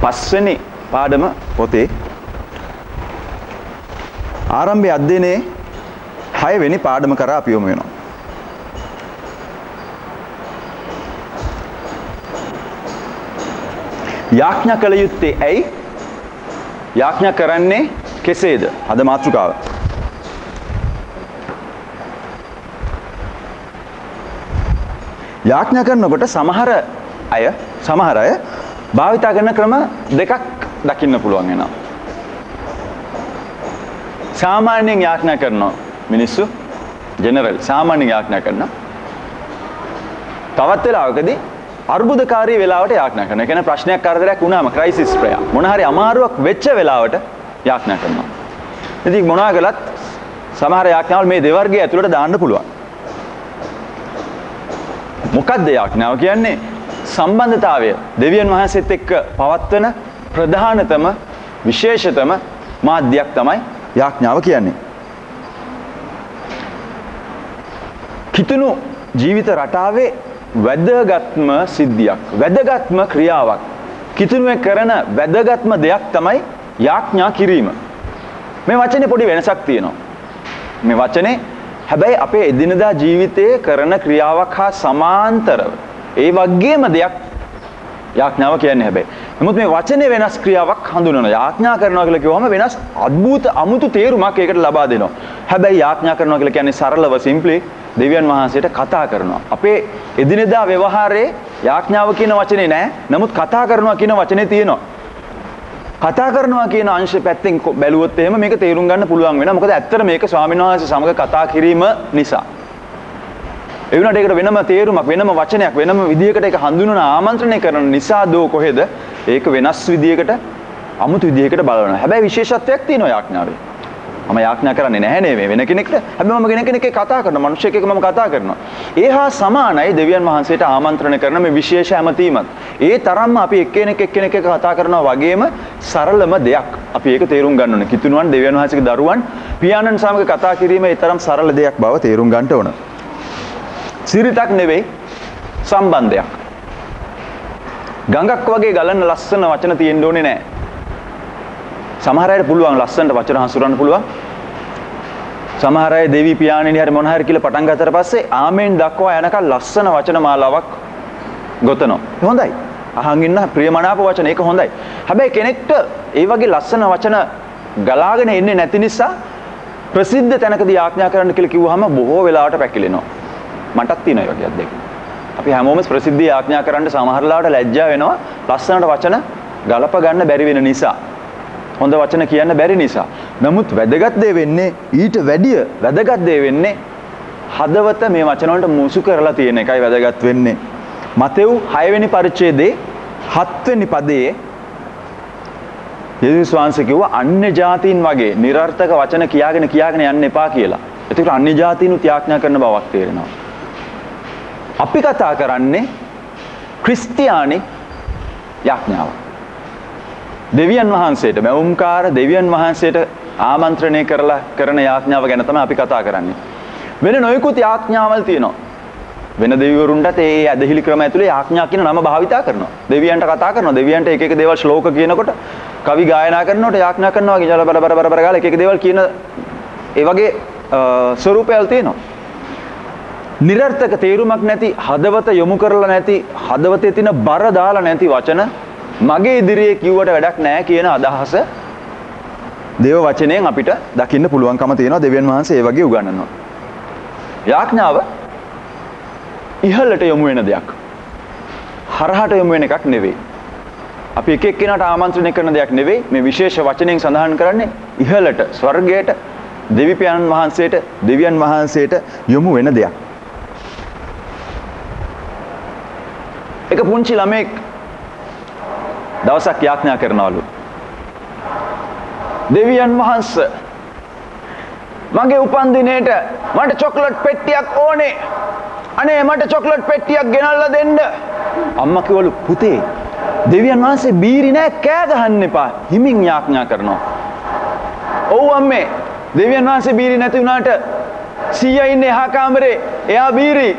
පස්වෙනි පාඩම පොතේ ආරම්භයේ අධ්‍යයනයේ 6 වෙනි පාඩම කරා අපි යමු වෙනවා. යාඥා කළ යුත්තේ ඇයි? යාඥා කරන්නේ කෙසේද? අද මාතෘකාව. යාඥා කරනකොට සමහර අය භාවිතා කරන ක්‍රම දෙකක් දකින්න පුළුවන් වෙනවා. සාමාන්‍යයෙන් යාඥා කරන මිනිස්සු ජෙනරල් සාමාන්‍යයෙන් යාඥා කරන තවත් වෙලාවකදී අර්බුදකාරී වෙලාවට යාඥා කරනවා. ඒ කියන්නේ ප්‍රශ්නයක් කරදරයක් වුණාම ක්‍රයිසිස් ප්‍රේයර් මොන හරි අමාරුවක් වෙච්ච වෙලාවට යාඥා කරනවා. ඉතින් මොනවා කළත් සමහර යාඥාවල් මේ දෙවර්ගයේ ඇතුළට දාන්න පුළුවන්. මොකක්ද යාඥාව කියන්නේ? සම්බන්ධතාවය දෙවියන් වහන්සේත් එක්ක පවත්වන ප්‍රධානතම විශේෂතම මාධ්‍යයක් තමයි යාඥාව කියන්නේ. කිතුණු ජීවිත රටාවේ වැදගත්ම සිද්ධියක්, වැදගත්ම ක්‍රියාවක්, කිතුණුවේ කරන වැදගත්ම දෙයක් තමයි යාඥා කිරීම. මේ වචනේ පොඩි වෙනසක් තියෙනවා. මේ වචනේ හැබැයි අපේ එදිනදා ජීවිතයේ කරන ක්‍රියාවක් හා සමාන්තරව ඒ වගේම දෙයක් යාඥාව කියන්නේ හැබැයි. නමුත් මේ වචනේ වෙනස් ක්‍රියාවක් හඳුනනවා. යාඥා කරනවා කියලා කිව්වම වෙනස් අద్భుත අමුතු තේරුමක් ඒකට ලබා දෙනවා. හැබැයි යාඥා කරනවා කියලා කියන්නේ සරලව සිම්ප්ලි දෙවියන් වහන්සේට කතා කරනවා. අපේ එදිනෙදා ව්‍යවහාරයේ යාඥාව කියන වචනේ නැහැ. නමුත් කතා කරනවා කියන වචනේ තියෙනවා. කතා කරනවා කියන අංශ පැත්තෙන් බැලුවොත් එහෙම මේක තේරුම් ගන්න පුළුවන් වෙනවා. මොකද ඇත්තට මේක ස්වාමීන් වහන්සේ සමග කතා කිරීම නිසා. ඒ වුණාට ඒකට වෙනම තේරුමක්, වෙනම වචනයක්, වෙනම විදියකට ඒක හඳුන්වන ආමන්ත්‍රණය කරන නිසා දෝ කොහෙද ඒක වෙනස් විදියකට, අමුතු විදියකට බලනවා. හැබැයි විශේෂත්වයක් තියෙනවා යාඥාවේ. මම යාඥා කරන්නේ නැහැ නේ මේ වෙන කෙනෙක්ට. හැබැයි මම කෙනෙක් කතා කරනවා, මිනිහෙක් එක්ක මම කතා කරනවා. ඒ හා සමානයි දෙවියන් වහන්සේට ආමන්ත්‍රණය කරන මේ විශේෂ ඇමතීමත්. ඒ තරම්ම අපි එක්කෙනෙක් එක්ක කතා කරනවා වගේම සරලම දෙයක්. අපි ඒක තේරුම් ගන්න ඕනේ. කිතුණුවන් දෙවියන් වහන්සේගේ දරුවන් පියාණන් සමග කතා කිරීම ඒ තරම් සරල දෙයක් බව තේරුම් ගන්නට ඕන. සිරිතක් නෙවෙයි සම්බන්ධයක්. ගඟක් වගේ ගලන ලස්සන වචන තියෙන්න ඕනේ නැහැ. සමහර අයට පුළුවන් ලස්සනට වචන හසුරවන්න පුළුවන්. සමහර අය දෙවි පියාණෙනි හරි මොන හරි කියලා පටන් ගත්තට පස්සේ ආමෙන් දක්වා යනකල් ලස්සන වචන මාලාවක් ගොතනවා. හොඳයි. අහන් ඉන්න ප්‍රියමනාප වචන ඒක හොඳයි. හැබැයි කෙනෙක්ට ඒ වගේ ලස්සන වචන ගලාගෙන එන්නේ නැති නිසා ප්‍රසිද්ධ තැනකදී ආඥා කරන්න කියලා කිව්වහම බොහෝ වෙලාවට පැකිලෙනවා. මටත් තියෙන ඒ වගේ අත්දැකීම්. අපි හැමෝම ප්‍රසිද්ධිය ආඥා කරන්න සමහරලාවට ලැජ්ජා වෙනවා. ලස්සනට වචන ගලප ගන්න බැරි වෙන නිසා. හොඳ වචන කියන්න බැරි නිසා. නමුත් වැදගත් දේ වෙන්නේ ඊට වැඩිය වැදගත් දේ වෙන්නේ හදවත මේ වචන වලට මුසු කරලා තියෙන එකයි වැදගත් වෙන්නේ. මතෙව් 6 වෙනි පරිච්ඡේදයේ 7 වෙනි පදයේ යේසුස් වහන්සේ කිව්වා අන්‍ය ජාතීන් වගේ නිර්ර්ථක වචන කියාගෙන යන්න එපා කියලා. ඒකට අන්‍ය ජාතීනුත් යාඥා කරන බවක් තේරෙනවා. අපි කතා කරන්නේ ක්‍රිස්තියානි යාඥාව. දෙවියන් වහන්සේට මෞම්කාර දෙවියන් වහන්සේට ආමන්ත්‍රණය කරලා කරන යාඥාව ගැන තමයි අපි කතා කරන්නේ. වෙන නොයෙකුත් යාඥාවල් තියෙනවා. වෙන දෙවිවරුන්ටත් ඒ ඇදහිලි ක්‍රම ඇතුලේ යාඥා කියන නම භාවිතා කරනවා. දෙවියන්ට කතා කරනවා. දෙවියන්ට එක එක දේවල් ශ්ලෝක කියනකොට, කවි ගායනා කරනකොට යාඥා කරනවා වගේ ජල බර ගාලා එක එක දේවල් කියන ඒ වගේ ස්වරූපයල් තියෙනවා. නිර්ර්ථක තේරුමක් නැති, හදවත යොමු කරලා නැති, හදවතේ තියෙන බර දාලා නැති වචන මගේ ඉදිරියේ කිව්වට වැඩක් නැහැ කියන අදහස දේව වචනයෙන් අපිට දකින්න පුළුවන්කම තියෙනවා. දෙවියන් වහන්සේ ඒ වගේ උගන්වනවා. යාඥාව ඉහළට යොමු වෙන දෙයක්. හරහට යොමු වෙන එකක් නෙවෙයි. අපි එක එක්කෙනාට ආමන්ත්‍රණය කරන දෙයක් නෙවෙයි. මේ විශේෂ වචනයෙන් සඳහන් කරන්නේ ඉහළට, ස්වර්ගයට, දෙවියන් වහන්සේට යොමු වෙන දෙයක්. එක පුංචි ළමෙක් දවසක් යාඥා කරනවලු. දෙවියන් වහන්සේ මගේ උපන්දිනේට මට චොක්ලට් පෙට්ටියක් ඕනේ. අනේ මට චොක්ලට් පෙට්ටියක් ගෙනල්ලා දෙන්න. අම්මා කිව්වලු පුතේ දෙවියන් වහන්සේ බීරි නෑ කෑ ගහන්න එපා. හිමින් යාඥා කරනවා. ඔව් අම්මේ දෙවියන් වහන්සේ බීරි නැති වුණාට සීයා ඉන්නේ එහා කාමරේ. එයා බීරි.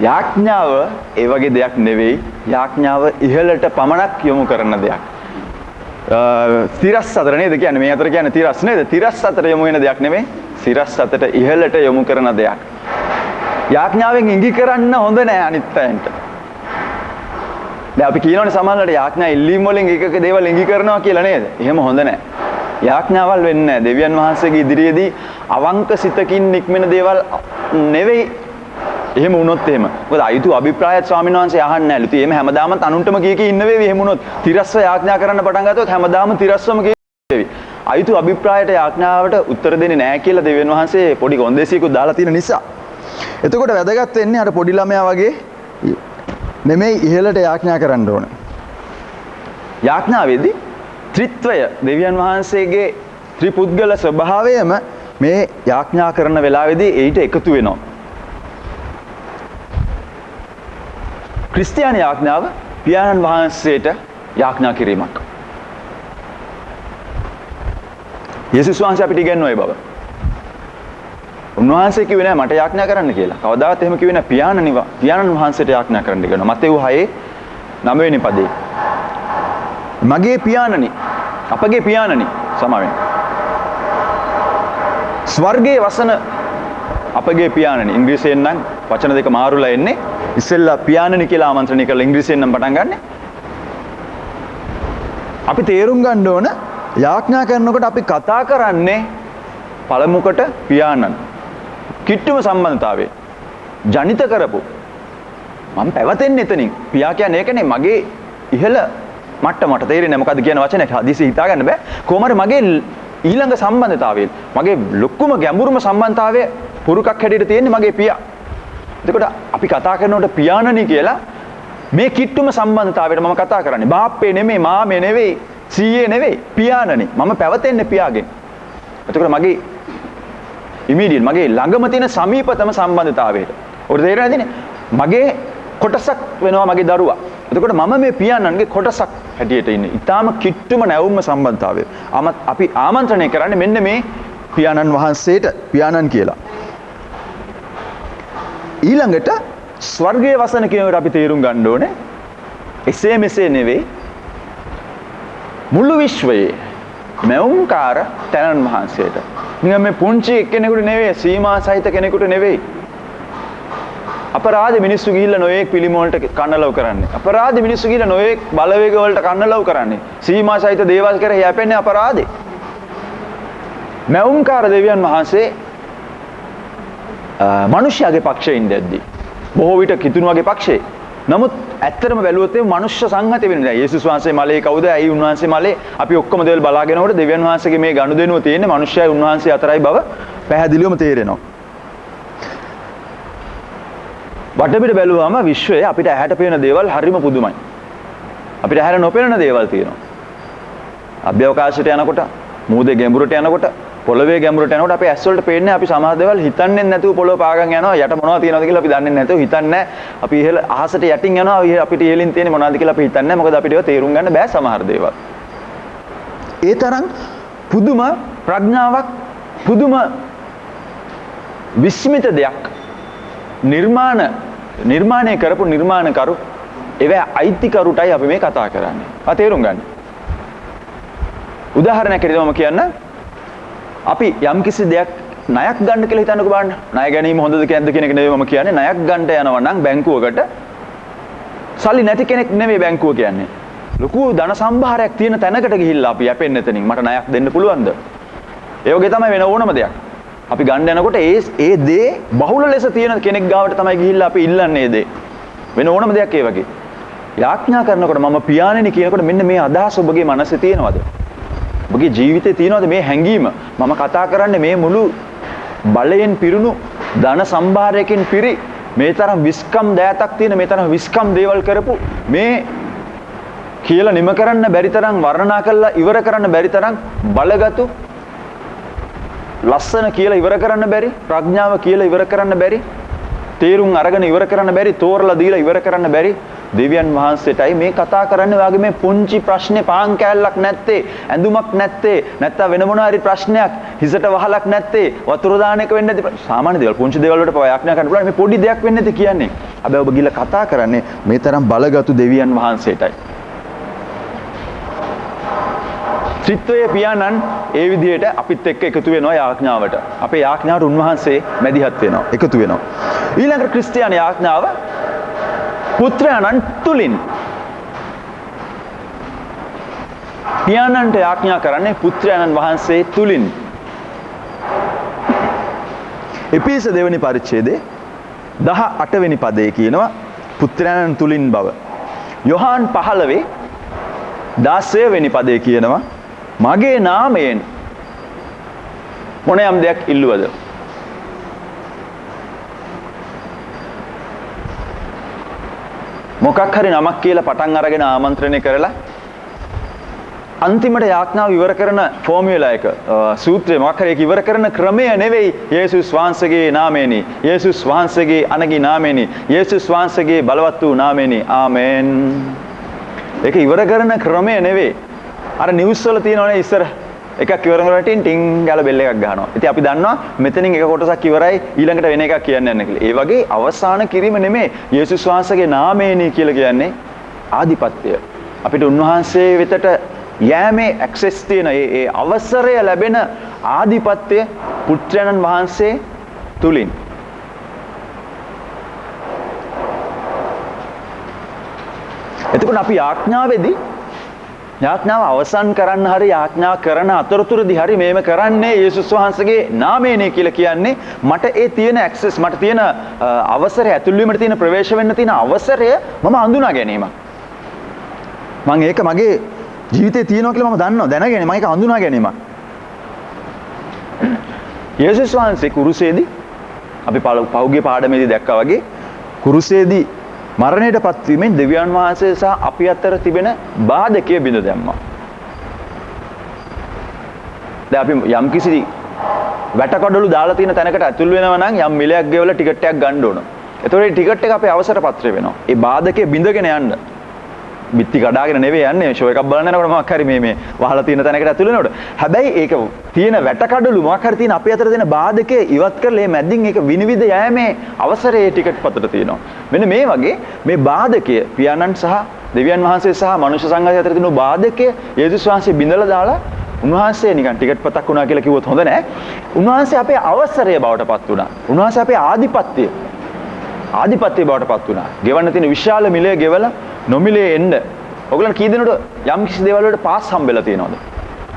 යාඥාව ඒ වගේ දෙයක් නෙවෙයි. යාඥාව ඉහළට පමණක් යොමු කරන දෙයක්. තිරස් අතර නේද කියන්නේ? මේ අතර කියන්නේ තිරස් නේද? තිරස් අතර යොමු වෙන දෙයක් නෙමෙයි. සිරස් අතට ඉහළට යොමු කරන දෙයක්. යාඥාවෙන් ඉඟි කරන්න හොඳ නෑ අනිත් අයට. දැන් අපි කියනවනේ සමහරවිට යාඥා ඉල්ලීම් වලින් එකක දේවල් ඉඟි කරනවා කියලා නේද? එහෙම හොඳ නෑ. යාඥාවල් වෙන්නේ නෑ. දෙවියන් වහන්සේගේ ඉදිරියේදී අවංක සිතකින් නික්මෙන දේවල් නෙවෙයි. එහෙම වුණොත් එහෙම. මොකද අයුතු අභිප්‍රායත් ස්වාමීන් වහන්සේ අහන්නේ නැලු. ඉතින් එහෙම හැමදාම තනුන්ටම කී ඉන්න වේවි. එහෙම වුණොත් තිරස්ව යාඥා කරන්න පටන් ගත්තොත් හැමදාම තිරස්වම කීවි. අයුතු අභිප්‍රායට යාඥාවට උත්තර දෙන්නේ නැහැ කියලා දෙවියන් වහන්සේ පොඩි කොන්දේසියකුත් දාලා තියෙන නිසා. එතකොට වැදගත් වෙන්නේ අර පොඩි ළමයා වගේ නෙමෙයි ඉහළට යාඥා කරන්න ඕන. යාඥාවේදී ත්‍රිත්වය දෙවියන් වහන්සේගේ ත්‍රිපුද්ගල ස්වභාවයම මේ යාඥා කරන වෙලාවේදී ඊට එකතු වෙනවා. ක්‍රිස්තියානි යාඥාව පියාණන් වහන්සේට යාඥා කිරීමක්. යේසුස් වහන්සේ අපිට ඉගෙනුවා ඒ බව. උන්වහන්සේ කිව්වේ නෑ මට යාඥා කරන්න කියලා. කවදාවත් එහෙම කිව්වේ නෑ පියාණන් වහන්සේට යාඥා කරන්න ඉගෙනුවා. මතෙව් 6:9 වෙනි පදේ. මගේ පියාණනි අපගේ පියාණනි සමාවෙන්න. ස්වර්ගයේ වසන අපගේ පියාණනි ඉංග්‍රීසියෙන් නම් වචන දෙක මාරුලා එන්නේ. ඉස්සෙල්ලා පියාණනි කියලා ආමන්ත්‍රණය කරලා ඉංග්‍රීසියෙන් නම් පටන් ගන්න. අපි තේරුම් ගන්න ඕන යාඥා කරනකොට අපි කතා කරන්නේ පළමුකට පියාණන්. කිට්ටුම සම්බන්ධතාවය. ජනිත කරපු. මම පැවතෙන්නේ එතනින්. පියා කියන්නේ ඒකනේ මගේ ඉහළ මට්ටමට තේරෙන්නේ මොකද්ද කියන වචනේ හදිසි හිතා ගන්න බෑ. කොහොම හරි මගේ ඊළඟ සම්බන්ධතාවය. මගේ ලොකුම ගැඹුරුම සම්බන්ධතාවය පුරුකක් හැටියට තියෙන්නේ මගේ පියා. එතකොට අපි කතා කරනකොට පියාණනි කියලා මේ කිට්ටුම සම්බන්ධතාවයට මම කතා කරන්නේ. බාප්පේ නෙමෙයි, මාමේ නෙවෙයි, සීයේ නෙවෙයි, පියාණනි. මම පැවතෙන්නේ පියාගෙන්. එතකොට මගේ ඉමීඩියට් මගේ ළඟම තියෙන සමීපතම සම්බන්ධතාවයට. ඔය තේරෙන්නේ නැතිනේ. මගේ කොටසක් වෙනවා මගේ දරුවා. එතකොට මම මේ පියාණන්ගේ කොටසක් හැටියට ඉන්නේ. ඊටාම කිට්ටුම නැවුම්ම සම්බන්ධතාවය. අපි ආමන්ත්‍රණය කරන්නේ මෙන්න මේ පියාණන් වහන්සේට පියාණන් කියලා. ඊළඟට ස්වර්ගයේ වසන කියනකොට අපි තේරුම් ගන්න ඕනේ එසේ මෙසේ නෙවෙයි මුළු විශ්වයේ මෙවුම්කාර තනන් වහන්සේට. නිකන් මේ පුංචි කෙනෙකුට නෙවෙයි සීමා සහිත කෙනෙකුට නෙවෙයි. අපරාධ මිනිස්සු ගිහිල්ලා නොයේක් පිළිම වලට කන්නලව් කරන්නේ. අපරාධ මිනිස්සු ගිහිල්ලා නොයේක් බලවේග වලට කන්නලව් කරන්නේ. සීමා සහිත දේවල් කරේ යැපෙන්නේ අපරාධේ. මෙවුම්කාර දෙවියන් වහන්සේ මිනිස්යාගේ පක්ෂයේ ඉඳද්දී බොහෝ විට කිතුණුවගේ පක්ෂේ. නමුත් ඇත්තටම බැලුවොත් මේ මනුෂ්‍ය සංහත වෙන්නේ නැහැ. යේසුස් වහන්සේ මලේ කවුද? ඇයි උන්වහන්සේ මලේ? අපි ඔක්කොම දේවල් බලාගෙනකොට දෙවියන් වහන්සේගේ මේ ගනුදෙනුව තියෙන්නේ මනුෂ්‍යයයි උන්වහන්සේ අතරයි බව පැහැදිලිවම තේරෙනවා. වටපිට බැලුවාම විශ්වයේ අපිට ඇහැට පේන දේවල් හරිම පුදුමයි. අපිට ඇහැට නොපෙනෙන දේවල් තියෙනවා. අභ්‍යවකාශයට යනකොට, මූදේ ගැඹුරට යනකොට, පොළවේ ගැඹුරට යනකොට අපි ඇස් වලට පේන්නේ අපි සමහර දේවල් හිතන්නේ නැතුව පොළව පාගන් යනවා. යට මොනවද තියෙනවද කියලා අපි දන්නේ නැතුව හිතන්නේ අපි ඉහළ අහසට යටින් යනවා. අපිට ඉහළින් තියෙන්නේ මොනවද කියලා අපි හිතන්නේ මොකද අපිට ඒවා තේරුම් ගන්න බෑ සමහර දේවල්. ඒ තරම් පුදුම ප්‍රඥාවක් පුදුම විස්මිත දෙයක් නිර්මාණය කරපු නිර්මාණකරු ඒවා අයිතිකරුටයි අපි මේ කතා කරන්නේ. තේරුම් ගන්න. උදාහරණයක් ඇරෙද්දී මම කියන්න අපි යම්කිසි දෙයක් ණයක් ගන්න කියලා හිතන්නකෝ බලන්න. ණය ගැනීම හොඳද නැද්ද කියන එක නෙවෙයි මම කියන්නේ. ණයක් ගන්න යනවා නම් බැංකුවකට සල්ලි නැති කෙනෙක් නෙවෙයි බැංකුව කියන්නේ. ලොකු ධන සම්භාරයක් තියෙන තැනකට ගිහිල්ලා අපි යැපෙන්නේ එතනින්. මට ණයක් දෙන්න පුළුවන්ද? ඒ වගේ තමයි වෙන ඕනම දෙයක්. අපි ගන්න යනකොට ඒ දේ බහුල ලෙස තියෙන කෙනෙක් ගාවට තමයි ගිහිල්ලා අපි ඉල්ලන්නේ ඒ දේ. වෙන ඕනම දෙයක් ඒ වගේ. යාඥා කරනකොට මම පියාණෙනි කියනකොට මෙන්න මේ අදහස ඔබගේ මනසේ තියෙනවද? ඔබගේ ජීවිතේ තියෙනවද මේ හැඟීම? මම කතා කරන්නේ මේ මුළු බලයෙන් පිරුණු ධන සම්භාරයකින් පිරි මේ තරම් විස්කම් දෑතක් තියෙන මේ තරම් විස්කම් දේවල් කරපු මේ කියලා නිම කරන්න බැරි තරම් වර්ණනා කරලා ඉවර කරන්න බැරි තරම් බලගතු ලස්සන කියලා ඉවර කරන්න බැරි ප්‍රඥාව කියලා ඉවර කරන්න බැරි තේරුම් අරගෙන ඉවර කරන්න බැරි, තෝරලා දීලා ඉවර කරන්න බැරි දෙවියන් වහන්සේටයි මේ කතා කරන්නේ. වාගේ මේ පුංචි ප්‍රශ්නේ පාන් කෑල්ලක් නැත්තේ, ඇඳුමක් නැත්තේ, නැත්තම් වෙන මොනවා හරි ප්‍රශ්නයක්, හිසට වහලක් නැත්තේ, වතුර දාන එක වෙන්නේ නැති සාමාන්‍ය දේවල්, පුංචි දේවල් වලට පවා යාඥා කරන්න පුළුවන්. මේ පොඩි දෙයක් වෙන්නේ නැති කියන්නේ. හැබැයි ඔබ ගිහලා කතා කරන්නේ මේ තරම් බලගතු දෙවියන් වහන්සේටයි. ත්‍රිත්වයේ පියාණන් ඒ විදිහට අපිත් එක්ක එකතු වෙනවා යාඥාවට. අපේ යාඥාවට උන්වහන්සේ මැදිහත් වෙනවා, එකතු වෙනවා. ඊළඟට ක්‍රිස්තියානි යාඥාව පුත්‍රයන්න් තුලින්. පියාණන්ට යාඥා කරන්නේ පුත්‍රයන්න් වහන්සේ තුලින්. එපිස දෙවෙනි පරිච්ඡේදයේ 18 වෙනි පදයේ කියනවා පුත්‍රයන්න් තුලින් බව. යොහාන් 15 16 වෙනි පදයේ කියනවා මගේ නාමයෙන් මොනියම් දෙයක් ඉල්ලුවද? මොකක් හරි නමක් කියලා පටන් අරගෙන ආමන්ත්‍රණය කරලා අන්තිමට යාඥාව ඉවර කරන ෆෝමියුලා එක සූත්‍රය මොකක් හරි ඒක ඉවර කරන ක්‍රමය නෙවෙයි යේසුස් වහන්සේගේ නාමයෙනි, යේසුස් වහන්සේගේ අනගි නාමයෙනි, යේසුස් වහන්සේගේ බලවත් වූ නාමයෙනි, ආමෙන්. ඒක ඉවර කරන ක්‍රමය නෙවෙයි. අර නිවුස් වල තියෙනවනේ ඉස්සර එකක් ඉවර කරලා ටින් ගාලා බෙල් එකක් ගහනවා. ඉතින් අපි දන්නවා මෙතනින් එක කොටසක් ඉවරයි ඊළඟට වෙන එකක් කියන්න යන්න කියලා. ඒ වගේ අවසාන කිරීම නෙමෙයි යේසුස් වහන්සේගේ නාමයෙනි කියලා කියන්නේ ආධිපත්‍යය. අපිට උන්වහන්සේ වෙතට යෑමේ ඇක්සස් තියෙන ඒ අවසරය ලැබෙන ආධිපත්‍යය පුත්‍රයන්න් වහන්සේ තුලින්. එතකොට අපි යාඥාවේදී යාඥාව අවසන් කරන්න හරි යාඥා කරන අතරතුරදී හරි මේව කරන්නේ යේසුස් වහන්සේගේ නාමයෙනි කියලා කියන්නේ මට ඒ තියෙන ඇක්සස්, මට තියෙන අවසරය, ඇතුල් වීමට තියෙන ප්‍රවේශ වෙන්න තියෙන අවසරය මම හඳුනා ගැනීම. මම ඒක මගේ ජීවිතේ තියෙනවා කියලා මම දන්නවා, දැනගෙන මම ඒක හඳුනා ගැනීම. යේසුස් වහන්සේ කුරුසේදී අපි පෞගේ පාඩමේදී දැක්කා වගේ කුරුසේදී මරණයට පත්වීමෙන් දෙවියන් වහන්සේ සහ අපි අතර තිබෙන බාධකය බිඳ දැම්මා. දැන් අපි යම්කිසි වැටකඩලු දාලා තියෙන තැනකට ඇතුල් වෙනවා නම් යම් මිලයක් ගෙවලා ටිකට් එකක් ගන්න ඕන. ඒතකොට මේ ටිකට් එක අපේ අවසර පත්‍රය වෙනවා. ඒ බාධකය බිඳගෙන යන්න. බිත්ති කඩාගෙන නෙවෙයි යන්නේ. ෂෝ එකක් බලන්න යනකොට මොකක් හරි මේ වහලා තියෙන තැනකට ඇතුල් වෙනකොට. හැබැයි ඒක තියෙන වැටකඩලු මොකක් හරි තියෙන අපේ අතර තියෙන බාධකේ ඉවත් කරලා මේ මැදින් ඒක විනිවිද යෑමේ අවසරය ටිකට් පතට තියෙනවා. මෙන්න මේ වගේ මේ බාධකය පියාණන් සහ දෙවියන් වහන්සේ සහ මනුෂ්‍ය සංඝය අතර තියෙන බාධකය යේසුස් වහන්සේ බිඳලා දාලා උන්වහන්සේ නිකන් ටිකට් පතක් වුණා කියලා කිව්වොත් හොඳ නෑ. උන්වහන්සේ අපේ අවසරය බවට පත් වුණා. උන්වහන්සේ අපේ ආධිපත්‍යය බවට පත් වුණා. ගෙවන්න තියෙන විශාල මිලය ගෙවලා නොමිලේ එන්න. ඔයගොල්ලන් කී දෙනෙකුට යම් කිසි දේවල් වලට පාස් හම්බෙලා තියෙනවද?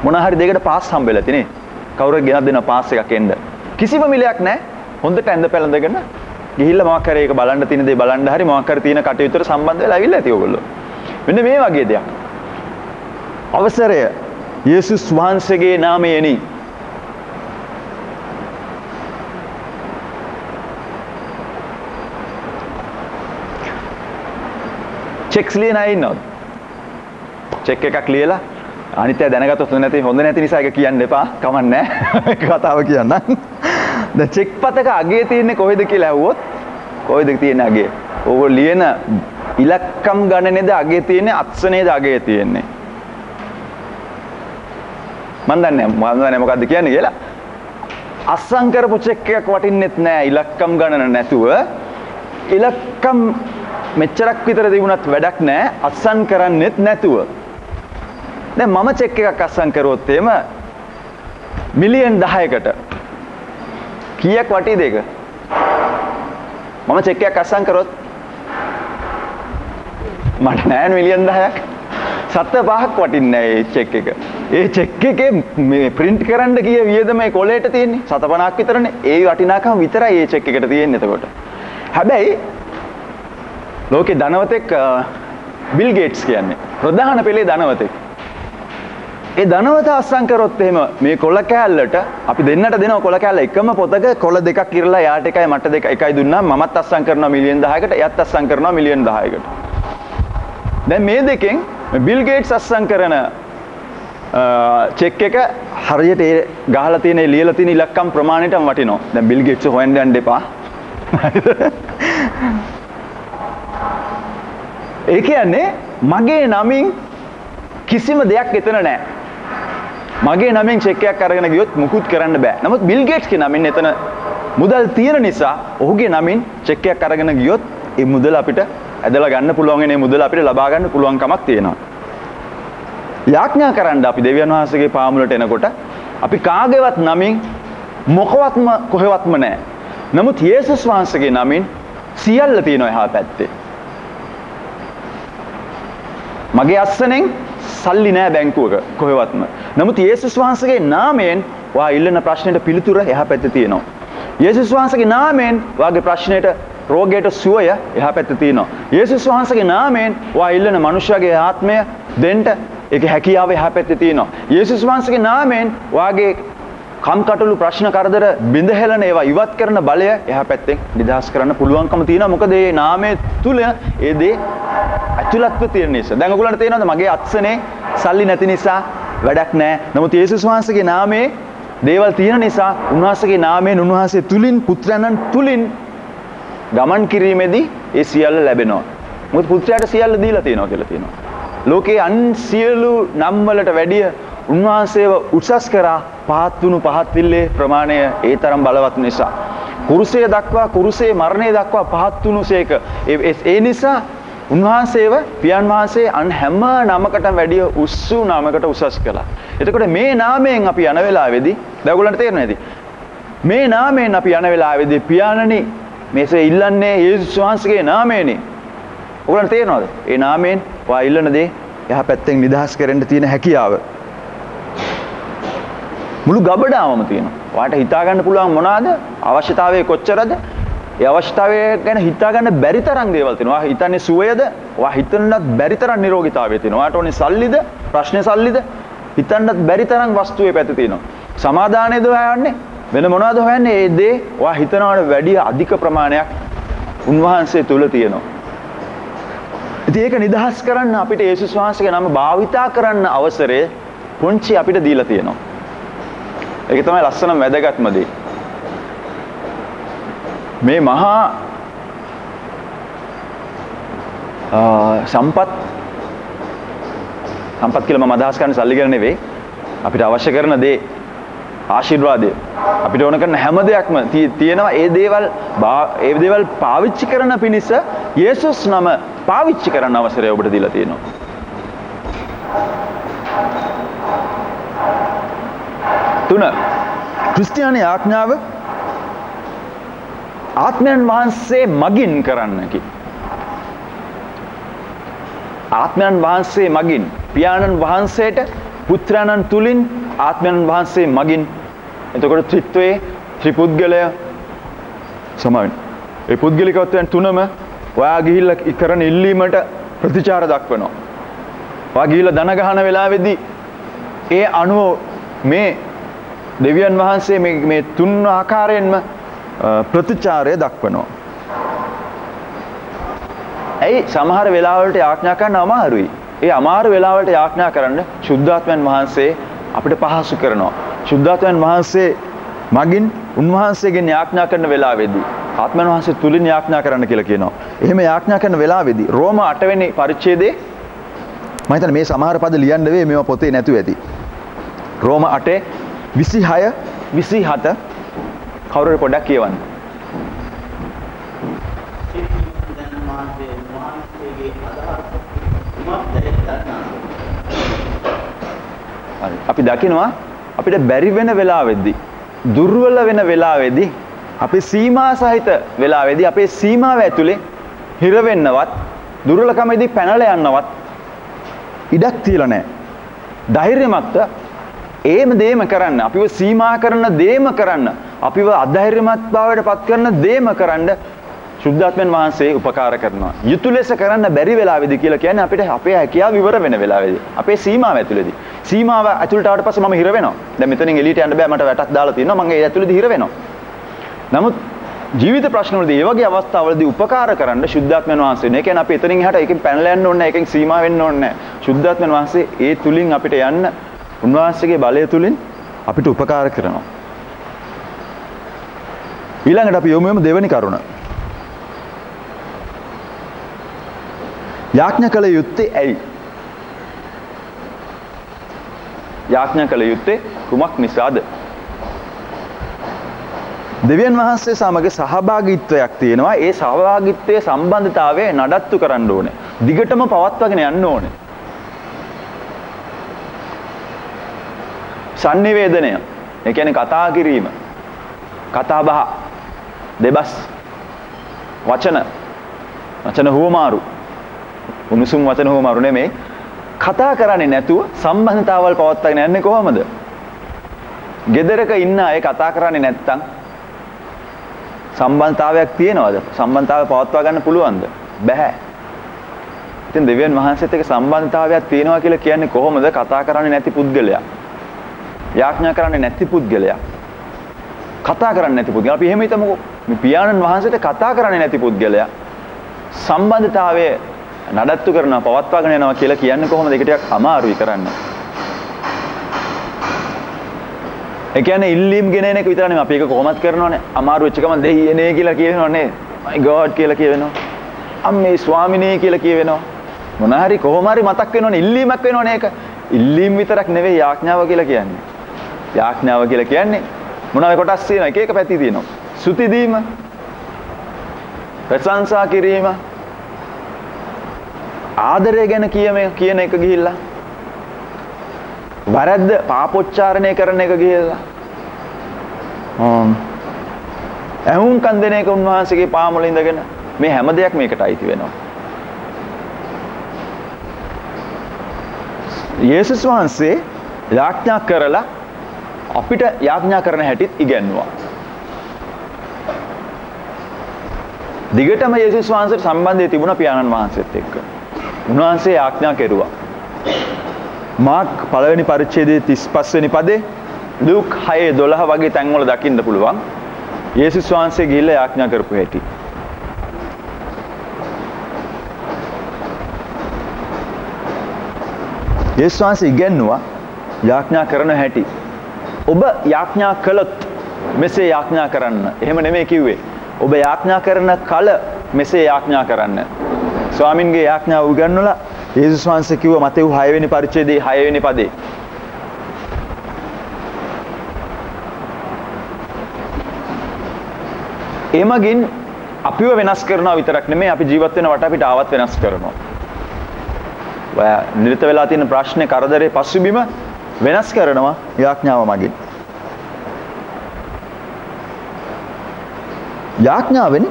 මොන හරි දෙයකට පාස් හම්බෙලා තියෙන්නේ. කවුරුත් ගෙනත් දෙනවා පාස් එකක් එන්න. කිසිම මිලයක් නැහැ. හොඳට ඇඳ පැළඳගෙන ගිහිල්ලා මොකක් හරි ඒක බලන්න තියෙන දේ බලන්න හරි මොකක් හරි තියෙන කටයුතුට සම්බන්ධ වෙලා ඇවිල්ලා ඇති ඔයගොල්ලෝ. මෙන්න මේ වගේ දෙයක්. අවසරය යේසුස් වහන්සේගේ නාමයෙනි. චෙක්ස් ලියන අය ඉන්නවද? චෙක් එකක් ලියලා අනිත්‍ය දැනගත්තොත් හොඳ නැති නිසා ඒක කියන්න එපා. කමක් නැහැ. කතාව කියන්න. දැන් චෙක් පතක අගය තියෙන්නේ කොහෙද කියලා ඇහුවොත් කොහෙද තියෙන්නේ අගය? ඕගොල්ලෝ ලියන ඉලක්කම් ගණනේද අගය තියෙන්නේ, අත්සනේද අගය තියෙන්නේ? මන් දන්නේ මොකද්ද කියන්නේ කියලා. අස්සම් කරපු චෙක් එකක් වටින්නෙත් නැහැ ඉලක්කම් ගණන නැතුව. ඉලක්කම් මෙච්චරක් විතර තිබුණත් වැඩක් නැහැ අස්සම් කරන්නෙත් නැතුව. දැන් මම චෙක් එකක් අස්සම් කරුවොත් එහෙම මිලියන් 10කට කීයක් වටීද ඒක? මම චෙක් එකක් අස්සම් කරොත් මට නෑ මිලියන් 10ක්. 7.5ක් වටින්නේ නෑ ඒ චෙක් එක. ඒ චෙක් එකේ මේ print කරන්න ගිය වියදම ඒ කොලේට තියෙන්නේ 7.5ක් විතරනේ. ඒ වටිනාකම විතරයි ඒ චෙක් එකට තියෙන්නේ එතකොට. හැබැයි ලෝකේ ධනවතෙක් බිල් ගේට්ස් කියන්නේ ප්‍රධාන පෙළේ ධනවතෙක්. ඒ ධනවත අස්සම් කරොත් එහෙම මේ කොල කෑල්ලට අපි දෙන්නට දෙනවා කොල කෑල්ල එකම පොතක කොල දෙකක් ඉරලා යාට එකයි මට දෙක එකයි දුන්නා මමත් අස්සම් කරනවා මිලියන් 10කට එයත් අස්සම් කරනවා මිලියන් 10කට. දැන් මේ දෙකෙන් බිල් ගේට්ස් අස්සම් කරන චෙක් එක හරියට ඒ ගහලා තියෙන ලියලා තියෙන ඉලක්කම් ප්‍රමාණයටම වටිනවා. දැන් බිල් ගේට්ස් හොයන්න යන්න එපා. ඒ කියන්නේ මගේ නමින් කිසිම දෙයක් එතන නැහැ. මගේ නමින් චෙක් එකක් අරගෙන ගියොත් මුකුත් කරන්න බෑ. නමුත් බිල් ගේට්ස්ගේ නමින් එතන මුදල් තියෙන නිසා ඔහුගේ නමින් චෙක් එකක් අරගෙන ගියොත් ඒ මුදල අපිට ඇදලා ගන්න පුළුවන් වෙන මුදල අපිට ලබා ගන්න පුළුවන් කමක් තියෙනවා. යාඥා කරන්න අපි දෙවියන් වහන්සේගේ පාමුලට එනකොට අපි කාගේවත් නමින් මොකවත්ම කොහෙවත්ම නැහැ. නමුත් යේසුස් වහන්සේගේ නමින් සියල්ල තියෙනවා එහා පැත්තේ. මගේ අස්සනෙන් සල්ලි නැහැ බැංකුවක කොහෙවත්ම. නමුත් යේසුස් වහන්සේගේ නාමයෙන් වා ඉල්ලන ප්‍රශ්නෙට පිළිතුර එහා පැත්තේ තියෙනවා. යේසුස් වහන්සේගේ නාමයෙන් වාගේ ප්‍රශ්නෙට රෝගයට සුවය එහා පැත්තේ තියෙනවා. යේසුස් වහන්සේගේ නාමයෙන් වා ඉල්ලන මනුෂ්‍යගේ ආත්මය දෙන්න ඒකේ හැකියාව එහා පැත්තේ තියෙනවා. යේසුස් වහන්සේගේ නාමයෙන් වාගේ කම්කටොළු ප්‍රශ්න කරදර බිඳහෙලන ඒවා ඉවත් කරන බලය එහා පැත්තෙන් නිදහස් කරන්න පුළුවන්කම තියෙනවා. මොකද මේ නාමයේ තුල ඒ දේ ඇතුළත්ව තියෙන නිසා. දැන් ඔයගොල්ලන්ට තේරෙනවද මගේ අත්සනේ සල්ලි නැති නිසා වැඩක් නැහැ. නමුත් යේසුස් වහන්සේගේ නාමයේ දේවල් තියෙන නිසා උන්වහන්සේගේ නාමයෙන් උන්වහන්සේ තුලින් පුත්‍රයන්න් තුලින් ගමන් කිරීමේදී ඒ සියල්ල ලැබෙනවා. මොකද පුත්‍රයාට සියල්ල දීලා තියෙනවා කියලා තියෙනවා. ලෝකේ අන් සියලු නම් වලට වැඩිය උන්වහන්සේව උසස් කරා පහත් වුණු පහත් විල්ලේ ප්‍රමාණය ඒ තරම් බලවත් නිසා. කුරුසයේ දක්වා කුරුසයේ මරණය දක්වා පහත් වුණුසේක. ඒ නිසා උන්වහන්සේව පියන් වහන්සේ අන් හැම නමකටම වැඩිය උස්සු නමකට උසස් කළා. එතකොට මේ නාමයෙන් අපි යන වෙලාවේදී දැන් ඔයගොල්ලන්ට තේරෙනවද? මේ නාමයෙන් අපි යන වෙලාවේදී පියාණනි මේසේ ඉල්ලන්නේ යේසුස් වහන්සේගේ නාමයෙන්නේ. ඔයගොල්ලන්ට තේරෙනවද? ඒ නාමයෙන් වා ඉල්ලන දේ එහා පැත්තෙන් නිදහස් කරන්න තියෙන හැකියාව. මුළු ගබඩාවම තියෙනවා. ඔයාලට හිතා ගන්න පුළුවන් මොනවාද? අවශ්‍යතාවය කොච්චරද? ඒ අවශ්‍යතාවය ගැන හිතා ගන්න බැරි තරම් දේවල් තියෙනවා. ඔයා හිතන්නේ සුවයද? ඔයා හිතන්නත් බැරි තරම් නිරෝගීතාවය තියෙනවා. ඔයාට ඕනේ සල්ලිද? ප්‍රශ්නේ සල්ලිද? හිතන්නත් බැරි තරම් වස්තුවේ පැත්ත තියෙනවා. සමාදානයේද හොයන්නේ? වෙන මොනවද හොයන්නේ? ඒ දේ ඔයා හිතනවට වැඩිය අධික ප්‍රමාණයක් උන්වහන්සේ තුල තියෙනවා. ඉතින් ඒක නිදහස් කරන්න අපිට යේසුස් වහන්සේගේ නම භාවිතා කරන්න අවසරය පොන්චි අපිට දීලා තියෙනවා. ඒක තමයි ලස්සනම වැදගත්ම දේ. මේ මහා සම්පත් කියලා මම අදහස් කරන්නේ සල්ලි ගැන නෙවෙයි. අපිට අවශ්‍ය කරන දේ ආශිර්වාදය. අපිට ඕන කරන හැම දෙයක්ම තියෙනවා. ඒ දේවල් පාවිච්චි කරන පිණිස යේසුස් නම පාවිච්චි කරන්න අවසරය ඔබට දීලා තියෙනවා. තුන ක්‍රිස්තියානි ආඥාව ආත්මයන් වහන්සේ මගින් කරන්නකි. ආත්මයන් වහන්සේ මගින් පියාණන් වහන්සේට පුත්‍රයන්න් තුලින් ආත්මයන් වහන්සේ මගින්. එතකොට ත්‍රිත්වයේ ත්‍රිපුද්ගලය සමාවෙන්. ඒ පුද්ගලිකත්වයන් තුනම ඔයා ගිහිල්ලා කරන ඉල්ලීමට ප්‍රතිචාර දක්වනවා. ඔයා ගිහිල්ලා දන ගහන වෙලාවේදී ඒ අනුව මේ දෙවියන් වහන්සේ මේ තුන් ආකාරයෙන්ම ප්‍රතිචාරය දක්වනවා. ඇයි සමහර වෙලාවලට යාඥා කරන්න අමාරුයි. ඒ අමාරු වෙලාවලට යාඥා කරන්න සුද්ධාත්මයන් වහන්සේ අපිට පහසු කරනවා. සුද්ධාත්මයන් වහන්සේ මගින් උන්වහන්සේගෙන් යාඥා කරන වෙලාවේදී ආත්මයන් වහන්සේ තුලින් යාඥා කරන්න කියලා කියනවා. එහෙම යාඥා කරන වෙලාවේදී රෝම 8 වෙනි පරිච්ඡේදයේ මම හිතන්නේ මේ සමහර පද ලියන්න වෙයි මේවා පොතේ නැතුව ඇති. රෝම 8 26 27 කවුරුහරි පොඩ්ඩක් කියවන්න. අපි දකිනවා අපිට බැරි වෙන වෙලාවෙදී දුර්වල වෙන වෙලාවෙදී අපේ සීමා සහිත වෙලාවෙදී අපේ සීමාව ඇතුලේ හිර වෙන්නවත් දුර්වලකමේදී පැනලා යන්නවත් ඉඩක් තියලා නැහැ. ධෛර්යමත්ව ඒම දේම කරන්න, අපිව සීමා කරන දේම කරන්න, අපිව අධෛර්යමත් බවට පත් කරන දේම කරන්න සුද්ධාත්මයන් වහන්සේ උපකාර කරනවා. යුතු ලෙස කරන්න බැරි වෙලාවෙදී කියලා කියන්නේ අපිට අපේ හැකියාව ඉවර වෙන වෙලාවෙදී. අපේ සීමාව ඇතුළේදී. සීමාව ඇතුළට ආවට පස්සේ මම හිර වෙනවා. දැන් මෙතනින් එළියට යන්න බෑ, මට වැටක් දාලා තියෙනවා. මම ඒ ඇතුළේදී හිර වෙනවා. නමුත් ජීවිත ප්‍රශ්නවලදී ඒ වගේ අවස්ථාවලදී උපකාර කරන්න සුද්ධාත්මයන් වහන්සේ නේ. ඒ කියන්නේ අපි එතනින් එහාට එකෙන් පැනලා යන්න ඕනේ නැහැ, එකෙන් සීමා වෙන්න ඕනේ නැහැ. සුද්ධාත්මයන් වහන්සේ ඒ තුලින් අපිට යන්න උන්වහන්සේගේ බලය තුලින් අපිට උපකාර කරනවා. ඊළඟට අපි යමු දෙවෙනි කරුණ. යාඥා කළ යුත්තේ ඇයි? යාඥා කළ යුත්තේ කුමක් නිසාද? දෙවියන් වහන්සේ සමග සහභාගීත්වයක් තියෙනවා. ඒ සහභාගීත්වයේ සම්බන්ධතාවය නඩත්තු කරන්න ඕනේ. දිගටම පවත්වාගෙන යන්න ඕනේ. sannivedanaya, ඒ කියන්නේ කතා කිරීම, කතා බහ, දෙබස්, වචන හුවමාරු, උණුසුම් වචන හුවමාරු නෙමෙයි. කතා කරන්නේ නැතුව සම්බන්ධතාවල් පවත්වාගෙන යන්නේ කොහොමද? ගෙදරක ඉන්න අය කතා කරන්නේ නැත්තම් සම්බන්ධතාවයක් තියනවද? සම්බන්ධතාවය පවත්වා ගන්න පුළුවන්ද? බැහැ. ඉතින් දෙවියන් වහන්සේත් එක්ක සම්බන්ධතාවයක් තියෙනවා කියලා කියන්නේ කොහොමද? කතා කරන්නේ නැති පුද්ගලයා. යාඥා කරන්නේ නැති පුද්ගලයා. කතා කරන්නේ නැති පුද්ගලයා. අපි එහෙම හිතමුකෝ. මේ පියාණන් වහන්සේට කතා කරන්නේ නැති පුද්ගලයා සම්බන්ධතාවය නඩත්තු කරනවා, පවත්වාගෙන යනවා කියලා කියන්නේ කොහොමද? ඒක ටිකක් අමාරුයි කරන්න. ඒ කියන්නේ ඉල්ලීම් ගෙනෙන එක විතර නෙමෙයි. අපි ඒක කොහොමද කරනවනේ? අමාරු වෙච්ච ගමන් දෙයියනේ කියලා කියවෙනව නේ. my god කියලා කියවෙනවා. අම්මේ ස්වාමිනේ කියලා කියවෙනවා. මොන හරි කොහොම හරි මතක් වෙනවනේ. ඉල්ලීමක් වෙනවනේ ඒක. ඉල්ලීම් විතරක් නෙවෙයි යාඥාව කියලා කියන්නේ. යාඥාව කියලා කියන්නේ මොනවායි කොටස් තියෙනවා? එක එක පැති තියෙනවා. සුති දීම, ප්‍රශංසා කිරීම, ආදරය ගැන කියන එක ගිහිල්ලා, වරද්ද පාපොච්චාරණය කරන එක ගිහිල්ලා, ඇහුම්කන් දෙන එක උන්වහන්සේගේ පාමුල ඉඳගෙන මේ හැම දෙයක් මේකට අයිති වෙනවා. යේසුස් වහන්සේ යාඥා කරලා අපිට යාඥා කරන හැටිත් ඉගැන්වුවා. දිගටම යේසුස් වහන්සේට සම්බන්ධය තිබුණා පියාණන් වහන්සේත් එක්ක. උන්වහන්සේ යාඥා කෙරුවා. මාර්ක් පළවෙනි පරිච්ඡේදයේ 35 වෙනි පදේ, ලූක් 6:12 වගේ තැන්වල දකින්න පුළුවන් යේසුස් වහන්සේ ගිහිල්ලා යාඥා කරපු හැටි. යේසුස් වහන්සේ ඉගැන්නුවා යාඥා කරන හැටි. ඔබ යාඥා කළොත් මෙසේ යාඥා කරන්න. එහෙම නෙමෙයි කිව්වේ. ඔබ යාඥා කරන කල මෙසේ යාඥා කරන්න. ස්වාමින්ගේ යාඥාව උගන්වලා යේසුස් වහන්සේ කිව්වා මතෙව් 6 වෙනි පරිච්ඡේදයේ 6 වෙනි පදේ. එමගින් අපිව වෙනස් කරනවා විතරක් නෙමෙයි අපි ජීවත් වෙන වටපිටාවත් වෙනස් කරනවා. ඔය නිරත වෙලා තියෙන ප්‍රශ්නේ කරදරේ පසුබිම වෙනස් කරනවා යාඥාව මගින්. යාඥාවෙන්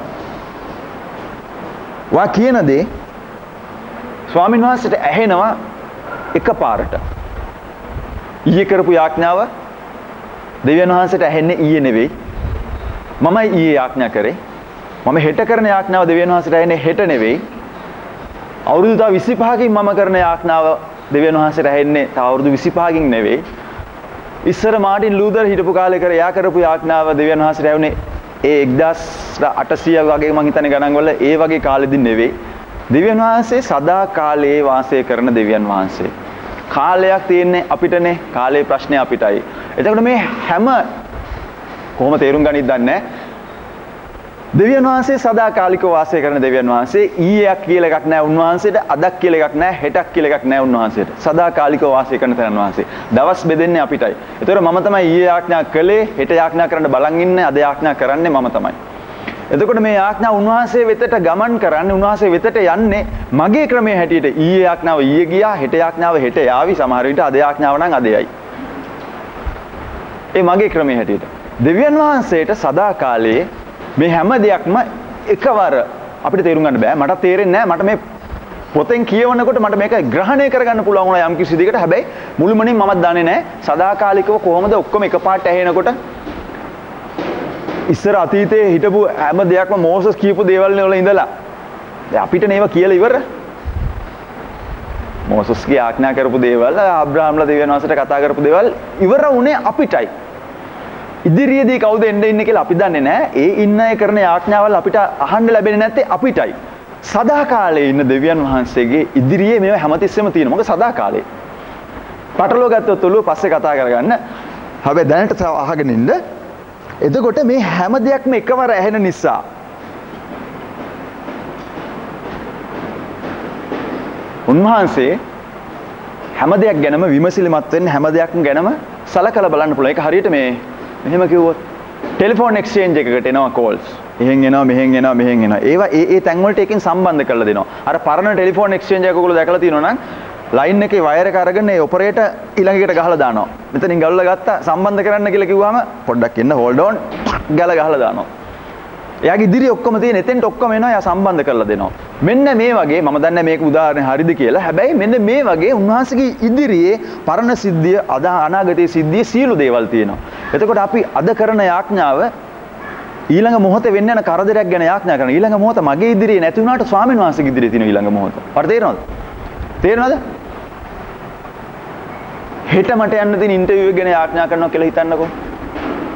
වා කියන දේ ස්වාමීන් වහන්සේට ඇහෙනවා එකපාරට. ඊයේ කරපු යාඥාව දෙවියන් වහන්සේට ඇහෙන්නේ ඊයේ නෙවෙයි. මමයි ඊයේ යාඥා කරේ. මම හෙට කරන යාඥාව දෙවියන් වහන්සේට ඇහෙන්නේ හෙට නෙවෙයි. අවුරුදු තව 25කින් මම කරන යාඥාව දෙවියන් වහන්සේට ඇහෙන්නේ තව අවුරුදු 25කින් නෙවෙයි. ඉස්සර මාටින් ලූතර් හිටපු කාලේ යා කරපු යාඥාව දෙවියන් වහන්සේට ඇහුනේ ඒ 1800 වගේ මං හිතන්නේ ගණන් වල ඒ වගේ කාලෙදි නෙවෙයි. දෙවියන් වහන්සේ සදා කාලේ වාසය කරන දෙවියන් වහන්සේ. කාලයක් තියෙන්නේ අපිටනේ. කාලේ ප්‍රශ්නේ අපිටයි. එතකොට මේ හැම කොහොම තේරුම් ගනිද්ද දන්නේ දෙවියන් වහන්සේ සදාකාලිකව වාසය කරන දෙවියන් වහන්සේ. ඊයක් කියලා එකක් නැහැ උන්වහන්සේට. අදක් කියලා එකක් නැහැ. හෙටක් කියලා එකක් නැහැ උන්වහන්සේට. සදාකාලිකව වාසය කරන තැන වහන්සේ. දවස් බෙදෙන්නේ අපිටයි. ඒතකොට මම තමයි ඊයේ යාඥා කළේ. හෙට යාඥා කරන්න බලන් ඉන්නේ. අද යාඥා කරන්නේ මම තමයි. එතකොට මේ යාඥා උන්වහන්සේ වෙතට ගමන් කරන්නේ, උන්වහන්සේ වෙතට යන්නේ මගේ ක්‍රමයේ හැටියට. ඊයේ යාඥාව ඊයේ ගියා. හෙට යාඥාව හෙට යාවි. සමහර විට අද යාඥාව නම් අද යයි. ඒ මගේ ක්‍රමයේ හැටියට. දෙවියන් වහන්සේට සදාකාලයේ මේ හැම දෙයක්ම එකවර අපිට තේරුම් ගන්න බෑ. මට තේරෙන්නේ නැහැ. මට මේ පොතෙන් කියවනකොට මට මේක ග්‍රහණය කරගන්න පුළුවන් වුණා යම් කිසි දෙයකට. හැබැයි මුළුමනින් මමත් දන්නේ නැහැ සදාකාලිකව කොහොමද ඔක්කොම එකපාරට ඇහෙනකොට. ඉස්සර අතීතයේ හිටපු හැම දෙයක්ම මෝසස් කියපු දේවල් වල ඉඳලා දැන් අපිට නේව කියලා ඉවර. මෝසස්ගේ ආඥා කරපු දේවල්, අබ්‍රහම්ලා දෙවියන් වහන්සේට කතා කරපු දේවල් ඉවර වුණේ අපිටයි. ඉදිරියේදී කවුද එන්න ඉන්නේ කියලා අපි දන්නේ නැහැ. ඒ ඉන්න අය කරන යාඥාවල් අපිට අහන්න ලැබෙන්නේ නැත්තේ අපිටයි. සදාකාලේ ඉන්න දෙවියන් වහන්සේගේ ඉදිරියේ මේවා හැමතිස්සෙම තියෙනවා. මොකද සදාකාලේ. පටලවා ගත්තොත් ඔළුව පස්සේ කතා කරගන්න. හැබැයි දැනට අහගෙන ඉන්න. එතකොට මේ හැම දෙයක්ම එකවර ඇහෙන නිසා උන්වහන්සේ හැම දෙයක් ගැනම විමසිලිමත් වෙන්න හැම දෙයක්ම ගැනම සලකලා බලන්න පුළුවන්. ඒක හරියට මෙහෙම කිව්වොත් ටෙලිෆෝන් එක්ස්චේන්ජ් එකකට එනවා කෝල්ස්. එහෙන් එනවා මෙහෙන් එනවා මෙහෙන් එනවා. ඒවා ඒ තැන් වලට එකෙන් සම්බන්ධ කරලා දෙනවා. අර පරණ ටෙලිෆෝන් එක්ස්චේන්ජ් එක ඔයගොල්ලෝ දැකලා තියෙනවා නම් ලයින් එකේ වයර් එක අරගෙන ඒ ඔපරේටර් ඊළඟට ගහලා දානවා. මෙතනින් ගල්ලා ගත්තා සම්බන්ධ කරන්න කියලා කිව්වම පොඩ්ඩක් ඉන්න හෝල්ඩ් ඔන් ගල ගහලා දානවා. එයාගේ ඉදිරිය ඔක්කොම තියෙන එතෙන්ට ඔක්කොම එනවා එයා සම්බන්ධ කරලා දෙනවා. මෙන්න මේ වගේ මම දන්නේ මේක උදාහරණ හරිද කියලා. හැබැයි මෙන්න මේ වගේ උන්වහන්සේගේ ඉදිරියේ පරණ සිද්ධිය අනාගතයේ සිද්ධිය සියලු දේවල් තියෙනවා. එතකොට අපි අද කරන යාඥාව ඊළඟ මොහොතේ වෙන්න යන කරදරයක් ගැන යාඥා කරනවා. ඊළඟ මොහොත මගේ ඉදිරියේ නැති වුණාට ස්වාමීන් වහන්සේගේ ඉදිරියේ තියෙන ඊළඟ මොහොත. ඔයාලට තේරෙනවද? තේරෙනවද? හෙට මට යන්න තියෙන ඉන්ටර්විව් එක ගැන යාඥා කරනවා කියලා හිතන්නකෝ.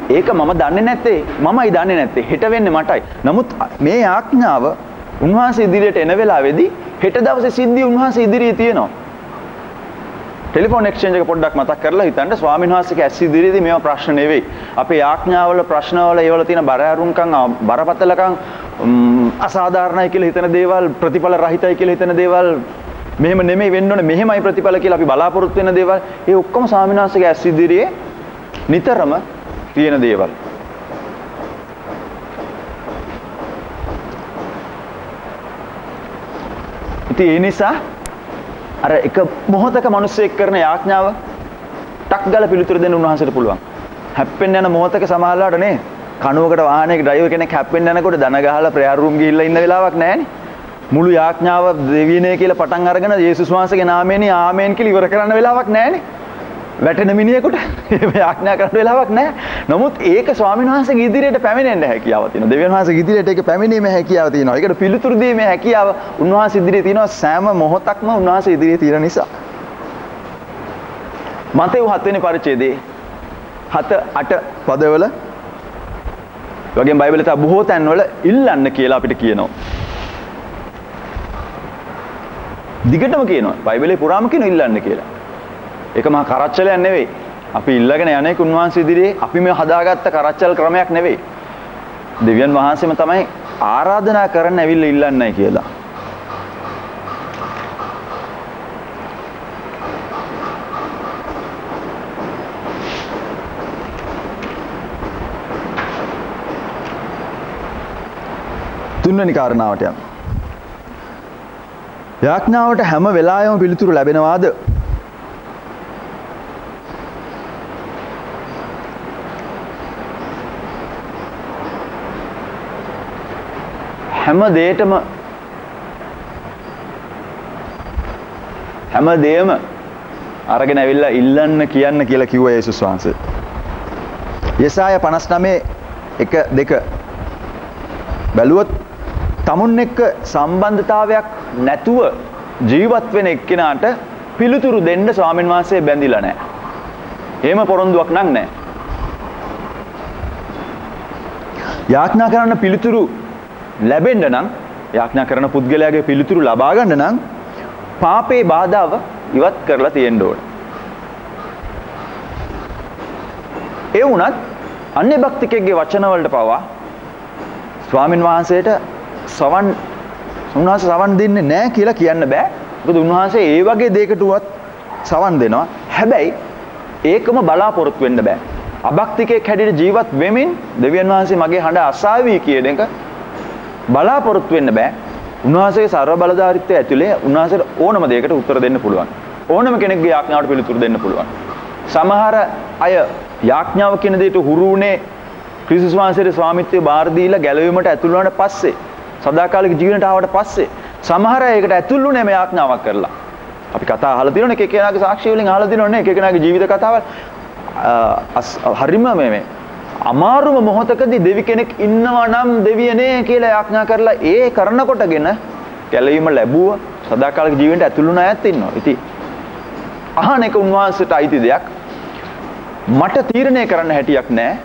ඒක මම දන්නේ නැත්තේ. මමයි දන්නේ නැත්තේ. හෙට වෙන්නේ මටයි. නමුත් මේ යාඥාව උන්වහන්සේ ඉදිරියට එන වෙලාවේදී හෙට දවසේ සිද්ධිය උන්වහන්සේ ඉදිරියේ තියෙනවා. ටෙලිෆෝන් එක්ස්චේන්ජ් එක පොඩ්ඩක් මතක් කරලා හිතන්න ස්වාමීන් වහන්සේගේ ඇස් ඉදිරියේදී මේවා ප්‍රශ්න නෙවෙයි. අපේ යාඥාවල ප්‍රශ්නවල ඒවල තියෙන බරඅරුම්කම් බරපතලකම් අසාධාරණයි කියලා හිතන දේවල් ප්‍රතිඵල රහිතයි කියලා හිතන දේවල් මෙහෙම නෙමෙයි වෙන්න ඕනේ මෙහෙමයි ප්‍රතිඵල කියලා අපි බලාපොරොත්තු වෙන දේවල් ඒ ඔක්කොම ස්වාමීන් වහන්සේගේ ඇස් ඉදිරියේ නිතරම තියෙන දේවල්. ඉතින් ඒ නිසා අර එක මොහොතක මිනිස්සෙක් කරන යාඥාව ටක් ගාලා පිළිතුරු දෙන්න උන්වහන්සේට පුළුවන්. හැප්පෙන්න යන මොහොතක සමාහලාට නේ කණුවකට වාහනයක ඩ්‍රයිවර් කෙනෙක් හැප්පෙන්න යනකොට දන ගහලා ප්‍රෙයර් රූම් ගිහිල්ලා ඉන්න වෙලාවක් නැහැනේ. මුළු යාඥාව දෙවියනේ කියලා පටන් අරගෙන යේසුස් වහන්සේගේ නාමයෙන්ි ආමේන් කියලා ඉවර කරන්න වෙලාවක් නැහැනේ. වැටෙන මිනිහෙකුට යාඥා කරන්න වෙලාවක් නැහැ. නමුත් ඒක ස්වාමීන් වහන්සේගේ ඉදිරියට පැමිණෙන්න හැකියාව තියෙනවා. දෙවියන් වහන්සේගේ ඉදිරියට ඒක පැමිණීමේ හැකියාව තියෙනවා. ඒකට පිළිතුරු දීමේ හැකියාව උන්වහන්සේ ඉදිරියේ තියෙනවා. සෑම මොහොතක්ම උන්වහන්සේ ඉදිරියේ තියෙන නිසා. මතේ 7 වෙනි පරිච්ඡේදයේ 7-8 පදවල වගේම බයිබලයේ තව බොහෝ තැන්වල ඉල්ලන්න කියලා අපිට කියනවා. දිගටම කියනවා. බයිබලයේ පුරාම කියන ඉල්ලන්න කියලා. ඒක මහා කරච්චලයක් නෙවෙයි. අපි ඉල්ලගෙන යන්නේ උන්වහන්සේ ඉදිරියේ අපි මේ හදාගත්ත කරච්චල් ක්‍රමයක් නෙවෙයි. දෙවියන් වහන්සේම තමයි ආරාධනා කරන්න ඇවිල්ලා ඉල්ලන්නයි කියලා. තුන්වෙනි කාරණාවට යන්න. යාඥාවට හැම වෙලාවෙම පිළිතුරු ලැබෙනවාද? හැම දෙයක්ම අරගෙන ඇවිල්ලා ඉල්ලන්න කියන්න කියලා කිව්වා යේසුස් වහන්සේ. යෙසාය 59:1-2 බැලුවොත් තමුන් එක්ක සම්බන්ධතාවයක් නැතුව ජීවත් වෙන එක්කෙනාට පිළිතුරු දෙන්න ස්වාමීන් වහන්සේ බැඳිලා නැහැ. එහෙම පොරොන්දුවක් නැහැ. යාඥා කරන්න පිළිතුරු ලැබෙන්න නම් යාඥා කරන පුද්ගලයාගේ පිළිතුරු ලබා ගන්න නම් පාපේ බාධාව ඉවත් කරලා තියෙන්න ඕන. ඒ වුණත් අන්‍ය භක්තිකයෙක්ගේ වචන වලට පවා ස්වාමින් වහන්සේට සවන් දෙන්නේ නැහැ කියලා කියන්න බෑ. මොකද උන්වහන්සේ ඒ වගේ දෙයකටවත් සවන් දෙනවා. හැබැයි ඒකම බලාපොරොත්තු වෙන්න බෑ. අභක්තිකයෙක් හැටියට ජීවත් වෙමින් දෙවියන් වහන්සේ මගේ හඬ අසාවි කියන එක බලාපොරොත්තු වෙන්න බෑ. උන්වහන්සේගේ ਸਰව බලධාරීත්වය ඇතුලේ උන්වහන්සේට ඕනම දෙයකට උත්තර දෙන්න පුළුවන්. ඕනම කෙනෙක්ගේ යාඥාවට පිළිතුරු දෙන්න පුළුවන්. සමහර අය යාඥාව කියන දෙයට හුරු වුණේ ක්‍රිස්තුස් වහන්සේගේ ස්වාමිත්වය බාර දීලා ගැලවීමට ඇතුළු වුණාට පස්සේ සදාකාලික ජීවිතයට ආවට පස්සේ සමහර අය ඒකට ඇතුළු වුණේ මේ යාඥාවක් කරලා. අපි කතා අහලා තියෙනවනේ එක එකනාගේ සාක්ෂි වලින් අහලා තියෙනවනේ එක එකනාගේ ජීවිත කතාවල් හරිම මේ අමාරුම මොහොතකදී දෙවි කෙනෙක් ඉන්නවා නම් දෙවියනේ කියලා යාඥා කරලා ඒ කරනකොටගෙන ගැලවීම ලැබුව සදාකාලික ජීවිතයට ඇතුළු වුණ අයත් ඉන්නවා. ඉතින් අහන එක උන්වහන්සේට අයිති දෙයක්. මට තීරණය කරන්න හැටියක් නැහැ.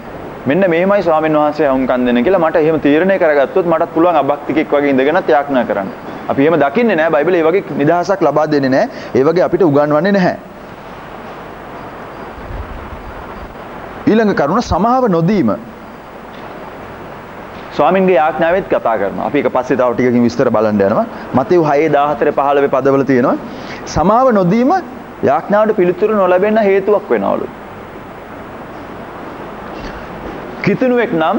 මෙන්න මෙහෙමයි ස්වාමීන් වහන්සේ වුන්කම් දෙන්න කියලා මට එහෙම තීරණය කරගත්තොත් මටත් පුළුවන් අභක්තිකෙක් වගේ ඉඳගෙනත් යාඥා කරන්න. අපි එහෙම දකින්නේ නැහැ. බයිබලයේ ඒ වගේ නිදහසක් ලබා දෙන්නේ නැහැ. ඒ වගේ අපිට උගන්වන්නේ නැහැ. ඊළඟ කරුණ සමාව නොදීම. ස්වාමින්ගේ යාඥාවෙත් කතා කරනවා. අපි ඒක පස්සේ තව ටිකකින් විස්තර බලන්න යනවා. මතෙව් 6:14 15 පදවල තියෙනවා. සමාව නොදීම යාඥාවට පිළිතුරු නොලැබෙන්න හේතුවක් වෙනවලු. කිතුණුවෙක් නම්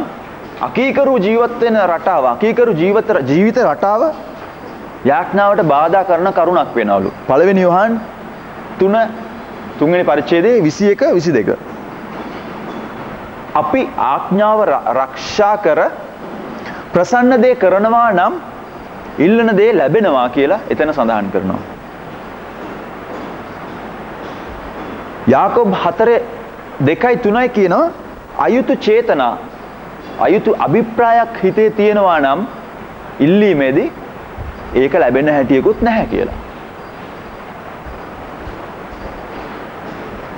අකීකරු ජීවත් වෙන රටාව, අකීකරු ජීවිත රටාව යාඥාවට බාධා කරන කරුණක් වෙනවලු. පළවෙනි යොහන් 3 තුන්වෙනි පරිච්ඡේදයේ 21 22. අපි ආඥාව ආරක්ෂා කර ප්‍රසන්න දේ කරනවා නම් ඉල්ලන දේ ලැබෙනවා කියලා එතන සඳහන් කරනවා. යාකෝබ් 4:2-3 කියනවා අයුතු චේතනා, අයුතු අභිප්‍රායක් හිතේ තියෙනවා නම් ඉල්ලීමේදී ඒක ලැබෙන්න හැටියකුත් නැහැ කියලා.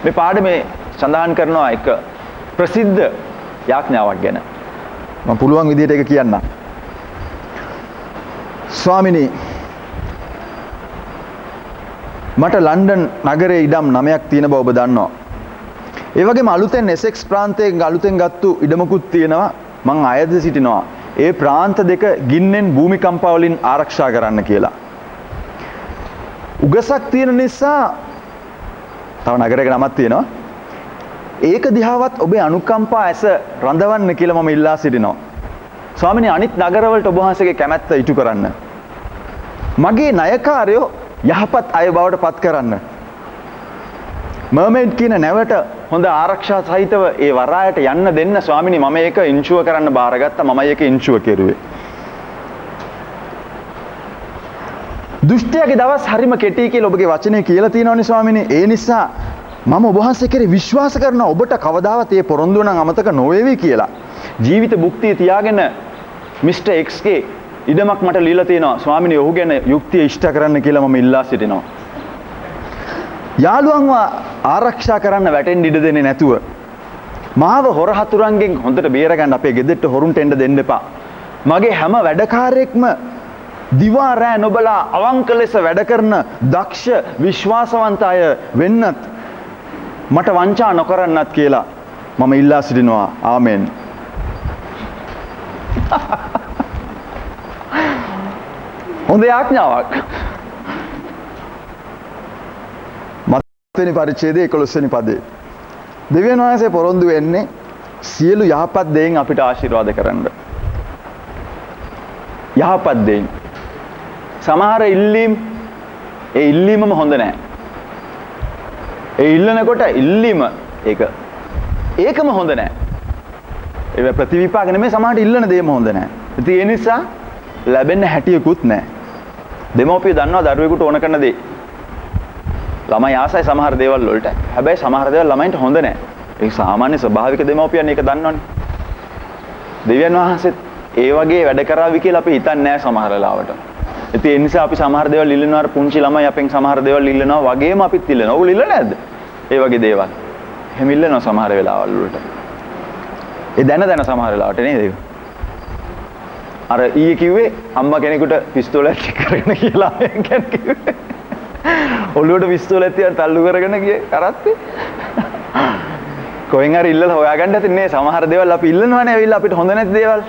මේ පාඩමේ සඳහන් කරනවා එක ප්‍රසිද්ධ යාඥාවක් ගැන. මම පුළුවන් විදිහට ඒක කියන්නම්. ස්වාමිනී, මට ලන්ඩන් නගරයේ ඉඩම් 9ක් තියෙන බව ඔබ දන්නවා. ඒ වගේම අලුතෙන් එසෙක්ස් ප්‍රාන්තයෙන් අලුතෙන් ගත්තු ඉඩමකුත් තියෙනවා. මං අයද සිටිනවා ඒ ප්‍රාන්ත දෙක ගින්නෙන් භූමිකම්පා වලින් ආරක්ෂා කරන්න කියලා. උගසක් තියෙන නිසා තව නගරයක නමක් තියෙනවා. ඒක දිහාවත් ඔබේ අනුකම්පා ඇස රඳවන්න කියලා මම ඉල්ලා සිටිනවා. ස්වාමිනේ, අනිත් නගරවලට ඔබ වහන්සේගේ කැමැත්ත ඉටු කරන්න. මගේ ණයකාරයෝ යහපත් අය බවට පත් කරන්න. මර්මේඩ් කියන නැවට හොඳ ආරක්ෂා සහිතව ඒ වරායට යන්න දෙන්න ස්වාමිනේ, මම ඒක ඉන්ෂුව කරන්න බාරගත්තා. මමයි ඒක ඉන්ෂුව කෙරුවේ. දුෂ්ටයාගේ දවස් හරිම කෙටි කියලා ඔබගේ වචනේ කියලා තියෙනවනේ ස්වාමිනේ. ඒ නිසා මම ඔබ වහන්සේ කෙරේ විශ්වාස කරනවා ඔබට කවදාවත් මේ පොරොන්දුව නම් අමතක නොවේවි කියලා. ජීවිත භුක්තිය තියාගෙන මිස්ටර් එක්ස්ගේ ඉඩමක් මට ලියලා තියෙනවා. ස්වාමිනේ, ඔහු ගැන යුක්තිය ඉෂ්ට කරන්න කියලා මම ඉල්ලා සිටිනවා. යාළුවන්ව ආරක්ෂා කරන්න වැටෙන්න ඉඩ දෙන්නේ නැතුව මාව හොර හතුරන්ගෙන් හොඳට බේරගන්න අපේ ගෙදරට හොරුන්ට එන්න දෙන්න එපා. මගේ හැම වැඩකාරයෙක්ම දිවා රෑ නොබලා අවංක ලෙස වැඩ කරන දක්ෂ විශ්වාසවන්ත අය වෙන්නත් මට වංචා නොකරන්නත් කියලා මම ඉල්ලා සිටිනවා. ආමෙන්. හොඳ යාඥාවක්. මත්වෙනි පරිච්ඡේදයේ 11 වෙනි පදේ. දෙවියන් වහන්සේ පොරොන්දු වෙන්නේ සියලු යහපත් දේෙන් අපිට ආශිර්වාද කරන්න. යහපත් දේෙන්. සමහර ඉල්ලීම් ඒ ඉල්ලීමම හොඳ නැහැ. ඒ ඉල්ලනකොට ඉල්ලීම ඒකම හොඳ නැහැ. ඒ ප්‍රතිවිපාක නෙමෙයි, සමහරට ඉල්ලන දේම හොඳ නැහැ. ඉතින් ඒ නිසා ලැබෙන්න හැටියකුත් නැහැ. දෙමෝපිය දන්නවා දරුවෙකුට ඕන කරන දේ. ළමයි ආසයි සමහර දේවල් වලට. හැබැයි සමහර දේවල් ළමයින්ට හොඳ නැහැ. ඒක සාමාන්‍ය ස්වභාවික දෙමෝපියන් ඒක දන්නවනේ. දෙවියන් වහන්සේත් ඒ වගේ වැඩ කරાવી කියලා අපි හිතන්නේ නැහැ සමහර වෙලාවට. ඉතින් ඒ නිසා අපි සමහර දේවල් ඉල්ලනවා. පුංචි ළමයි අපෙන් සමහර දේවල් ඉල්ලනවා වගේම අපිත් ඉල්ලනවා. ඔව් ඉල්ල නැද්ද? ඒ වගේ දේවල්. එහෙම ඉල්ලනවා සමහර වෙලාවල් වලට. ඒ දැන සමහර වෙලාවට නේද ඒක? අර ඊයේ කිව්වේ අම්මා කෙනෙකුට පිස්තෝලයක් කරගෙන කියලා ගැන කිව්වේ. ඔළුවට පිස්තෝලයක් තියන් තල්ලු කරගෙන ගියේ කරත්තේ. කොහෙන් හරි ඉල්ලලා හොයාගන්න තින්නේ සමහර දේවල් අපි ඉල්ලනවානේ. ඇවිල්ලා අපිට හොඳ නැති දේවල්.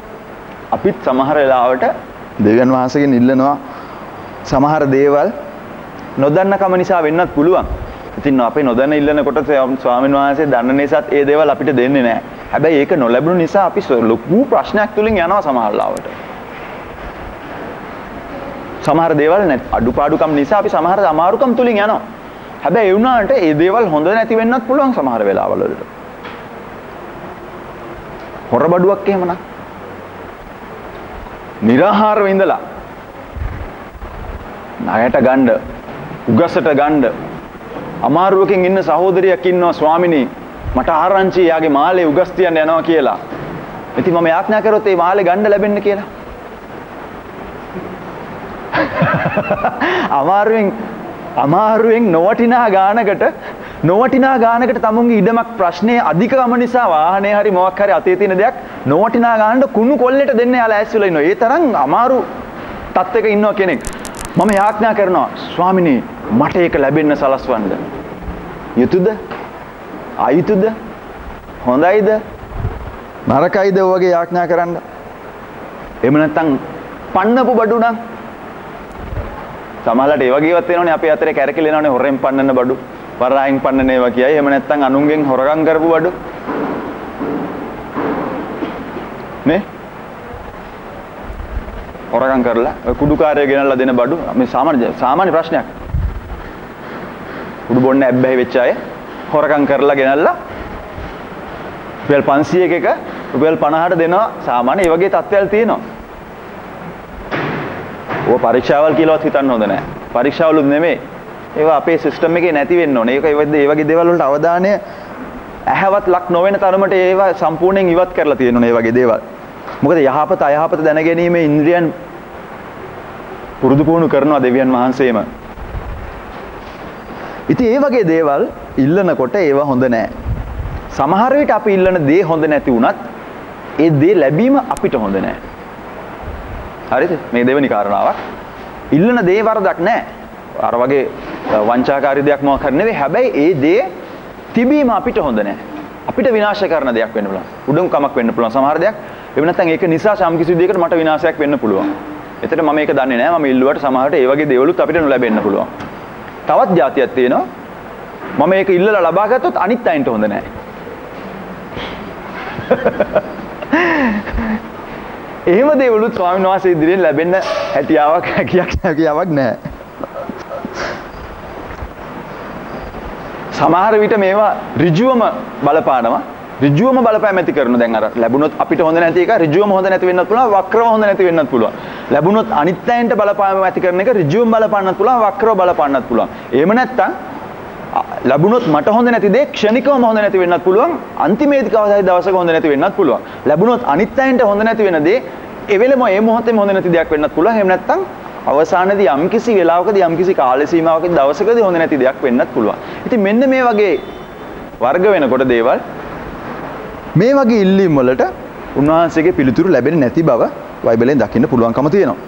අපිත් සමහර වෙලාවට දෙවියන් වහන්සේගෙන් ඉල්ලනවා සමහර දේවල් නොදන්නකම නිසා වෙන්නත් පුළුවන්. ඉතින් අපි නොදන්න ඉල්ලනකොට ස්වාමීන් වහන්සේ දන්න නිසාත් ඒ දේවල් අපිට දෙන්නේ නැහැ. හැබැයි ඒක නොලැබුණු නිසා අපි ලොකු ප්‍රශ්නයක් තුලින් යනවා සමහර ලාවට. සමහර දේවල් අඩුපාඩුකම් නිසා අපි සමහර අමාරුකම් තුලින් යනවා. හැබැයි ඒ වුණාට ඒ දේවල් හොඳ නැති වෙන්නත් පුළුවන් සමහර වෙලාවල් වලට. හොරබඩුවක් එහෙමනම් निराहारව ඉඳලා ණයට ගන්න, උගසට ගන්න අමාරුවකින් ඉන්න සහෝදරියක් ඉන්නවා. ස්වාමිනී, මට ආරංචි යාගේ මාළේ උගස් තියන්න යනවා කියලා. ඉතින් මම යාඥා කරොත් ඒ මාළේ ගන්න ලැබෙන්න කියලා. අමාරුවෙන් නොවටිනා ගානකට තමුන්ගේ ඉඩමක් ප්‍රශ්නේ අධිකම නිසා වාහනේ හරි මොකක් හරි අතේ තියෙන දෙයක් නොවටිනා ගානට කුණු කොල්ලෙට දෙන්න යාලා ඇස්විලා ඉන්නවා. ඒ තරම් අමාරු තත්ත්වයක ඉන්නවා කෙනෙක්. මම යාඥා කරනවා, ස්වාමිනී, මට ඒක ලැබෙන්න සලස්වන්න. යුතුයද? අයුතුයද? හොඳයිද? නරකයිද? වගේ යාඥා කරන්න. එහෙම නැත්නම් පන්නපු බඩු නම් සමහරවිට ඒ වගේවත් වෙනවනේ අපේ අතරේ කැරකිලෙනවනේ හොරෙන් පන්නන බඩු. වරායින් පන්නන ඒවා කියයි. එහෙම නැත්නම් අනුන්ගෙන් හොරගම් කරපු බඩු. නේ? හොරගම් කරලා කුඩුකාරය ගෙනල්ලා දෙන බඩු මේ සාමාන්‍ය ප්‍රශ්නයක්. කුඩු බොන්න ඇබ්බැහි වෙච්ච අය හොරගම් කරලා ගෙනල්ලා රුපියල් 500ක එක රුපියල් 50ට දෙනවා සාමාන්‍ය ඒ වගේ තත්ත්වයල් තියෙනවා. ඔය පරීක්ෂාවල් කියලාවත් හිතන්න හොඳ නැහැ. පරීක්ෂාවලුත් නෙමෙයි. ඒවා අපේ සිස්ටම් එකේ නැති වෙන්න ඕනේ. ඒක ඒ වගේ දේවල් වලට අවධානය ඇහැවත් ලක් නොවන තරමට ඒවා සම්පූර්ණයෙන් ඉවත් කරලා තියෙනවා මේ වගේ දේවල්. මොකද යහපත අයහපත දැනගැනීමේ ඉන්ද්‍රියන් පුරුදු පුහුණු කරනවා දෙවියන් වහන්සේම. ඉතින් ඒ වගේ දේවල් ඉල්ලනකොට ඒවා හොඳ නැහැ. සමහර විට අපි ඉල්ලන දේ හොඳ නැති වුණත් ඒ දේ ලැබීම අපිට හොඳ නැහැ. හරිද? මේ දෙවෙනි කාරණාවක්. ඉල්ලන දේ වරදක් නැහැ. අර වගේ වංචාකාරී දෙයක් මොකක් හරි නෙවෙයි. හැබැයි ඒ දේ තිබීම අපිට හොඳ නැහැ. අපිට විනාශ කරන දෙයක් වෙන්න පුළුවන්. උඩුම්කමක් වෙන්න පුළුවන් සමහර දෙයක්. එහෙම නැත්නම් ඒක නිසා යම් කිසි දෙයකට මට විනාශයක් වෙන්න පුළුවන්. එතකොට මම ඒක දන්නේ නැහැ. මම ඉල්ලුවට සමහරට ඒ වගේ දේවලුත් අපිට නොලැබෙන්න පුළුවන්. තවත් જાතියක් තියෙනවා. මම ඒක ඉල්ලලා ලබා ගත්තොත් අනිත් අයින්ට හොඳ නැහැ. එහෙම දේවලුත් ස්වාමීන් වහන්සේ ඉදිරියෙන් ලැබෙන්න හැකියාවක් නැහැ. සමහර විට මේවා ඍජුවම බලපානවා. ඍජුවම බලපෑම ඇති කරන දැන් අර ලැබුණොත් අපිට හොඳ නැති එක ඍජුවම හොඳ නැති වෙන්නත් පුළුවන්, වක්‍රව හොඳ නැති වෙන්නත් පුළුවන්. ලැබුණොත් අනිත්‍යයෙන්ට බලපෑම ඇති කරන එක ඍජුවම බලපාන්නත් පුළුවන්, වක්‍රව බලපාන්නත් පුළුවන්. එහෙම නැත්තම් ලැබුණොත් මට හොඳ නැති දේ ක්ෂණිකවම හොඳ නැති වෙන්නත් පුළුවන්, අන්තිමේදී කවදාහරි දවසක හොඳ නැති වෙන්නත් පුළුවන්. ලැබුණොත් අනිත්‍යයෙන්ට හොඳ නැති වෙන දේ එවෙලම ඒ මොහොතේම හොඳ නැති දෙයක් වෙන්නත් පුළුවන්. එහෙම නැත්තම් අවසානයේදී යම්කිසි වෙලාවකදී යම්කිසි කාල සීමාවකදී දවසකදී හොඳ නැති දෙයක් වෙන්නත් පුළුවන්. ඉතින් මෙන්න මේ වගේ වර්ග වෙනකොට දේවල් මේ වගේ ඉල්ලීම් වලට උන්වහන්සේගේ පිළිතුරු ලැබෙන්නේ නැති බව බයිබලෙන් දකින්න පුළුවන්කම තියෙනවා.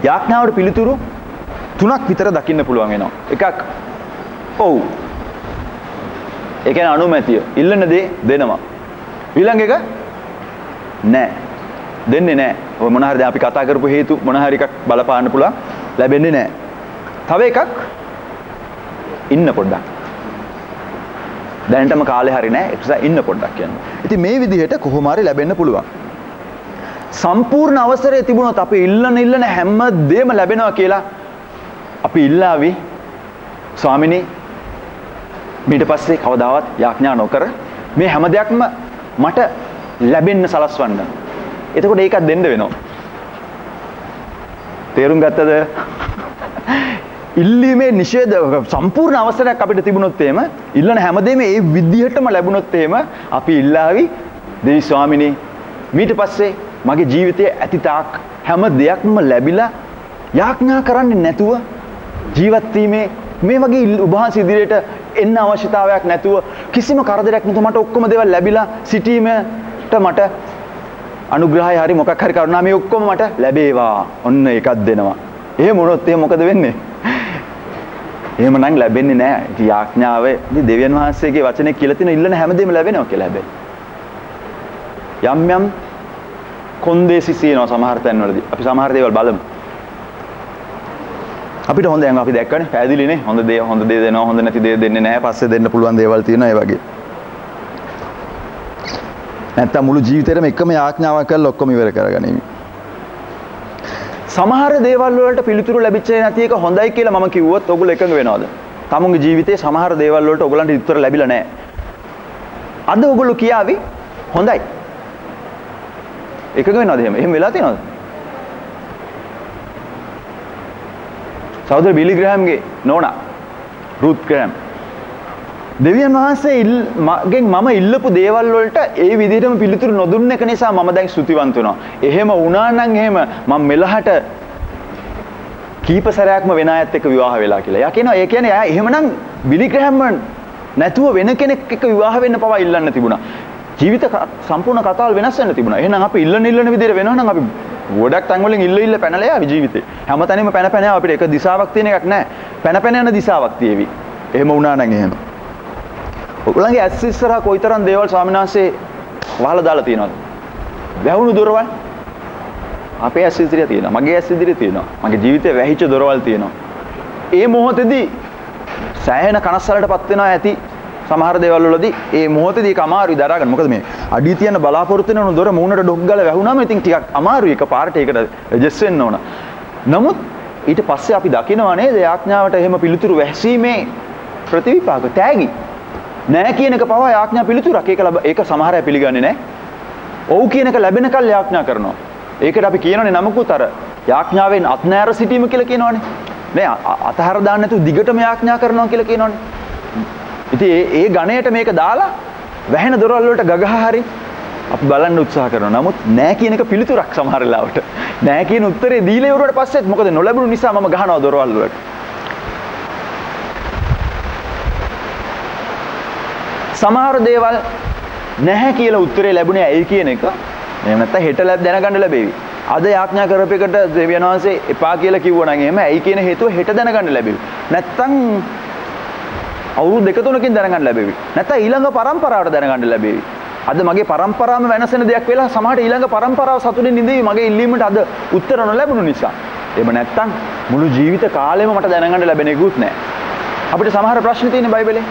යාඥාවට පිළිතුරු 3ක් විතර දකින්න පුළුවන් වෙනවා. එකක් ඔව්. ඒ කියන්නේ අනුමැතිය. ඉල්ලන දේ දෙනවා. ඊළඟ එක නෑ. දෙන්නේ නෑ. ඔය මොන හරි දැන් අපි කතා කරපු හේතු මොන හරි එකක් බලපාන්න පුළුවන් ලැබෙන්නේ නෑ. තව එකක් ඉන්න පොඩ්ඩක්. දැනටම කාලේ හරි නෑ. ඒ නිසා ඉන්න පොඩ්ඩක් කියන්නේ. ඉතින් මේ විදිහට කොහොම හරි ලැබෙන්න පුළුවන්. සම්පූර්ණ අවසරය තිබුණොත් අපි ඉල්ලන හැම දෙයක්ම ලැබෙනවා කියලා අපි ඉල්ලාවි ස්වාමිනේ ඊට පස්සේ කවදාවත් යාඥා නොකර මේ හැම දෙයක්ම මට ලැබෙන්න සලස්වන්න. එතකොට ඒකත් දෙන්න වෙනවා. තේරුම් ගත්තද? ඉල්ලීමේ නිෂේධ සම්පූර්ණ අවසරයක් අපිට තිබුණොත් එහෙම ඉල්ලන හැමදේම ඒ විදිහටම ලැබුණොත් එහෙම අපි ඉල්ලාවි දෙවි ස්වාමිනේ ඊට පස්සේ මගේ ජීවිතයේ ඇති තාක් හැම දෙයක්ම ලැබිලා යාඥා කරන්නේ නැතුව ජීවත් වීමේ මේ වගේ උභාස ඉදිරියට එන්න අවශ්‍යතාවයක් නැතුව කිසිම කරදරයක් නැතුව මට ඔක්කොම දේවල් ලැබිලා සිටීමට මට අනුග්‍රහය හරි මොකක් හරි කරුණා මේ ඔක්කොම මට ලැබේවා. ඔන්න එකක් දෙනවා. එහෙම වුණොත් එහෙනම් මොකද වෙන්නේ? එහෙම නම් ලැබෙන්නේ නැහැ. ඉතින් යාඥාවේ ඉතින් දෙවියන් වහන්සේගේ වචනේ කියලා තියෙන ඉල්ලන හැමදේම ලැබෙනවා කියලා හැබැයි. යම් යම් කොන්දේසි තියෙනවා සමහර තැන්වලදී. අපි සමහර දේවල් බලමු. අපිට හොඳ දැන් අපි දැක්කනේ පැහැදිලිනේ හොඳ දේ දෙනවා හොඳ නැති දේ දෙන්නේ නැහැ. පස්සේ දෙන්න පුළුවන් දේවල් තියෙනවා ඒ වගේ. නැත්තම් මුළු ජීවිතේටම එකම යාඥාවක් කරලා ඔක්කොම ඉවර කරගනිමි. සමහර දේවල් වලට පිළිතුරු ලැබිච්ච නැති එක හොඳයි කියලා මම කිව්වොත් ඔයගොල්ලෝ එකඟ වෙනවද? තමුන්ගේ ජීවිතේ සමහර දේවල් වලට ඔයගොල්ලන්ට උත්තර ලැබිලා නැහැ. අද ඔයගොල්ලෝ කියාවි හොඳයි. එකඟ වෙනවද එහෙම? එහෙම වෙලා තියෙනවද? සහෝදර බිලි ග්‍රෑම්ගේ නෝනා රුත් ග්‍රෑම් දෙවියන් වහන්සේ මගෙන් මම ඉල්ලපු දේවල් වලට ඒ විදිහටම පිළිතුරු නොදුන්න එක නිසා මම දැන් ස්තුතිවන්ත වෙනවා. එහෙම වුණා නම් එහෙම මම මෙලහට කීප සැරයක්ම වෙන අයත් එක්ක විවාහ වෙලා කියලා. එයා කියනවා ඒ කියන්නේ එයා එහෙමනම් බිලි ග්‍රෑම් නැතුව වෙන කෙනෙක් එක්ක විවාහ වෙන්න පවා ඉල්ලන්න තිබුණා. ජීවිත සම්පූර්ණ කතාවල් වෙනස් වෙන්න තිබුණා. එහෙනම් අපි ඉල්ලන විදිහට වෙනවා නම් අපි ගොඩක් තැන් වලින් ඉල්ල පැනලා යාවි ජීවිතේ. හැමතැනම පැන අපිට එක දිශාවක් තියෙන එකක් නැහැ. පැන යන දිශාවක් තියෙවි. එහෙම වුණා නම් එහෙම. ඔයගොල්ලන්ගේ ඇස් ඉස්සරහා කොයිතරම් දේවල් ස්වාමීන් වහන්සේ වහලා දාලා තියෙනවද? වැහුණු දොරවල් අපේ ඇස් ඉදිරියේ තියෙනවා. මගේ ඇස් ඉදිරියේ තියෙනවා. මගේ ජීවිතේ වැහිච්ච දොරවල් තියෙනවා. ඒ මොහොතේදී සෑහෙන කනස්සලටපත් වෙනවා ඇති සමහර දේවල් වලදී ඒ මොහොතේදී ඒක අමාරුයි දරා ගන්න. මොකද මේ අඩිය තියන බලාපොරොත්තු වෙන දොර මූණට ඩොක් ගාලා වැහුනම ඉතින් ටිකක් අමාරුයි එක පාරට ඒකට ඇඩ්ජස්ට් වෙන්න ඕන. නමුත් ඊට පස්සේ අපි දකිනවා නේද යාඥාවට එහෙම පිළිතුරු වැසීමේ ප්‍රතිවිපාක තෑගි. නෑ කියන එක පවා යාඥා පිළිතුරක්. ඒක සමහර අය පිළිගන්නේ නෑ. ඔව් කියන එක ලැබෙනකල් යාඥා කරනවා. ඒකට අපි කියනවනේ නමකුත් අර යාඥාවෙන් අත්නෑර සිටීම කියලා කියනවනේ. නේ අතහර දාන්න නැතුව දිගටම යාඥා කරනවා කියලා කියනවනේ. ඉතින් ඒ ගණයට මේක දාලා වැහෙන දොරවල් වලට ගගහ හරි අපි බලන්න උත්සාහ කරනවා. නමුත් නෑ කියන එක පිළිතුරක් සමහර වෙලාවට. නෑ කියන උත්තරේ දීලා ඉවරුවට පස්සෙත් මොකද නොලැබුණු නිසා මම ගහනවා දොරවල් වලට. සමහර දේවල් නැහැ කියලා උත්තරේ ලැබුණේ ඇයි කියන එක එහෙම නැත්නම් හෙට දැනගන්න ලැබෙවි. අද යාඥා කරපෙකට දෙවියන් වහන්සේ එපා කියලා කිව්වනම් එහෙම ඇයි කියන හේතුව හෙට දැනගන්න ලැබෙවි. නැත්නම් අවුරුදු දෙක තුනකින් දැනගන්න ලැබෙවි. නැත්නම් ඊළඟ පරම්පරාවට දැනගන්න ලැබෙවි. අද මගේ පරම්පරාවම වෙනසෙන දෙයක් වෙලා සමහරට ඊළඟ පරම්පරාව සතුටින් ඉඳී මගේ ඉල්ලීමට අද උත්තර නොලැබුණු නිසා. එහෙම නැත්නම් මුළු ජීවිත කාලෙම මට දැනගන්න ලැබෙන එකකුත් නැහැ. අපිට සමහර ප්‍රශ්න තියෙන බයිබලේ.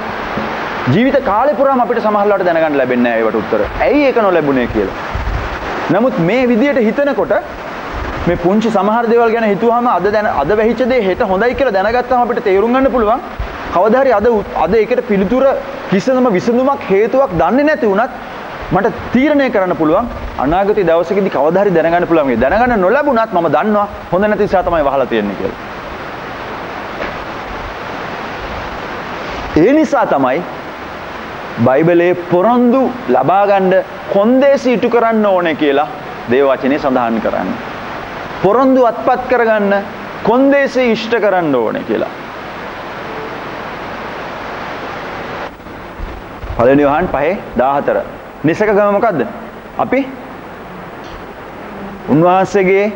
ජීවිත කාලේ පුරාම අපිට සමහරවට දැනගන්න ලැබෙන්නේ නැහැ ඒවට උත්තර. ඇයි ඒක නොලැබුණේ කියලා. නමුත් මේ විදියට හිතනකොට මේ පුංචි සමහර දේවල් ගැන හිතුවාම අද වෙහිච්ච දේ හෙට හොඳයි කියලා දැනගත්තාම අපිට තේරුම් ගන්න පුළුවන්. කවදා හරි අද ඒකට පිළිතුර කිසිම විසඳුමක් හේතුවක් දන්නේ නැති වුණත් මට තීරණය කරන්න පුළුවන් අනාගතයේ දවසකදී කවදා හරි දැනගන්න පුළුවන්. මේ දැනගන්න නොලැබුණත් මම දන්නවා හොඳ නැති නිසා තමයි වහලා තියෙන්නේ කියලා. ඒ නිසා තමයි බයිබලයේ පොරොන්දු ලබා ගන්න කොන්දේසි ඉටු කරන්න ඕනේ කියලා දේව වචනේ සඳහන් කරන්නේ. පොරොන්දු අත්පත් කරගන්න කොන්දේසි ඉෂ්ට කරන්න ඕනේ කියලා. පළවෙනි යෝහන් 5:14. නිසක ගම මොකද්ද? අපි උන්වහන්සේගේ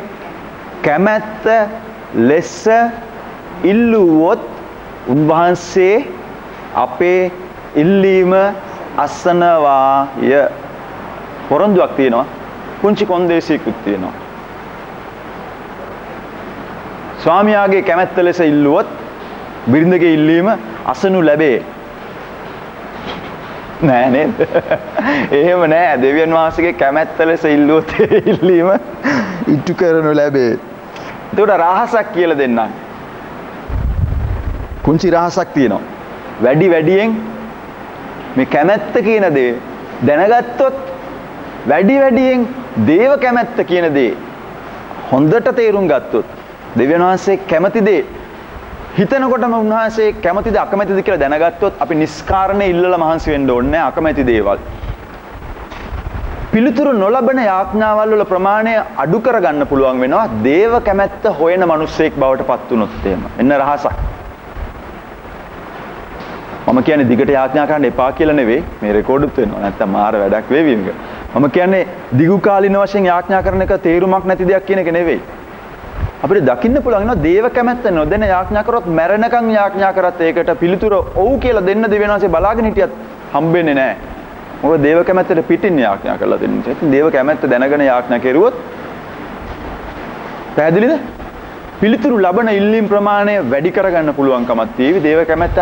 කැමැත්ත ලෙස ඉල්ලුවොත් උන්වහන්සේ අපේ ඉල්ලීම අසනවාය. පොරොන්දුවක් තියෙනවා. පුංචි කොන්දේසියකුත් තියෙනවා. ස්වාමියාගේ කැමැත්ත ලෙස ඉල්ලුවොත් බිරිඳගේ ඉල්ලීම අසනු ලැබේ. නෑ නේද? එහෙම නෑ. දෙවියන් වහන්සේගේ කැමැත්ත ලෙස ඉල්ලුවොත් ඉල්ලීම ඉටු කරනු ලැබේ. ඒකට රහසක් කියලා දෙන්නම්. පුංචි රහසක් තියෙනවා. වැඩියෙන් මේ කැමැත්ත කියන දේ දැනගත්තොත් වැඩියෙන් දේව කැමැත්ත කියන දේ හොඳට තේරුම් ගත්තොත් දෙවියන් වහන්සේ කැමති දේ හිතනකොටම උන්වහන්සේ කැමතිද අකමැතිද කියලා දැනගත්තොත් අපි නිස්කාරණේ ඉල්ලලා මහන්සි වෙන්න ඕනේ නැහැ අකමැති දේවල්. පිළිතුරු නොලබන යාඥාවල් වල ප්‍රමාණය අඩු කරගන්න පුළුවන් වෙනවා දේව කැමැත්ත හොයන මිනිස්සෙක් බවට පත් වුණොත් එහෙම. එන්න රහසක්. මම කියන්නේ දිගට යාඥා කරන්න එපා කියලා නෙවෙයි. මේ රෙකෝඩුත් වෙනවා. නැත්තම් මාර වැඩක් වේවි මේක. මම කියන්නේ දිගු කාලින වශයෙන් යාඥා කරන එක තේරුමක් නැති දෙයක් කියන එක නෙවෙයි. අපිට දකින්න පුළුවන් වෙනවා දේව කැමැත්ත නොදෙන යාඥා කරොත් මැරෙනකන් යාඥා කරත් ඒකට පිළිතුර ඔව් කියලා දෙන්න දෙවියන් වහන්සේ බලාගෙන හිටියත් හම්බෙන්නේ නැහැ. මොකද දේව කැමැත්තට පිටින් යාඥා කරලා දෙන්න. ඉතින් දේව කැමැත්ත දැනගෙන යාඥා කෙරුවොත් පැහැදිලිද? පිළිතුරු ලබන ඉල්ලීම් ප්‍රමාණය වැඩි කරගන්න පුළුවන්කමක් තියෙවි දේව කැමැත්ත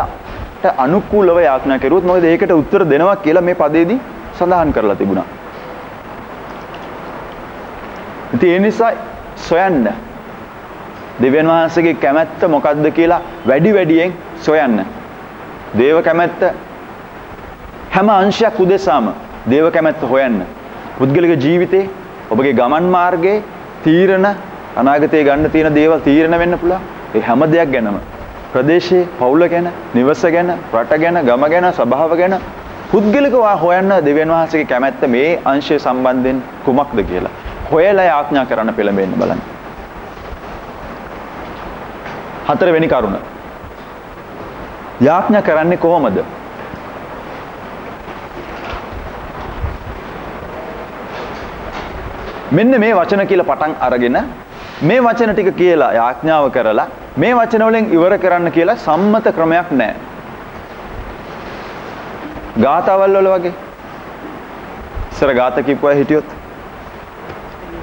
අනුකූලව යාඥා කරුවොත්. මොකද ඒකට උත්තර දෙනවා කියලා මේ පදේදී සඳහන් කරලා තිබුණා. ඉතින් ඒ නිසා සොයන්න දෙවියන් වහන්සේගේ කැමැත්ත මොකක්ද කියලා වැඩියෙන් සොයන්න. දේව කැමැත්ත හැම අංශයක් උදෙසාම දේව කැමැත්ත හොයන්න. පුද්ගලික ජීවිතේ ඔබගේ ගමන් මාර්ගයේ තීරණ අනාගතයේ ගන්න තියෙන දේවල් තීරණ වෙන්න පුළුවන්. ඒ හැම දෙයක් ගැනම ප්‍රදේශයේ පවුල ගැන, නිවස ගැන, රට ගැන, ගම ගැන, සභාව ගැන පුද්ගලිකව හොයන්න දෙවියන් වහන්සේගේ කැමැත්ත මේ අංශය සම්බන්ධයෙන් කුමක්ද කියලා. හොයලා යාඥා කරන්න පෙළඹෙන්න බලන්න. හතරවෙනි කරුණ. යාඥා කරන්නේ කොහොමද? මෙන්න මේ වචන කියලා පටන් අරගෙන මේ වචන ටික කියලා යාඥාව කරලා මේ වචන වලින් ඉවර කරන්න කියලා සම්මත ක්‍රමයක් නැහැ. ගාථාවල් වල වගේ. ඉස්සර ගාථා කිව්වා හිටියොත්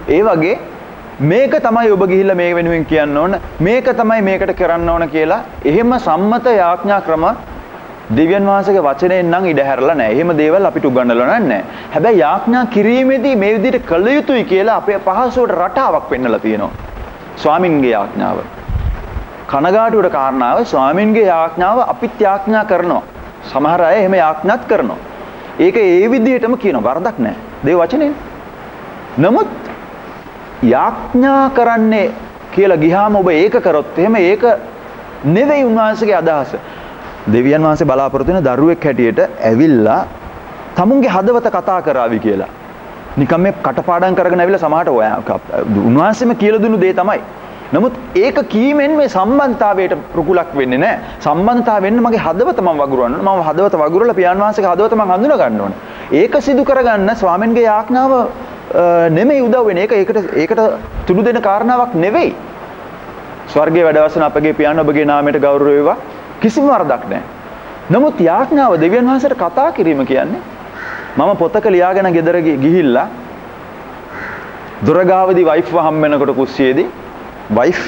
ඒ වගේ මේක තමයි ඔබ ගිහිල්ලා මේ වෙනුවෙන් කියන්න ඕන. මේක තමයි මේකට කරන්න ඕන කියලා එහෙම සම්මත යාඥා ක්‍රම දෙවියන් වහන්සේගේ වචනයෙන් නම් ඉඩ හැරලා නැහැ. එහෙම දේවල් අපිට උගන්වලා නැහැ. හැබැයි යාඥා කිරීමේදී මේ විදිහට කළ යුතුයි කියලා අපේ පහසුවට රටාවක් පෙන්නලා තියෙනවා. ස්වාමින්ගේ යාඥාව. කනගාටුවට කාරණාව ස්වාමින්ගේ යාඥාව අපිත් යාඥා කරනවා. සමහර අය එහෙම යාඥාත් කරනවා. ඒක ඒ විදිහටම කියනවා. වරදක් නැහැ. දේව වචනේ. නමුත් යාඥා කරන්නේ කියලා ගියාම ඔබ ඒක කරොත් එහෙම ඒක නෙවෙයි උන්වහන්සේගේ අදහස. දෙවියන් වහන්සේ බලාපොරොත්තු වෙන දරුවෙක් හැටියට ඇවිල්ලා තමුන්ගේ හදවත කතා කරાવી කියලා. නිකම් මේ කටපාඩම් කරගෙන ඇවිල්ලා සමහරට උන්වහන්සේම කියලා දුන්නු දේ තමයි. නමුත් ඒක කීමෙන් මේ සම්බන්ධතාවයට ප්‍රකුලක් වෙන්නේ නැහැ. සම්බන්ධතාව වෙන්න මගේ හදවත මම වගුරවන්න ඕන. මම හදවත වගුරලා පියාණන් වහන්සේගේ හදවත මම හඳුනා ගන්න ඕන. ඒක සිදු කරගන්න ස්වාමින්ගේ යාඥාව නෙමෙයි උදව් වෙන්නේ. ඒකට තුඩු දෙන කාරණාවක් නෙවෙයි. ස්වර්ගයේ වැඩවසන අපගේ පියාණන් ඔබගේ නාමයට ගෞරව වේවා. කිසිම වරදක් නැහැ. නමුත් යාඥාව දෙවියන් වහන්සේට කතා කිරීම කියන්නේ මම පොතක ලියාගෙන ගෙදර ගිහිල්ලා දොරගාවදී වයිෆ්ව හම් වෙනකොට කුස්සියේදී වයිෆ්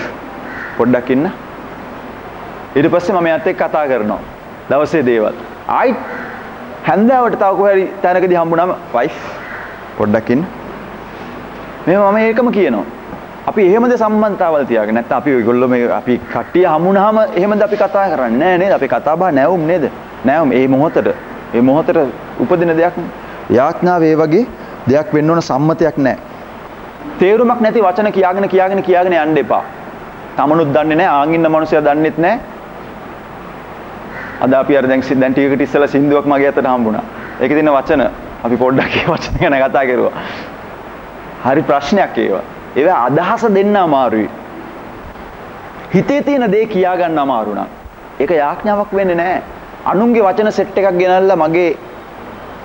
පොඩ්ඩක් ඉන්න. ඊට පස්සේ මම එයාත් එක්ක කතා කරනවා. දවසේ දේවල්. ආයි හැන්දෑවට තව කොහරි තැනකදී හම්බුනම වයිෆ් පොඩ්ඩක් ඉන්න. මම ඒකම කියනවා. අපි එහෙමද සම්බන්ධතාවල් තියාගෙන නැත්නම් අපි ඔයගොල්ලෝ මේ අපි කට්ටිය හමුනහම එහෙමද අපි කතා කරන්නේ නෑ නේද? අපි කතා බහ නැවුම් නේද? නැවුම් මේ මොහොතට උපදින දෙයක්. යාඥාව ඒ වගේ දෙයක් වෙන්න ඕන සම්මතයක් නෑ. තේරුමක් නැති වචන කියාගෙන යන්න එපා. තමනුත් දන්නේ නෑ ආන් ඉන්න මනුස්සයා දන්නෙත් නෑ. අද අපි අර දැන් ටිකකට ඉස්සලා සින්දුවක් මගේ අතට හම්බුණා. ඒකේ තියෙන වචන අපි පොඩ්ඩක් ඒ වචන ගැන කතා කරුවා. හරි ප්‍රශ්නයක් ඒවා. ඒවා අදහස දෙන්න අමාරුයි. හිතේ තියෙන දේ කියා ගන්න අමාරු නම් ඒක යාඥාවක් වෙන්නේ නැහැ. අනුන්ගේ වචන සෙට් එකක් ගෙනල්ලා මගේ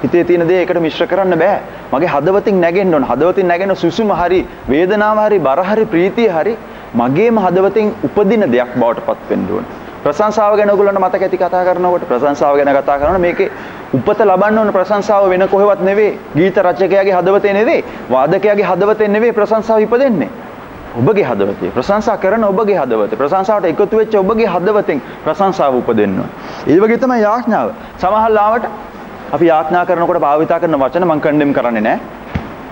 හිතේ තියෙන දේ ඒකට මිශ්‍ර කරන්න බෑ. මගේ හදවතින් නැගෙන්න ඕන. හදවතින් නැගෙන සුසුම හරි, වේදනාව හරි, බර හරි, ප්‍රීතිය හරි මගේම හදවතින් උපදින දෙයක් බවට පත් වෙන්න ඕන. ප්‍රශංසාව ගැන ඔයගොල්ලන්ට මතක ඇති කතා කරනකොට ප්‍රශංසාව ගැන කතා කරනකොට මේකේ උපත ලබන්න ඕන ප්‍රශංසාව වෙන කොහෙවත් නෙවෙයි. ගීත රචකයාගේ හදවතේ නෙවෙයි. වාදකයාගේ හදවතේ නෙවෙයි ප්‍රශංසාව ඉපදෙන්නේ. ඔබගේ හදවතේ. ප්‍රශංසා කරන ඔබගේ හදවතේ. ප්‍රශංසාවට එකතු වෙච්ච ඔබගේ හදවතෙන් ප්‍රශංසාව උපදින්න ඕන. ඒ වගේ තමයි යාඥාව. සමහර ලාවට අපි යාඥා කරනකොට භාවිතා කරන වචන මම කන්ඩෙම් කරන්නේ නැහැ.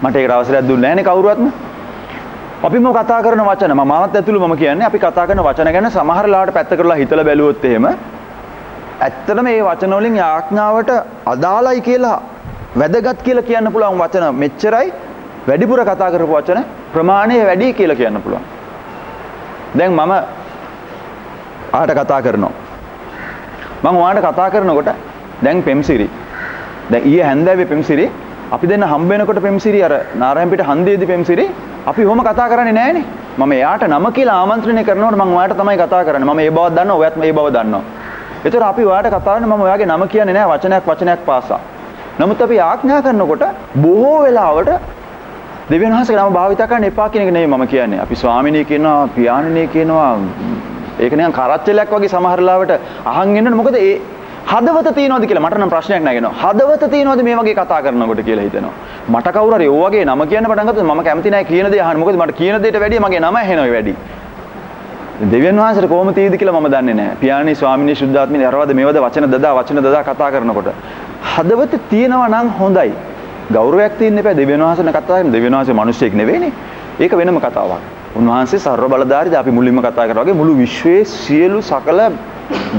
මට ඒකට අවසරයක් දුන්නේ නැහැ නේ කවුරුවත්ම. අපිම කතා කරන වචන මමත් ඇතුළු මම කියන්නේ අපි කතා කරන වචන ගැන සමහර ලාවට පැත්ත කරලා හිතලා බැලුවොත් එහෙම ඇත්තටම මේ වචන වලින් යාඥාවට අදාළයි කියලා වැදගත් කියලා කියන්න පුළුවන් වචන මෙච්චරයි වැඩිපුර කතා කරපු වචන ප්‍රමාණය වැඩි කියලා කියන්න පුළුවන්. දැන් මම ආට කතා කරනවා. මම ඔයාලට කතා කරනකොට දැන් පෙම්සිරි. දැන් ඊයේ හැන්දෑවේ පෙම්සිරි අපි දෙන්න හම්බ වෙනකොට පෙම්සිරි අර නාරයන්පිට හන්දියේදී පෙම්සිරි අපි ඔහොම කතා කරන්නේ නැහනේ. මම එයාට නම කියලා ආමන්ත්‍රණය කරනකොට මම ඔයාට තමයි කතා කරන්නේ. මම ඒ බවක් දන්නවා, ඔයත් මේ බව දන්නවා. ඒතර අපි ඔයාට කතා කරන්නේ මම ඔයාගේ නම කියන්නේ නැහැ වචනයක් පාසා. නමුත් අපි ආඥා කරනකොට බොහෝ වෙලාවට දෙවියන් වහන්සේගේ නම භාවිත කරන්න එපා කියන එක නෙවෙයි මම කියන්නේ. අපි ස්වාමිනී කියනවා, පියාණිනී කියනවා. ඒක නිකන් කරච්චලයක් වගේ සමහර ලාවට අහන් ඉන්නකොට මොකද ඒ හදවත තියනවද කියලා මට නම් ප්‍රශ්නයක් නැගෙනවා. හදවත තියනවද මේ වගේ කතා කරනකොට කියලා හිතෙනවා. මට කවුරු හරි ඔය වගේ නම කියන්න පටන් ගත්තොත් මම කැමති නැහැ කියන දේ අහන්න. මොකද මට කියන දේට වැඩිය මගේ නම ඇහෙනවා වැඩි. දෙවියන් වහන්සේට කොහොම තීද කියලා මම දන්නේ නැහැ. පියාණී ස්වාමිනී සුද්ධාත්මිනී අරවද මේවද වචන දදා කතා කරනකොට හදවත තියනවා නම් හොඳයි. ගෞරවයක් තියෙන්න එපා. දෙවියන් වහන්සේන කතා කරන දෙවියන් වහන්සේ මිනිස්සෙක් නෙවෙයිනේ. ඒක වෙනම කතාවක්. උන්වහන්සේ සර්ව බලධාරීද අපි මුලින්ම කතා කරා වගේ මුළු විශ්වයේ සියලු සකල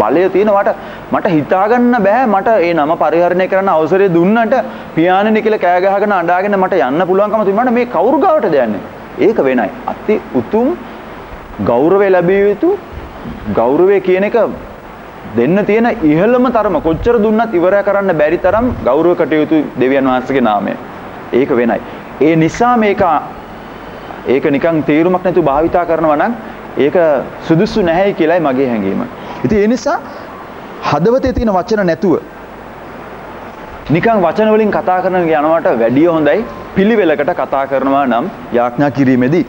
බලය තියෙනවට මට හිතා ගන්න බෑ මට ඒ නම පරිහරණය කරන්න අවසරය දුන්නට පියාණෙනි කියලා කෑ ගහගෙන අඬාගෙන මට යන්න පුළුවන්කම තිබුණාට මේ කවුරු ගාවටද යන්නේ? ඒක වෙනයි. අති උතුම් ගෞරවය ලැබිය යුතු ගෞරවය කියන එක දෙන්න තියෙන ඉහළම තරම කොච්චර දුන්නත් ඉවරය කරන්න බැරි තරම් ගෞරව කටයුතු දෙවියන් වහන්සේගේ නාමය. ඒක වෙනයි. ඒ නිසා ඒක නිකන් තේරුමක් නැතුව භාවිතා කරනවා නම් ඒක සුදුසු නැහැයි කියලායි මගේ හැඟීම. ඉතින් ඒ නිසා හදවතේ තියෙන වචන නැතුව නිකන් වචන වලින් කතා කරන යනවට වැඩිය හොඳයි පිළිවෙලකට කතා කරනවා නම් යාඥා කිරීමේදී.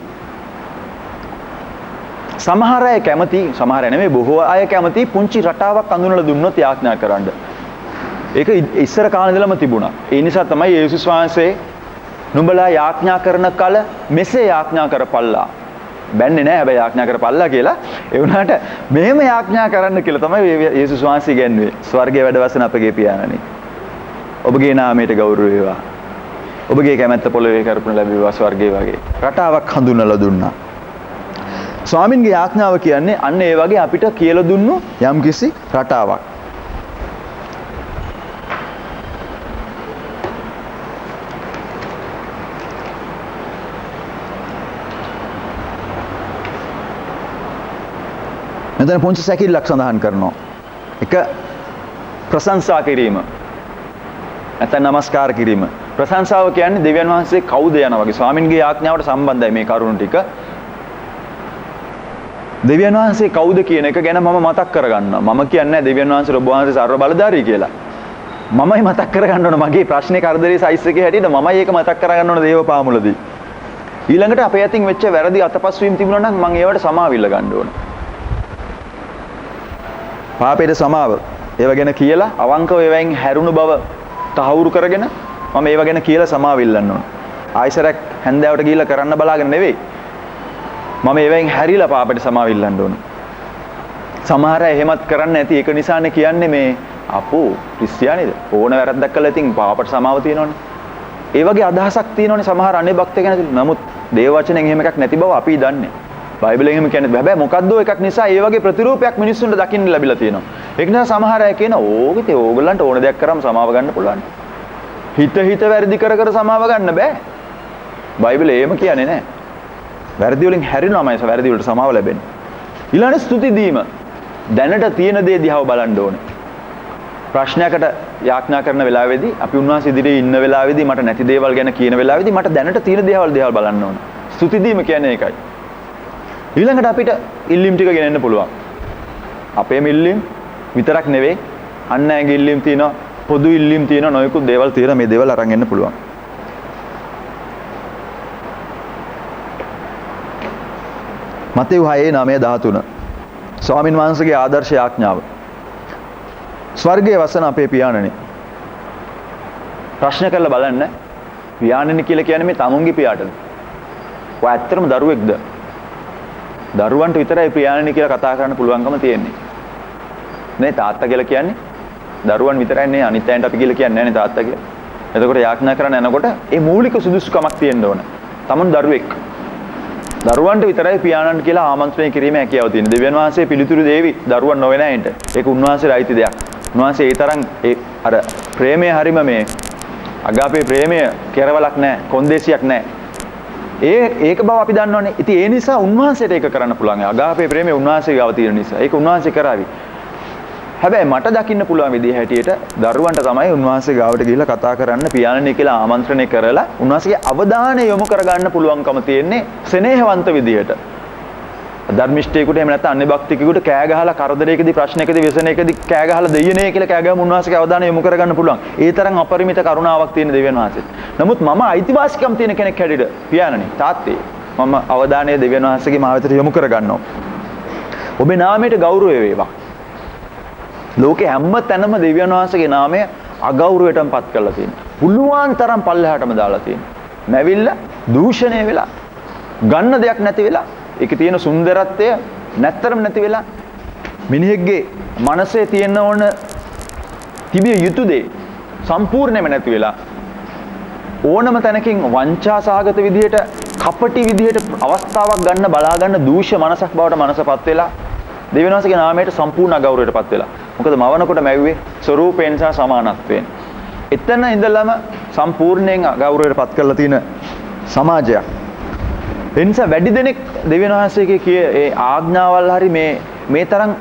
සමහර අය කැමති, සමහර අය නෙමෙයි බොහෝ අය කැමති පුංචි රටාවක් අඳුනලා දුන්නොත් යාඥා කරන්න. ඒක ඉස්සර කාලේ ඉඳලම තිබුණා. ඒ නිසා තමයි යේසුස් වහන්සේ නුඹලා යාඥා කරන කල මෙසේ යාඥා කරපල්ලා. බැන්නේ නැහැ හැබැයි යාඥා කරපල්ලා කියලා. ඒ වුණාට මෙහෙම යාඥා කරන්න කියලා තමයි යේසුස් වහන්සේ කියන්නේ. ස්වර්ගයේ වැඩ වසන අපගේ පියාණනි. ඔබගේ නාමයට ගෞරව වේවා. ඔබගේ කැමැත්ත පොළොවේ කරපුණ ලැබේවා ස්වර්ගයේ වගේ. රටාවක් හඳුන්වලා දුන්නා. ස්වාමින්ගේ යාඥාව කියන්නේ අන්න ඒ වගේ අපිට කියලා දුන්නු යම්කිසි රටාවක්. මෙතන පොන්ච සැකිල්ලක් සඳහන් කරනවා. එක ප්‍රශංසා කිරීම. නැත්නම් নমස්කාර කිරීම. ප්‍රශංසාව කියන්නේ දෙවියන් වහන්සේ කවුද යන වගේ. ස්වාමින්ගේ ආඥාවට සම්බන්ධයි මේ කරුණු ටික. දෙවියන් වහන්සේ කවුද කියන එක ගැන මම මතක් කරගන්නවා. මම කියන්නේ දෙවියන් වහන්සේ ඔබ වහන්සේ සර්ව බලධාරී කියලා. මමයි මතක් කරගන්න ඕන මගේ ප්‍රශ්නේ කරදරේ සයිස් එකේ හැටියට මමයි ඒක මතක් කරගන්න ඕන දේව පාමුලදී. ඊළඟට අපේ අතින් වෙච්ච වැරදි අතපසුවීම් තිබුණා නම් මම ඒවට සමාවිල්ල ගන්න ඕන. පාපේට සමාව ඒව ගැන කියලා අවංකව ඒවෙන් හැරුණු බව තහවුරු කරගෙන මම ඒව ගැන කියලා සමාව ඉල්ලන්න ඕන. ආයිසරක් හැන්දෑවට ගිහිල්ලා කරන්න බලාගෙන නෙවෙයි. මම ඒවෙන් හැරිලා පාපේට සමාව ඉල්ලන්න ඕන. සමහර අය එහෙමත් කරන්නේ නැති ඒක නිසානේ කියන්නේ මේ අපෝ ක්‍රිස්තියානිද ඕන වැරද්දක් කළා ඉතින් පාපට සමාව තියෙනවනේ. ඒ වගේ අදහසක් තියෙනවනේ සමහර අනේ භක්තය ගැන. නමුත් දේව වචනෙන් එහෙම එකක් නැති බව අපි දන්නේ. බයිබලෙන් එහෙම කියන්නේ හැබැයි මොකද්ද එකක් නිසා ඒ වගේ ප්‍රතිරූපයක් මිනිස්සුන්ට දකින්න ලැබිලා තියෙනවා. ඒක නිසා සමහර අය කියන ඕකේ ඕගොල්ලන්ට ඕන දෙයක් කරාම සමාව ගන්න පුළුවන්. හිත වැරදි කර සමාව ගන්න බෑ. බයිබලේ එහෙම කියන්නේ නැහැ. වැරදි වලින් හැරිනවමයි වැරදි වලට සමාව ලැබෙන්නේ. ඊළඟට ස්තුති දීම. දැනට තියෙන දේ දිහාව බලන්න ඕනේ. ප්‍රශ්නයකට යාඥා කරන වෙලාවේදී අපි උන්වහන්සේ ඉදිරියේ ඉන්න වෙලාවේදී මට නැති දේවල් ගැන කියන වෙලාවේදී මට දැනට තියෙන දේවල් දිහා බලන්න ඕනේ. ස්තුති දීම කියන්නේ ඒකයි. ඊළඟට අපිට ඉල්ලීම් ටික ගෙනෙන්න පුළුවන්. අපේම ඉල්ලීම් විතරක් නෙවෙයි අන් අයගේ ඉල්ලීම් තියෙනවා, පොදු ඉල්ලීම් තියෙනවා, නොයෙකුත් දේවල් තියෙනවා. මේ දේවල් අරන් එන්න පුළුවන්. මතෙව් 6:9-13 ස්වාමින් වහන්සේගේ ආදර්ශ ආඥාව. ස්වර්ගයේ වසන අපේ පියාණනි. ප්‍රශ්න කරලා බලන්න. පියාණනි කියලා කියන්නේ මේ තමුන්ගේ පියාටද? ඔය ඇත්තටම දරුවෙක්ද? දරුවන්ට විතරයි පියාණනි කියලා කතා කරන්න පුළුවන්කම තියෙන්නේ. නේ තාත්තා කියලා කියන්නේ දරුවන් විතරයි නේ. අනිත් අයන්ට අපි කියලා කියන්නේ නැහැ නේ තාත්තා කියලා. එතකොට යාඥා කරන්න යනකොට ඒ මූලික සුදුසුකමක් තියෙන්න ඕන. තමන් දරුවෙක්. දරුවන්ට විතරයි පියාණන් කියලා ආමන්ත්‍රණය කිරීමේ හැකියාව තියෙන. දෙවියන් වහන්සේ පිළිතුරු දෙවි දරුවන් නොවන අයට. ඒක උන්වහන්සේට අයිති දෙයක්. උන්වහන්සේ ඒ තරම් අර ප්‍රේමය හරීම මේ අගාපේ ප්‍රේමය කෙරවලක් නැහැ, කොන්දේසියක් නැහැ. ඒක බව අපි දන්නවනේ. ඉතින් ඒ නිසා උන්වහන්සේට ඒක කරන්න පුළුවන්. අගාපේ ප්‍රේමය උන්වහන්සේ ගාව තියෙන නිසා. ඒක උන්වහන්සේ කරાવી. හැබැයි මට දකින්න පුළුවන් විදිහ හැටියට දරුවන්ට තමයි උන්වහන්සේ ගාවට ගිහිල්ලා කතා කරන්න පියාණනි කියලා ආමන්ත්‍රණය කරලා උන්වහන්සේගේ අවධානය යොමු කරගන්න පුළුවන්කම තියෙන්නේ සෙනෙහවන්ත විදිහට. ධර්මිෂ්ඨයෙකුට එහෙම නැත්නම් අන්‍ය භක්තිකයෙකුට කෑ ගහලා කරදරයකදී ප්‍රශ්නයකදී ව්‍යසනයකදී කෑ ගහලා දෙයියනේ කියලා කෑ ගහම උන්වහන්සේගේ අවධානය යොමු කරගන්න පුළුවන්. ඒ තරම් අපරිමිත කරුණාවක් තියෙන දෙවියන් වහන්සේට. නමුත් මම අයිතිවාසිකම් තියෙන කෙනෙක් හැටියට පියාණනි තාත්තේ මම අවධානය දෙවියන් වහන්සේගේ මාව වෙතට යොමු කරගන්නවා. ඔබේ නාමයට ගෞරවය වේවා. ලෝකේ හැම තැනම දෙවියන් වහන්සේගේ නාමය අගෞරවයටම පත් කරලා තියෙනවා. පුළුවන් තරම් පල්ලෙහාටම දාලා තියෙනවා. නැවිල්ලා දූෂණය වෙලා ගන්න දෙයක් නැති වෙලා ඒකේ තියෙන සුන්දරත්වය නැත්තරම නැති වෙලා මිනිහෙක්ගේ මනසේ තියෙන ඕන තිබිය යුතු දේ සම්පූර්ණයෙන්ම නැති වෙලා ඕනම තැනකින් වංචා සහගත විදිහට කපටි විදිහට අවස්ථාවක් ගන්න බලා ගන්න දූෂ්‍ය මනසක් බවට මනසපත් වෙලා දෙවියන් වහන්සේගේ නාමයට සම්පූර්ණ අගෞරවයටපත් වෙලා. මොකද මවනකොට මැව්වේ ස්වරූපයෙන් සහ සමානත්වයෙන්. එතන ඉඳලම සම්පූර්ණයෙන් අගෞරවයටපත් කරලා තියෙන සමාජයක්. ඒ නිසා වැඩි දෙනෙක් දෙවියන් වහන්සේගේ ඒ ආඥාවල් හරි මේ තරම්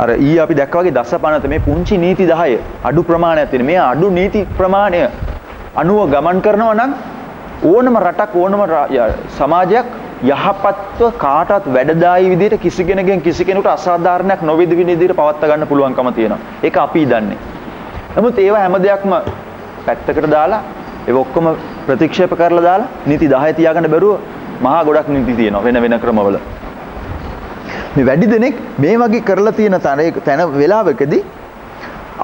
අර ඊයේ අපි දැක්කා වගේ දසපනත මේ පුංචි නීති 10 අඩු ප්‍රමාණයක් තියෙන. මේ අඩු නීති ප්‍රමාණය අනුව ගමන් කරනවා නම් ඕනම රටක් ඕනම සමාජයක් යහපත්ව කාටවත් වැඩදායි විදිහට කිසි කෙනෙකුගෙන් කිසි කෙනෙකුට අසාධාරණයක් නොවේද වෙන විදිහට පවත්වා ගන්න පුළුවන්කම තියෙනවා. ඒක අපි දන්නේ. නමුත් ඒවා හැම දෙයක්ම පැත්තකට දාලා ඒක ඔක්කොම ප්‍රතික්ෂේප කරලා දාලා නීති 10 තියාගන්න බැරුව මහා ගොඩක් නීති තියෙනවා වෙන වෙන ක්‍රමවල. මේ වැඩි දෙනෙක් මේ වගේ කරලා තියෙන තැන වෙලාවකදී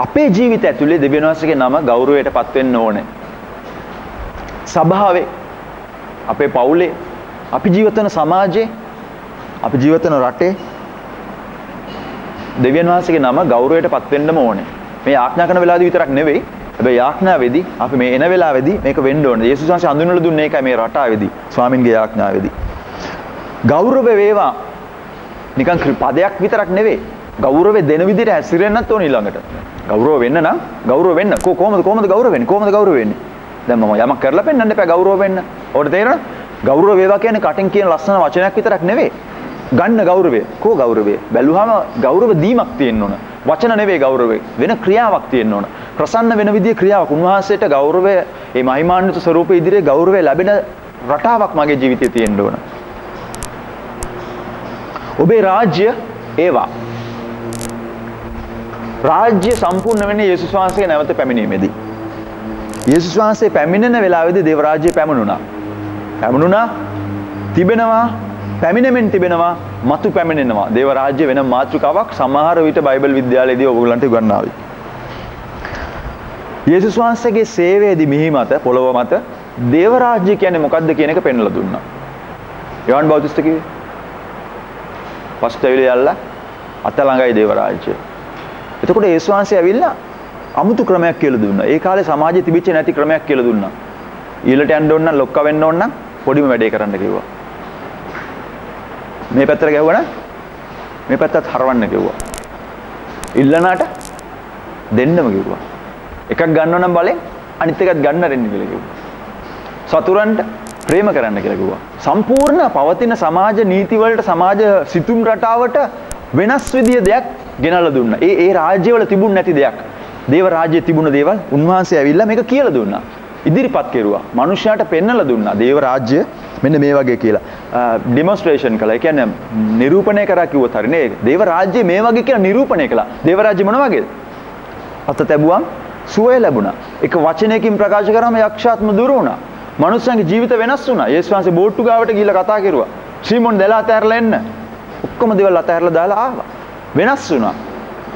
අපේ ජීවිතය ඇතුලේ දෙවියන් වහන්සේගේ නම ගෞරවයටපත් වෙන්න ඕනේ. සභාවේ, අපේ පවුලේ, අපි ජීවත් වෙන සමාජයේ, අපි ජීවත් වෙන රටේ දෙවියන් වහන්සේගේ නම ගෞරවයට පත් වෙන්නම ඕනේ. මේ යාඥා කරන වෙලාවදී විතරක් නෙවෙයි. හැබැයි යාඥාවේදී අපි මේ එන වෙලාවේදී මේක වෙන්න ඕනේ. යේසුස් වහන්සේ හඳුන්වලා දුන්නේ ඒකයි මේ රටාවේදී, ස්වාමින්ගේ යාඥාවේදී. ගෞරව වේවා. නිකන් පදයක් විතරක් නෙවෙයි. ගෞරවෙ දෙන විදිහට හැසිරෙන්නත් ඕනේ ඊළඟට. ගෞරව වෙන්න නම් ගෞරව වෙන්න. කොහොමද ගෞරව වෙන්නේ? කොහොමද ගෞරව වෙන්නේ? දැන් මම යමක් කරලා පෙන්නන්න එපා ගෞරව වෙන්න. ඔයාලට තේරෙනවද? ගෞරව වේවා කියන්නේ කටින් කියන ලස්සන වචනයක් විතරක් නෙවෙයි. ගන්න ගෞරවය. ගෞරවය? බැලුවාම ගෞරව දීමක් තියෙන්න ඕන. වචන නෙවෙයි ගෞරවය. වෙන ක්‍රියාවක් තියෙන්න ඕන. ප්‍රසන්න වෙන විදිහේ ක්‍රියාවක්. උන්වහන්සේට ගෞරවය, මේ මහිමාන්විත ස්වරූපයේ ඉදිරියේ ගෞරවය ලැබෙන රටාවක් මගේ ජීවිතේ තියෙන්න ඕන. ඔබේ රාජ්‍ය ඒවා. රාජ්‍ය සම්පූර්ණ වෙන්නේ යේසුස් වහන්සේගේ නැවත පැමිණීමේදී. යේසුස් වහන්සේ පැමිණෙන වෙලාවේදී දේව රාජ්‍යය පැමුණුණා. තිබෙනවා, පැමිණෙමින් තිබෙනවා, මතු පැමිණෙනවා. දේව රාජ්‍ය වෙන මාතෘකාවක් සමහර විට බයිබල් විද්‍යාලයේදී ඔයගොල්ලන්ට උගන්වනවා. යේසුස් වහන්සේගේ සේවයේදී මිහි මත, පොළොව මත දේව රාජ්‍ය කියන්නේ මොකක්ද කියන එක පෙන්වලා දුන්නා. යෝහන් බෞතිස්ත කිව්වේ පස්තවිල යල්ලා අත ළඟයි දේව රාජ්‍යය. එතකොට යේසුස් වහන්සේ ඇවිල්ලා අමුතු ක්‍රමයක් කියලා දුන්නා. ඒ කාලේ සමාජයේ තිබිච්ච නැති ක්‍රමයක් කියලා දුන්නා. ඊළට යන්න ඕන නම් ලොක්ක වෙන්න ඕන නම් පොඩිම වැඩේ කරන්න කිව්වා. මේ පැත්තට ගැහුවා නම් මේ පැත්තත් හරවන්න කිව්වා. ඉල්ලනාට දෙන්නම කිව්වා. එකක් ගන්නව නම් බලෙන් අනිත් එකත් ගන්න රෙන්න කියලා කිව්වා. සතුරන්ට ප්‍රේම කරන්න කියලා කිව්වා. සම්පූර්ණ පවතින සමාජ නීති වලට, සමාජ සිතුම් රටාවට වෙනස් විදිය දෙයක් ගෙනල්ලා දුන්නා. ඒ රාජ්‍යවල තිබුණ නැති දෙයක්. දේව රාජ්‍යයේ තිබුණ දේවල් උන්වහන්සේ ඇවිල්ලා මේක කියලා දුන්නා. ඉදිරිපත් කෙරුවා. මනුෂ්‍යයාට පෙන්වලා දුන්නා. දේව රාජ්‍ය මෙන්න මේ වගේ කියලා. ඩෙමොන්ස්ට්‍රේෂන් කළා. ඒ කියන්නේ නිරූපණය කරා කිව්වොත් හරි නේ. දේව රාජ්‍ය මේ වගේ කියලා නිරූපණය කළා. දේව රාජ්‍ය මොන වගේද? අත තැබුවම් සුවය ලැබුණා. එක වචනයකින් ප්‍රකාශ කරාම යක්ෂාත්ම දුර වුණා. මනුස්සයන්ගේ ජීවිත වෙනස් වුණා. යේසුස් වහන්සේ බෝට්ටු ගාවට ගිහිල්ලා කතා කරුවා. සීමොන් දෙලා අතහැරලා එන්න. ඔක්කොම දේවල් අතහැරලා දාලා ආවා. වෙනස් වුණා.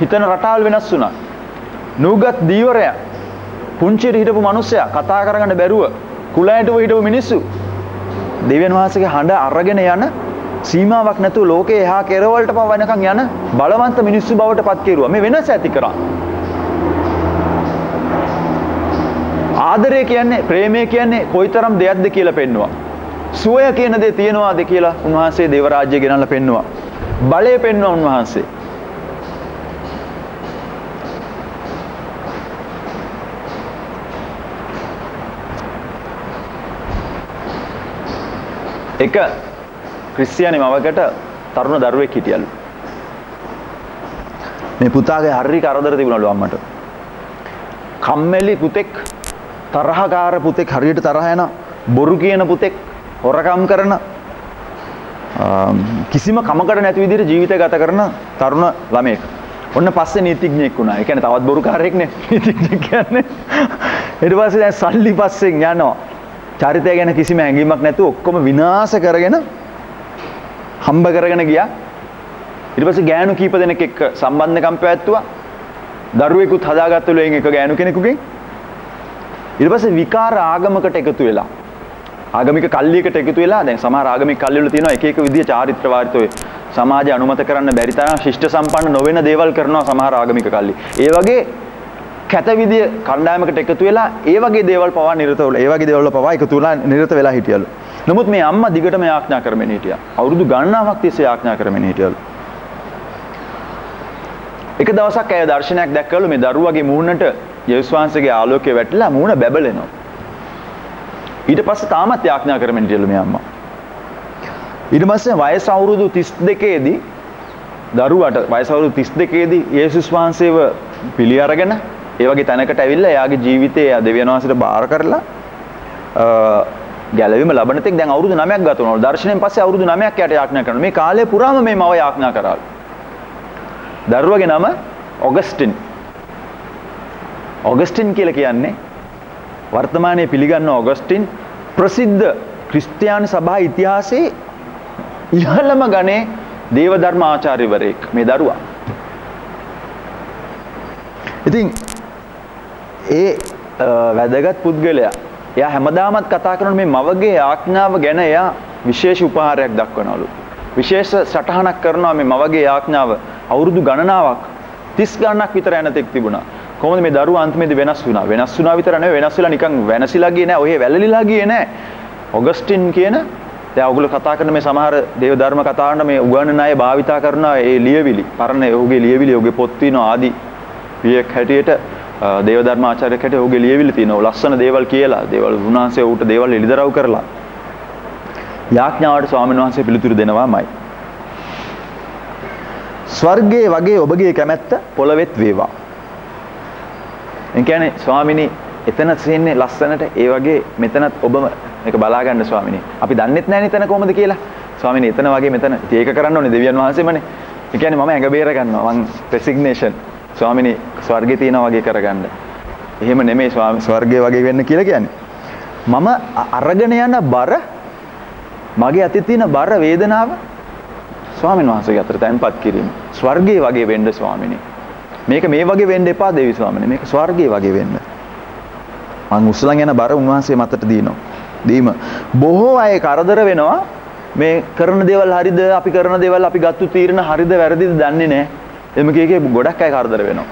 හිතන රටාවල් වෙනස් වුණා. නුගත් දීවරයා, පුංචිට හිටපු මිනිස්සයා, කතා කරගන්න බැරුව කුලයට හිටපු මිනිස්සු දෙවියන් වහන්සේගේ හඬ අරගෙන යන, සීමාවක් නැතුව ලෝකේ එහා කෙරවලට පවනකම් යන බලවන්ත මිනිස්සු බවට පත් කෙරුවා. මේ වෙනස ඇති කරා. ආදරය කියන්නේ, ප්‍රේමය කියන්නේ කොයිතරම් දෙයක්ද කියලා පෙන්නවා. සුවය කියන දේ තියනවාද කියලා උන්වහන්සේ දේව රාජ්‍යය ගෙනල්ලා පෙන්නවා. බලය පෙන්වනවා උන්වහන්සේ. එක ක්‍රිස්තියානි මවකට තරුණ දරුවෙක් හිටියලු. මේ පුතාගේ හරි කරදර තිබුණලු අම්මට. කම්මැලි පුතෙක්, තරහකාර පුතෙක්, හරියට තරහ යන, බොරු කියන පුතෙක්, හොරකම් කරන, කිසිම කමකට නැති විදිහට ජීවිතය ගත කරන තරුණ ළමයෙක්. ඔන්න පස්සේ නීතිඥයෙක් වුණා. ඒ කියන්නේ තවත් බොරුකාරයෙක් නේ නීතිඥයෙක් කියන්නේ. ඊට පස්සේ දැන් සල්ලි පස්සෙන් යනවා. චරිතය ගැන කිසිම හැඟීමක් නැතුව ඔක්කොම විනාශ කරගෙන හම්බ කරගෙන ගියා. ඊට පස්සේ ගෑනු කීප දෙනෙක් එක්ක සම්බන්ධකම් පැවැත්තුවා. දරුවෙකුත් හදාගත්තලු එයින් එක ගෑනු කෙනෙකුගෙන්. ඊට පස්සේ විකාර ආගමකට එකතු වෙලා, ආගමික කල්ලියකට එකතු වෙලා, දැන් සමහර ආගමික කල්ලි වල තියෙනවා එක එක විදිය චාරිත්‍ර වාරිත ඔය සමාජය අනුමත කරන්න බැරි තරම් ශිෂ්ට සම්පන්න නොවන දේවල් කරනවා සමහර ආගමික කල්ලි. ඒ වගේ කැත විදිය කණ්ඩායමකට එකතු වෙලා ඒ වගේ දේවල් පවා නිරත වෙලා, ඒ වගේ දේවල් වල පවා එකතු වෙලා නිරත වෙලා හිටියලු. නමුත් මේ අම්මා දිගටම යාඥා කරමින් හිටියා. අවුරුදු ගණනාවක් තිස්සේ යාඥා කරමින් හිටියලු. එක දවසක් ඇය දර්ශනයක් දැක්කලු. මේ දරුවගේ මූණට යේසුස් වහන්සේගේ ආලෝකය වැටිලා මූණ බැබලෙනවා. ඊට පස්සේ තාමත් යාඥා කරමින් හිටියලු මේ අම්මා. ඊට පස්සේ වයස අවුරුදු 32 දී දරුවට වයස අවුරුදු 32 දී යේසුස් වහන්සේව පිළි අරගෙන ඒ වගේ තැනකට ඇවිල්ලා එයාගේ ජීවිතය දෙවියන් වහන්සේට බාර කරලා ගැලවීම ලබන තෙක් දැන් අවුරුදු 9ක් ගත වෙනවා. දර්ශනයෙන් පස්සේ අවුරුදු 9ක් යට යාඥා කරනවා. මේ කාලය පුරාම මේ මව යාඥා කරාලු. දරුවගේ නම ඔගස්ටින්. ඔගස්ටින් කියලා කියන්නේ වර්තමානයේ පිළිගන්න ඔගස්ටින් ප්‍රසිද්ධ ක්‍රිස්තියානි සභා ඉතිහාසයේ ඉහළම ගණේ දේවධර්ම ආචාර්යවරයෙක් මේ දරුවා. ඉතින් ඒ වැදගත් පුද්ගලයා, එයා හැමදාමත් කතා කරන මේ මවගේ ආඥාව ගැන එයා විශේෂ උපහාරයක් දක්වනවලු. විශේෂ සටහනක් කරනවා මේ මවගේ ආඥාව අවුරුදු ගණනාවක් 30 ගණනක් විතර යනතෙක් තිබුණා. කොහොමද මේ දරුවා අන්තිමේදී වෙනස් වුණා? වෙනස් වුණා විතර නෙවෙයි වෙනස් වෙලා නිකන් වෙනසිලා ගියේ නෑ. ඔය වැළලිලා ගියේ නෑ. ඔගස්ටින් කියන දැන් ඔයගොල්ලෝ කතා කරන මේ සමහර දේව ධර්ම කතාවන මේ උගන්වන අය භාවිතා කරන ඒ ලියවිලි පරණ ඔහුගේ ලියවිලි ඔහුගේ පොත් තියෙනවා ආදි වියක් හැටියට දේව ධර්ම ආචාර්යයෙක් හැටියට ඔහුගේ ලියවිලි තියෙනවා ලස්සන දේවල් කියලා දේවල් උන්වහන්සේ ඌට දේවල් එලිදරව් කරලා යාඥාවට ස්වාමීන් වහන්සේ පිළිතුරු දෙනවාමයි ස්වර්ගයේ වගේ ඔබගේ කැමැත්ත පොළවෙත් වේවා. ඒ කියන්නේ ස්වාමිනී එතන තියෙන්නේ ලස්සනට ඒ වගේ මෙතනත් ඔබම මේක බලා ගන්න ස්වාමිනේ. අපි දන්නෙත් නැහැ නේ එතන කොහොමද කියලා. ස්වාමිනේ එතන වගේ මෙතන ඉතින් ඒක කරන්න ඕනේ දෙවියන් වහන්සේමනේ. ඒ කියන්නේ මම ඇඟ බේර ගන්නවා. මං රෙසිග්නේෂන් ස්වාමිනේ ස්වර්ගේ තියෙනා වගේ කරගන්න. එහෙම නෙමෙයි ස්වර්ගයේ වගේ වෙන්න කියලා කියන්නේ. මම අරගෙන යන බර මගේ අතේ තියෙන බර වේදනාව ස්වාමීන් වහන්සේගේ අතට තැන්පත් කිරීම. ස්වර්ගයේ වගේ වෙන්න ස්වාමිනේ. මේක මේ වගේ වෙන්න එපා දේවි ස්වාමිනේ. මේක ස්වර්ගයේ වගේ වෙන්න. මං උස්සලන් යන බර උන්වහන්සේ මතට දිනනවා. දීම බොහෝ අය කරදර වෙනවා මේ කරන දේවල් හරිද අපි කරන දේවල් අපි ගත්තු තීරණ හරිද වැරදිද දන්නේ නැහැ එමෙ කීකේ ගොඩක් අය කරදර වෙනවා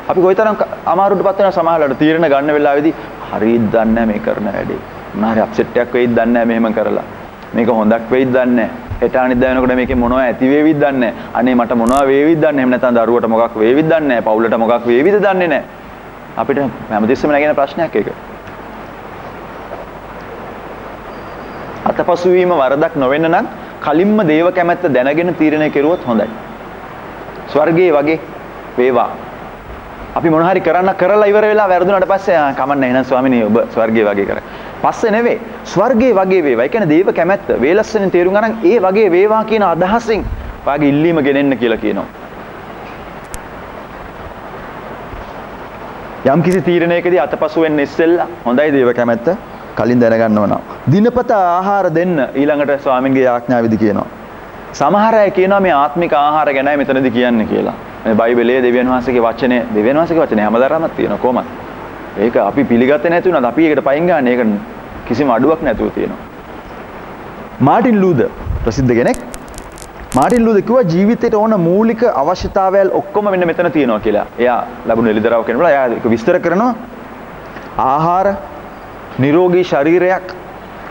අපි කොයිතරම් අමාරුවටපත් වෙන සමහරවල්ලාට තීරණ ගන්න වෙලාවේදී හරියද දන්නේ නැහැ මේ කරන වැඩේ මොනාරි අප්සෙට් එකක් වෙයිද දන්නේ නැහැ මෙහෙම කරලා මේක හොඳක් වෙයිද දන්නේ නැහැ හෙට අනිද්දා වෙනකොට මේකේ මොනවද ඇති වේවිද දන්නේ නැහැ අනේ මට මොනවද වේවිද දන්නේ නැහැ එහෙම නැත්නම් දරුවට මොකක් වේවිද දන්නේ නැහැ පවුලට මොකක් වේවිද දන්නේ නැහැ අපිට හැමදෙස්සම නැගෙන ප්‍රශ්නයක් ඒක අතපසු වීම වරදක් නොවෙන්න නම් කලින්ම දේව කැමැත්ත දැනගෙන තීරණය කෙරුවොත් හොඳයි. ස්වර්ගයේ වගේ වේවා. අපි මොන හරි කරලා ඉවර වෙලා වැරදුනට පස්සේ කමන්නේ එහෙනම් ස්වාමිනේ ඔබ ස්වර්ගයේ වගේ කර. පස්සේ නෙවෙයි ස්වර්ගයේ වගේ වේවා. ඒ කියන්නේ දේව කැමැත්ත වේලස්සෙන් තේරුම් ගන්න ඒ වගේ වේවා කියන අදහසින් වාගේ ඉල්ලීම ගෙනෙන්න කියලා කියනවා. යම් කිසි තීරණයකදී අතපසු වෙන්න ඉස්සෙල්ලා හොඳයි දේව කැමැත්ත කලින් දැනගන්න ඕන. දිනපතා ආහාර දෙන්න ඊළඟට ස්වාමින්ගේ ආඥාවෙදි කියනවා. සමහර අය කියනවා මේ ආත්මික ආහාර ගැනයි මෙතනදී කියන්නේ කියලා. මේ බයිබලයේ දෙවියන් වහන්සේගේ වචනේ හැමදාමත් තියෙනවා කොහොමද? ඒක අපි පිළිගත්තේ නැති වුණාද අපි ඒකට පයින් ගන්න ඒක කිසිම අඩුවක් නැතුව තියෙනවා. මාටින් ලූදර් ප්‍රසිද්ධ කෙනෙක්. මාටින් ලූදර් කිව්වා ජීවිතේට ඕන මූලික අවශ්‍යතාවයල් ඔක්කොම මෙන්න මෙතන තියෙනවා කියලා. එයා ලැබුණ එළිදරව් කෙනෙකුලා එයා ඒක විස්තර කරනවා. ආහාර නිරෝගී ශරීරයක්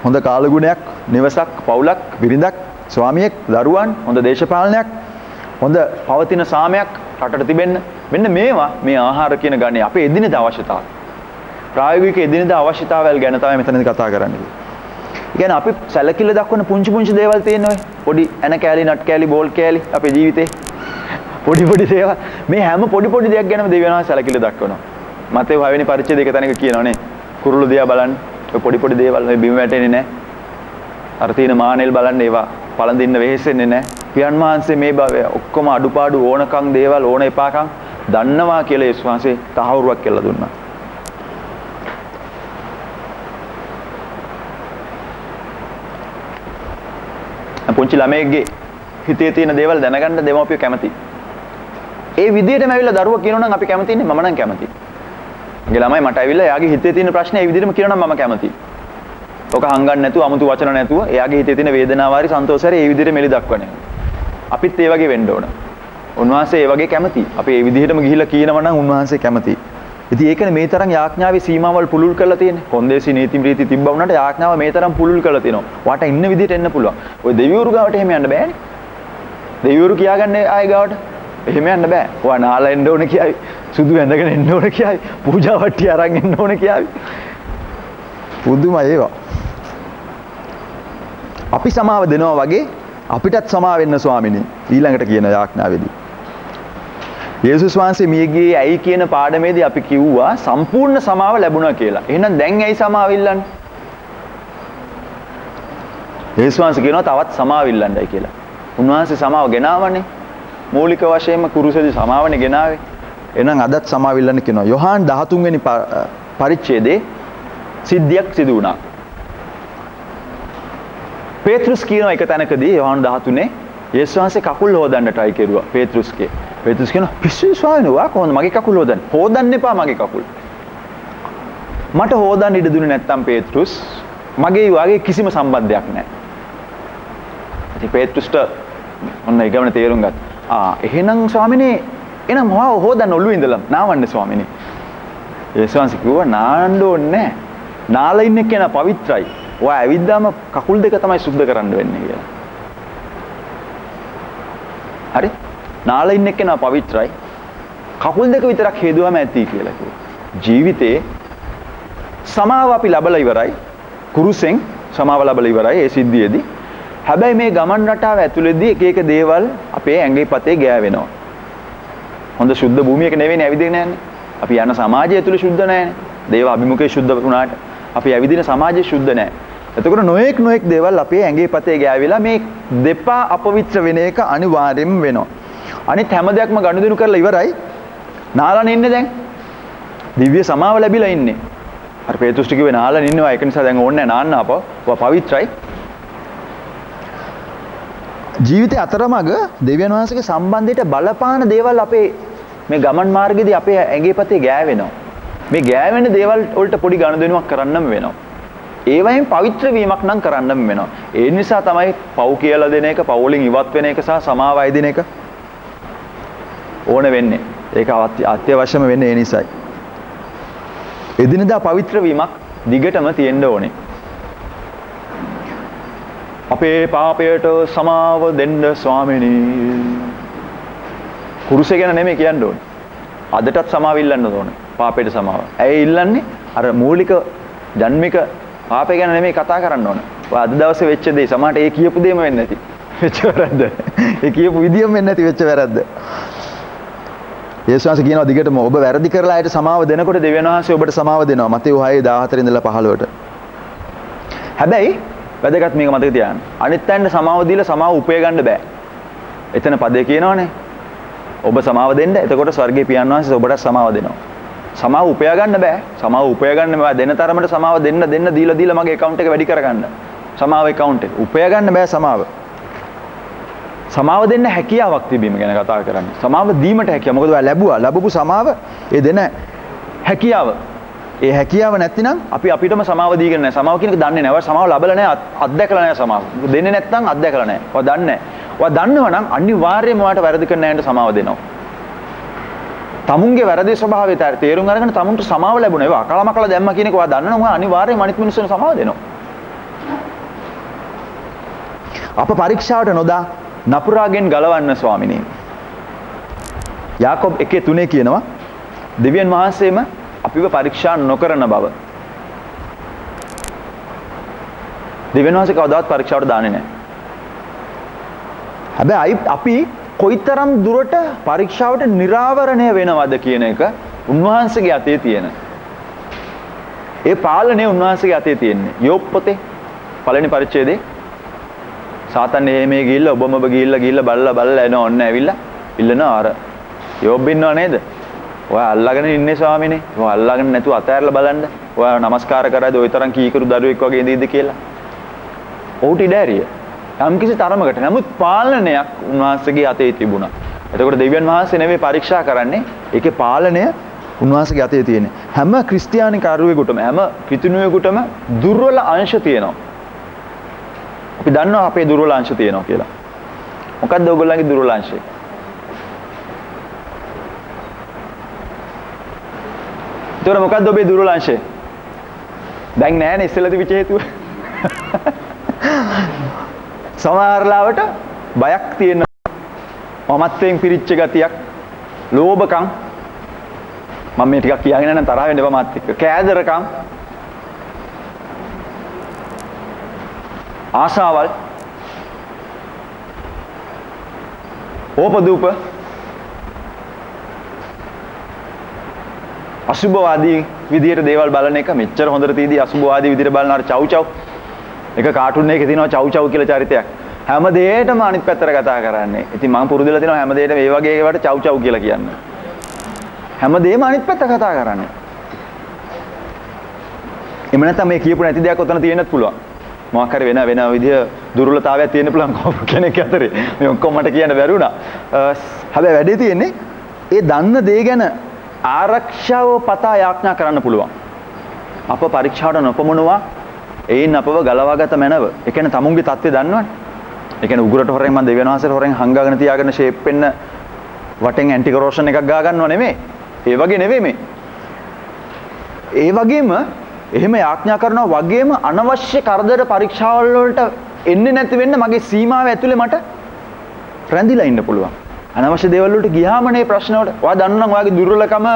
හොඳ කාලගුණයක් නිවසක් පවුලක් බිරිඳක් ස්වාමියෙක් දරුවන් හොඳ දේශපාලනයක් හොඳ පවතින සාමයක් රටට තිබෙන්න මෙන්න මේවා මේ ආහාර කියන ගන්නේ අපේ එදිනෙදා අවශ්‍යතාව ප්‍රායෝගික එදිනෙදා අවශ්‍යතාවල් ගැන තමයි මෙතනදී කතා කරන්නේ. ඒ කියන්නේ අපි සැලකිල්ල දක්වන පුංචි දේවල් තියෙන ඔය පොඩි ඇන කෑලි නට් කෑලි බෝල් කෑලි අපේ ජීවිතේ පොඩි දේවල් මේ හැම පොඩි දෙයක් ගැනම දෙවියන්වහන්සේ සැලකිල්ල දක්වනවා. මතේ 6 වෙනි පරිච්ඡේදය එක තැනක කියනවානේ කුරුළු දිහා බලන්න ඔය පොඩි දේවල් මේ බිම වැටෙන්නේ නැහැ. අර තියෙන මානෙල් බලන්න ඒවා පළඳින්න වෙහෙසෙන්නේ නැහැ. පියන් මහන්සේ මේ භවය ඔක්කොම අඩුපාඩු ඕනකම් දේවල් ඕන එපාකම් දන්නවා කියලා යේසුස් වහන්සේ තහවුරුවක් කියලා දුන්නා. පුංචි ළමයෙක්ගේ හිතේ තියෙන දේවල් දැනගන්න දෙමව්පියෝ කැමති. ඒ විදිහටම ඇවිල්ලා දරුවා කියනවා නම් අපි කැමතින්නේ මම නම් කැමතියි. මගේ ළමයි මට ඇවිල්ලා එයාගේ හිතේ තියෙන ප්‍රශ්නේ ඒ විදිහටම කියනවා නම් මම කැමතියි. ඔක හංගන්න නැතුව 아무තු වචන නැතුව එයාගේ හිතේ තියෙන වේදනාව හරි සන්තෝෂය හරි ඒ විදිහට මෙලි දක්වන්නේ. අපිත් ඒ වගේ වෙන්න ඕන. උන්වහන්සේ ඒ වගේ කැමතියි. අපි ඒ විදිහටම ගිහිල්ලා කියනවා නම් උන්වහන්සේ කැමතියි. ඉතින් ඒකනේ මේ තරම් යාඥාවේ සීමාවල් පුලුල් කරලා තියෙන්නේ. කොන්දේසි නීති රීති තිබ්බා වුණාට යාඥාව මේ තරම් පුලුල් කරලා තියෙනවා. වාට ඉන්න විදිහට එන්න පුළුවන්. ඔය දෙවිවරු ගාවට එහෙම යන්න බෑනේ. දෙවිවරු කියාගන්නේ ආයෙ ගාවට එහෙම යන්න බෑ. ඔයා නාලා එන්න ඕන කියයි. සුදු ඇඳගෙන එන්න ඕන කියයි. පූජා වට්ටිය අරන් එන්න ඕන කියයි. පුදුම ඒවා. අපි සමාව දෙනවා වගේ අපිටත් සමාව වෙන්න ස්වාමිනේ ඊළඟට කියන යාඥාවේදී. යේසුස් වහන්සේ මියගියේ ඇයි කියන පාඩමේදී අපි කිව්වා සම්පූර්ණ සමාව ලැබුණා කියලා. එහෙනම් දැන් ඇයි සමාව ඉල්ලන්නේ? යේසුස් වහන්සේ කියනවා තවත් සමාව ඉල්ලන්නයි කියලා. උන්වහන්සේ සමාව ගෙනාවනේ. මූලික වශයෙන්ම කුරුසෙදි සමාවනේ ගෙනාවේ. එහෙනම් අදත් සමාව ඉල්ලන්න කියනවා. යොහාන් 13 වෙනි පරිච්ඡේදයේ සිද්ධියක් සිදු වුණා. පේත්‍රුස් කියන එක තැනකදී යොහාන් 13 යේසුස් වහන්සේ කකුල් හොදන්න try කෙරුවා පේත්‍රුස්ගේ. පේත්‍රුස් කියනවා පිස්සු ස්වාමීන් වහන්සේ කොහොමද මගේ කකුල් හොදන්නේ? හොදන්න එපා මගේ කකුල්. මට හොදන්න ඉඩ දුන්නේ නැත්තම් පේත්‍රුස් මගේ වාගේ කිසිම සම්බන්ධයක් නැහැ. ඉතින් පේත්‍රුස්ට ඔන්න ඒ ගමන තේරුම් ගත්තා. එහෙනම් ස්වාමිනේ එහෙනම් මොහොව හොදන්න ඔළුවේ ඉඳලා නාවන්න ස්වාමිනේ. යේසුස් වහන්සේ කිව්වා නාන්න ඕනේ නැහැ. නාලා ඉන්න කෙනා පවිත්‍රායි. ඔයා ඇවිද්දාම කකුල් දෙක තමයි සුද්ධ කරන්න වෙන්නේ කියලා. හරි? නාලා ඉන්න කෙනා පවිත්‍රායි. කකුල් දෙක විතරක් හේදුවම ඇති කියලා කිව්වා. ජීවිතේ සමාව අපි ලබලා ඉවරයි. කුරුසෙන් සමාව ලබලා ඉවරයි ඒ සිද්ධියේදී. හැබැයි මේ ගමන් රටාව ඇතුළේදී එක එක දේවල් අපේ ඇඟේ පතේ ගෑවෙනවා. හොඳ සුද්ධ භූමියක නෙවෙයිනේ ඇවිදින්නේ නැන්නේ. අපි යන සමාජය ඇතුළේ සුද්ධ නැහැනේ. දේව අභිමුඛයේ සුද්ධ වුණාට අපි ඇවිදින සමාජය සුද්ධ නැහැ. එතකොට නොඑක් දේවල් අපේ ඇඟේ පතේ ගෑවිලා මේ දෙපා අපවිත්‍ර වෙන එක අනිවාර්යෙන්ම වෙනවා. අනිත් හැම දෙයක්ම ගනුදෙනු කරලා ඉවරයි. නාලන ඉන්නේ දැන්. දිව්‍ය සමාව ලැබිලා ඉන්නේ. අර පේතුස් ටික වෙන නාලන ඉන්නවා. ඒක නිසා දැන් ඕනේ නැහැ නාන්න ආපහු. ඔයා පවිත්‍රයි. ජීවිතේ අතරමඟ දෙවියන් වහන්සේගේ සම්බන්ධයට බලපාන දේවල් අපේ මේ ගමන් මාර්ගයේදී අපේ ඇඟේ පතේ ගෑවෙනවා. මේ ගෑවෙන දේවල් වලට පොඩි ගනුදෙනුවක් කරන්නම වෙනවා. ඒ වයින් පවිත්‍ර වීමක් නම් කරන්නම වෙනවා. ඒ නිසා තමයි පව් කියලා දෙන එක, පවුලින් ඉවත් වෙන එක සහ සමාව අයදින එක ඕන වෙන්නේ. ඒක අත්‍යවශ්‍යම වෙන්නේ ඒ නිසායි. එදිනදා පවිත්‍ර වීමක් දිගටම තියෙන්න ඕනේ. අපේ පාපයට සමාව දෙන්න ස්වාමිනී. කුරුසේ ගැන නෙමෙයි කියන්න ඕනේ. අදටත් සමාව ඉල්ලන්න ඕනේ. පාපයට සමාව. ඇයි ඉල්ලන්නේ? අර මූලික ජන්මික පාපය ගැන නෙමෙයි කතා කරන්න ඕනේ. ඔය අද දවසේ වෙච්ච දේ සමහරට ඒ කියපු දෙයම වෙන්නේ නැති. වෙච්ච වැරද්ද. ඒ කියපු විදියම වෙන්නේ නැති වෙච්ච වැරද්ද. යේසුස් වහන්සේ කියනවා දිගටම ඔබ වැරදි කරලා අයට සමාව දෙනකොට දෙවියන් වහන්සේ ඔබට සමාව දෙනවා. මතෙව් 6:14 ඉඳලා 15ට. හැබැයි වැදගත් මේක මතක තියාගන්න. අනිත් අයන්ට සමාව දීලා සමාව උපය ගන්න බෑ. එතන පදේ කියනවනේ. ඔබ සමාව දෙන්න. එතකොට ස්වර්ගයේ පියාණන් වහන්සේ ඔබට සමාව දෙනවා. සමාව උපය ගන්න බෑ. සමාව උපය ගන්න බෑ. දෙන තරමට සමාව දෙන්න දීලා මගේ account එක වැඩි කරගන්න. සමාව account එක. උපය ගන්න බෑ සමාව. සමාව දෙන්න හැකියාවක් තිබීම ගැන කතා කරන්නේ. සමාව දීමට හැකියාව. මොකද ඔයා ලැබුවා. ලැබපු සමාව ඒ දෙන හැකියාව. ඒ හැකියාව නැත්නම් අපි අපිටම සමාව දීගෙන නැහැ. සමාව කියන එක දන්නේ නැහැ. ඔයා සමාව ලබලා නැහැ. අත්දැකලා නැහැ සමාව. දෙන්නේ නැත්නම් අත්දැකලා නැහැ. ඔයා දන්නේ නැහැ. ඔයා දන්නවා නම් අනිවාර්යයෙන්ම ඔයාට වැරදි කරන්න යන්න සමාව දෙනවා. තමුන්ගේ වැරදි ස්වභාවය තේරුම් අරගෙන තමුන්ට සමාව ලැබුණා. ඒක අකලමකල දැම්ම කියන එක ඔයා දන්නවා. ඔයා අනිවාර්යයෙන්ම අනිත් මිනිස්සුන්ට සමාව දෙනවා. අප පරීක්ෂාවට නොදා නපුරාගෙන් ගලවන්න ස්වාමිනී. යාකොබ් 1:3 කියනවා දෙවියන් වහන්සේම අපිව පරීක්ෂා නොකරන බව. දෙවියන් වහන්සේ කවදාවත් පරීක්ෂාවට දාන්නේ නැහැ. හැබැයි අපි කොයිතරම් දුරට පරීක්ෂාවට නිරාවරණය වෙනවද කියන එක උන්වහන්සේගේ අතේ තියෙන. ඒ පාලනය උන්වහන්සේගේ අතේ තියෙන්නේ. යෝබ් පොතේ පළවෙනි පරිච්ඡේදයේ සාතන් එහෙමේ ගිහිල්ලා ඔබ ගිහිල්ලා බලලා එනවා ඔන්න ඇවිල්ලා ඉල්ලනවා අර යෝබ් ඉන්නව නේද? ඔයා අල්ලගෙන ඉන්නේ ස්වාමිනේ. ඔයා අල්ලගෙන නැතුව අතෑරලා බලන්න. ඔයා නමස්කාර කරයිද ওই තරම් කීකරු දරුවෙක් වගේ ඉඳීද කියලා. ඔහුට ඉඩෑරිය. යම්කිසි තරමකට. නමුත් පාලනයක් උන්වහන්සේගේ අතේ තිබුණා. එතකොට දෙවියන් වහන්සේ නෙමෙයි පරීක්ෂා කරන්නේ. ඒකේ පාලනය උන්වහන්සේගේ අතේ තියෙන්නේ. හැම ක්‍රිස්තියානි කරුවෙකුටම හැම පිටුණුවෙකුටම දුර්වල අංශ තියෙනවා. අපි දන්නවා අපේ දුර්වල අංශ තියෙනවා කියලා. මොකක්ද ඔයගොල්ලන්ගේ දුර්වල අංශය? ඒතර මොකක්ද ඔබේ දුර්වල අංශය? දැන් නෑනේ ඉස්සෙල්ලා තිබිච්ච හේතුව. සමහරලාවට බයක් තියෙනවා. මමත්වයෙන් පිරිච්ච ගතියක්, ලෝභකම්. මම මේ ටිකක් කියාගෙන යන තරහ වෙන්න එපා මාත් එක්ක. කෑදරකම්. ආශාවල්. ඕපදූප. අසුභවාදී විදියට දේවල් බලන එක මෙච්චර හොඳට තියදී අසුභවාදී විදියට බලන අර චව් චව් එක කාටුන් එකේ තියෙනවා චව් චව් කියලා චරිතයක්. හැම දෙයකටම අනිත් පැත්තට කතා කරන්නේ. ඉතින් මම පුරුදුලා තියෙනවා හැම දෙයකටම මේ වගේ ඒවට චව් චව් කියලා කියන්න. හැම දෙයක්ම අනිත් පැත්ත කතා කරන්නේ. එමු නැත්නම් මේ කියපු නැති දෙයක් ඔතන තියෙන්නත් පුළුවන්. මොකක් හරි වෙන විදිය දුර්වලතාවයක් තියෙන්න පුළුවන් කෙනෙක් අතරේ. මේ ඔක්කොම මට කියන්න බැරි වුණා. හැබැයි වැඩේ තියෙන්නේ ඒ දන්න දේ ගැන ආරක්ෂාව පතා යාඥා කරන්න පුළුවන්. අප පරීක්ෂාවට නොපමුණුවා එයින් අපව ගලවාගත මැනව. ඒ කියන්නේ තමුන්ගේ தත්ත්වය දන්නවනේ. ඒ කියන්නේ උගුරට හොරෙන් මම දෙවියන් වහන්සේට හොරෙන් හංගාගෙන තියාගෙන ෂේප් වෙන්න වටෙන් ඇන්ටි කරෝෂන් එකක් ගා ගන්නව නෙමෙයි. ඒ වගේ නෙවෙයි මේ. ඒ වගේම එහෙම යාඥා කරනවා වගේම අනවශ්‍ය කරදර පරීක්ෂාවල් වලට එන්නේ නැති වෙන්න මගේ සීමාව ඇතුලේ මට රැඳිලා ඉන්න පුළුවන්. අනවශ්‍ය දේවල් වලට ගියාම නේ ප්‍රශ්න වලට. ඔයා දන්නවා නම් ඔයාගේ දුර්වලකම